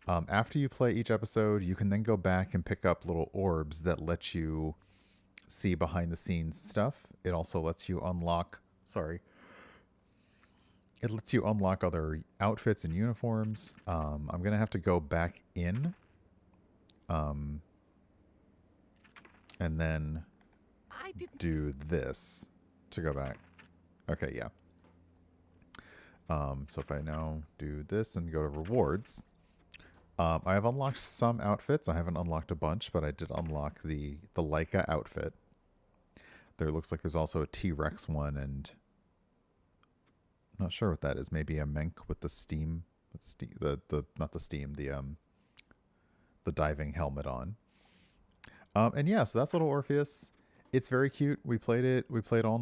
After you play each episode, you can then go back and pick up little orbs that let you see behind the scenes stuff. It also lets you unlock, it lets you unlock other outfits and uniforms. I'm going to have to go back in. And then do this to go back. Okay, yeah. So if I now do this and go to rewards, I have unlocked some outfits. I haven't unlocked a bunch, but I did unlock the Leica outfit. There looks like there's also a T-Rex one, and I'm not sure what that is. Maybe a Menk with the steam, not the steam, the diving helmet on. And yeah, so that's Little Orpheus. It's very cute. We played it. We played all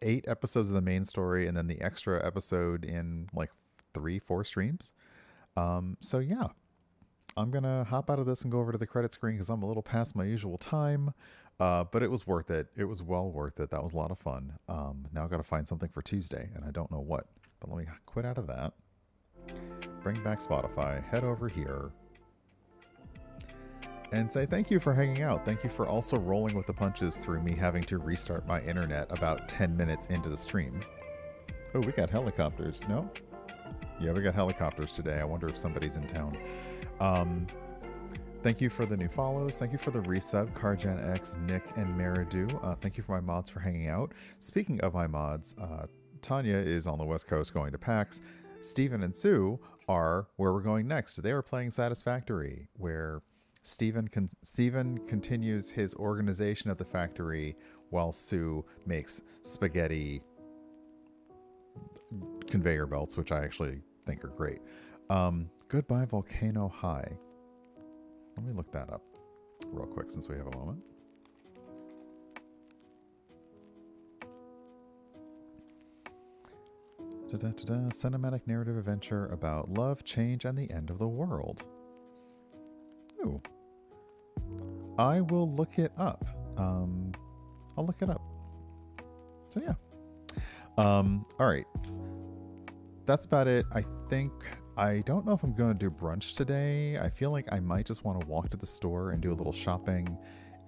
8 episodes of the main story, and then the extra episode in like 3-4 streams. So yeah, I'm going to hop out of this and go over to the credit screen because I'm a little past my usual time. But it was worth it. It was well worth it. That was a lot of fun. Now I've got to find something for Tuesday, and I don't know what. But let me quit out of that. Bring back Spotify. Head over here. And say thank you for hanging out. Thank you for also rolling with the punches through me having to restart my internet about 10 minutes into the stream. Oh, we got helicopters. No? Yeah, we got helicopters today. I wonder if somebody's in town. Thank you for the new follows. Thank you for the resub, Carjan X, Nick, and Maridu. Thank you for my mods for hanging out. Speaking of my mods, Tanya is on the West Coast going to PAX. Steven and Sue are where we're going next. They are playing Satisfactory, where Steven continues his organization of the factory while Sue makes spaghetti conveyor belts, which I actually think are great. Goodbye Volcano High. Let me look that up real quick since we have a moment. Cinematic narrative adventure about love, change, and the end of the world. Ooh. I will look it up. I'll look it up. So yeah. All right. That's about it. I don't know if I'm going to do brunch today. I feel like I might just want to walk to the store and do a little shopping,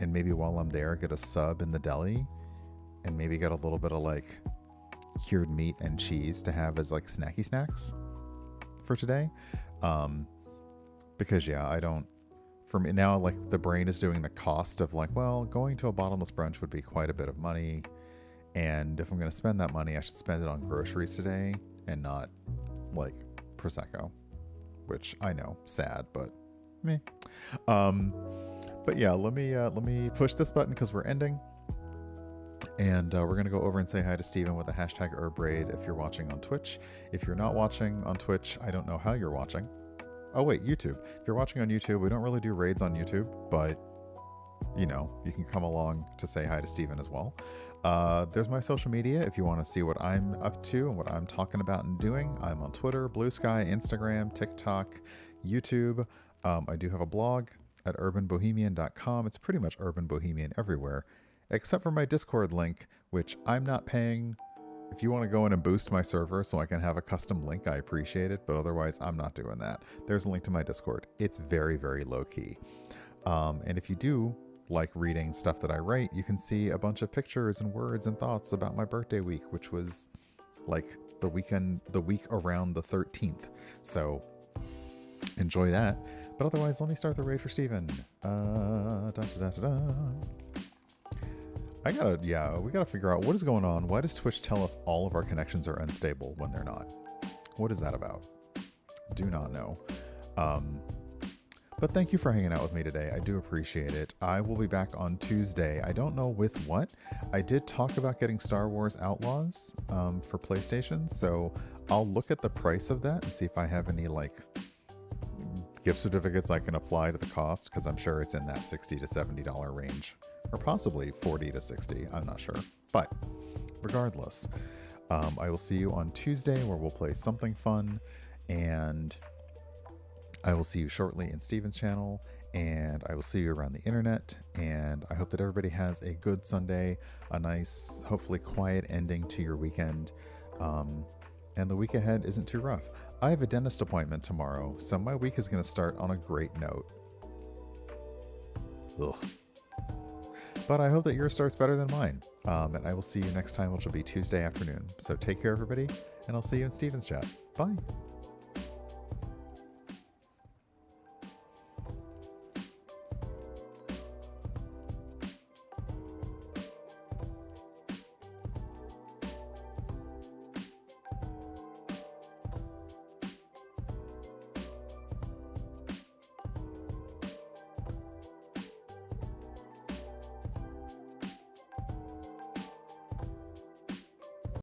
and maybe while I'm there get a sub in the deli, and maybe get a little bit of like cured meat and cheese to have as like snacky snacks for today. Because yeah, for me now, like the brain is doing the cost of like, well, going to a bottomless brunch would be quite a bit of money. And if I'm going to spend that money, I should spend it on groceries today and not like Prosecco, which I know, sad, but meh. But yeah, let me push this button because we're ending. And we're going to go over and say hi to Steven with the hashtag #Herbraid if you're watching on Twitch. If you're not watching on Twitch, I don't know how you're watching. Oh, wait, YouTube. If you're watching on YouTube, we don't really do raids on YouTube, but, you know, you can come along to say hi to Steven as well. There's my social media if you want to see what I'm up to and what I'm talking about and doing. I'm on Twitter, Blue Sky, Instagram, TikTok, YouTube. I do have a blog at urbanbohemian.com. It's pretty much Urban Bohemian everywhere, except for my Discord link, which I'm not paying. If you want to go in and boost my server so I can have a custom link, I appreciate it, but otherwise I'm not doing that. There's a link to my Discord. It's very, very low key. And if you do like reading stuff that I write, you can see a bunch of pictures and words and thoughts about my birthday week, which was like the week around the 13th. So enjoy that. But otherwise, let me start the raid for Steven. We gotta figure out what is going on. Why does Twitch tell us all of our connections are unstable when they're not? What is that about? Do not know. But thank you for hanging out with me today. I do appreciate it. I will be back on Tuesday. I don't know with what. I did talk about getting Star Wars Outlaws for PlayStation, so I'll look at the price of that and see if I have any like gift certificates I can apply to the cost, because I'm sure it's in that $60 to $70 range, or possibly $40 to $60. I'm not sure. But regardless, I will see you on Tuesday where we'll play something fun, and I will see you shortly in Steven's channel, and I will see you around the internet, and I hope that everybody has a good Sunday, a nice, hopefully quiet ending to your weekend, and the week ahead isn't too rough. I have a dentist appointment tomorrow, so my week is going to start on a great note. Ugh. But I hope that yours starts better than mine, and I will see you next time, which will be Tuesday afternoon. So take care, everybody, and I'll see you in Steven's chat. Bye.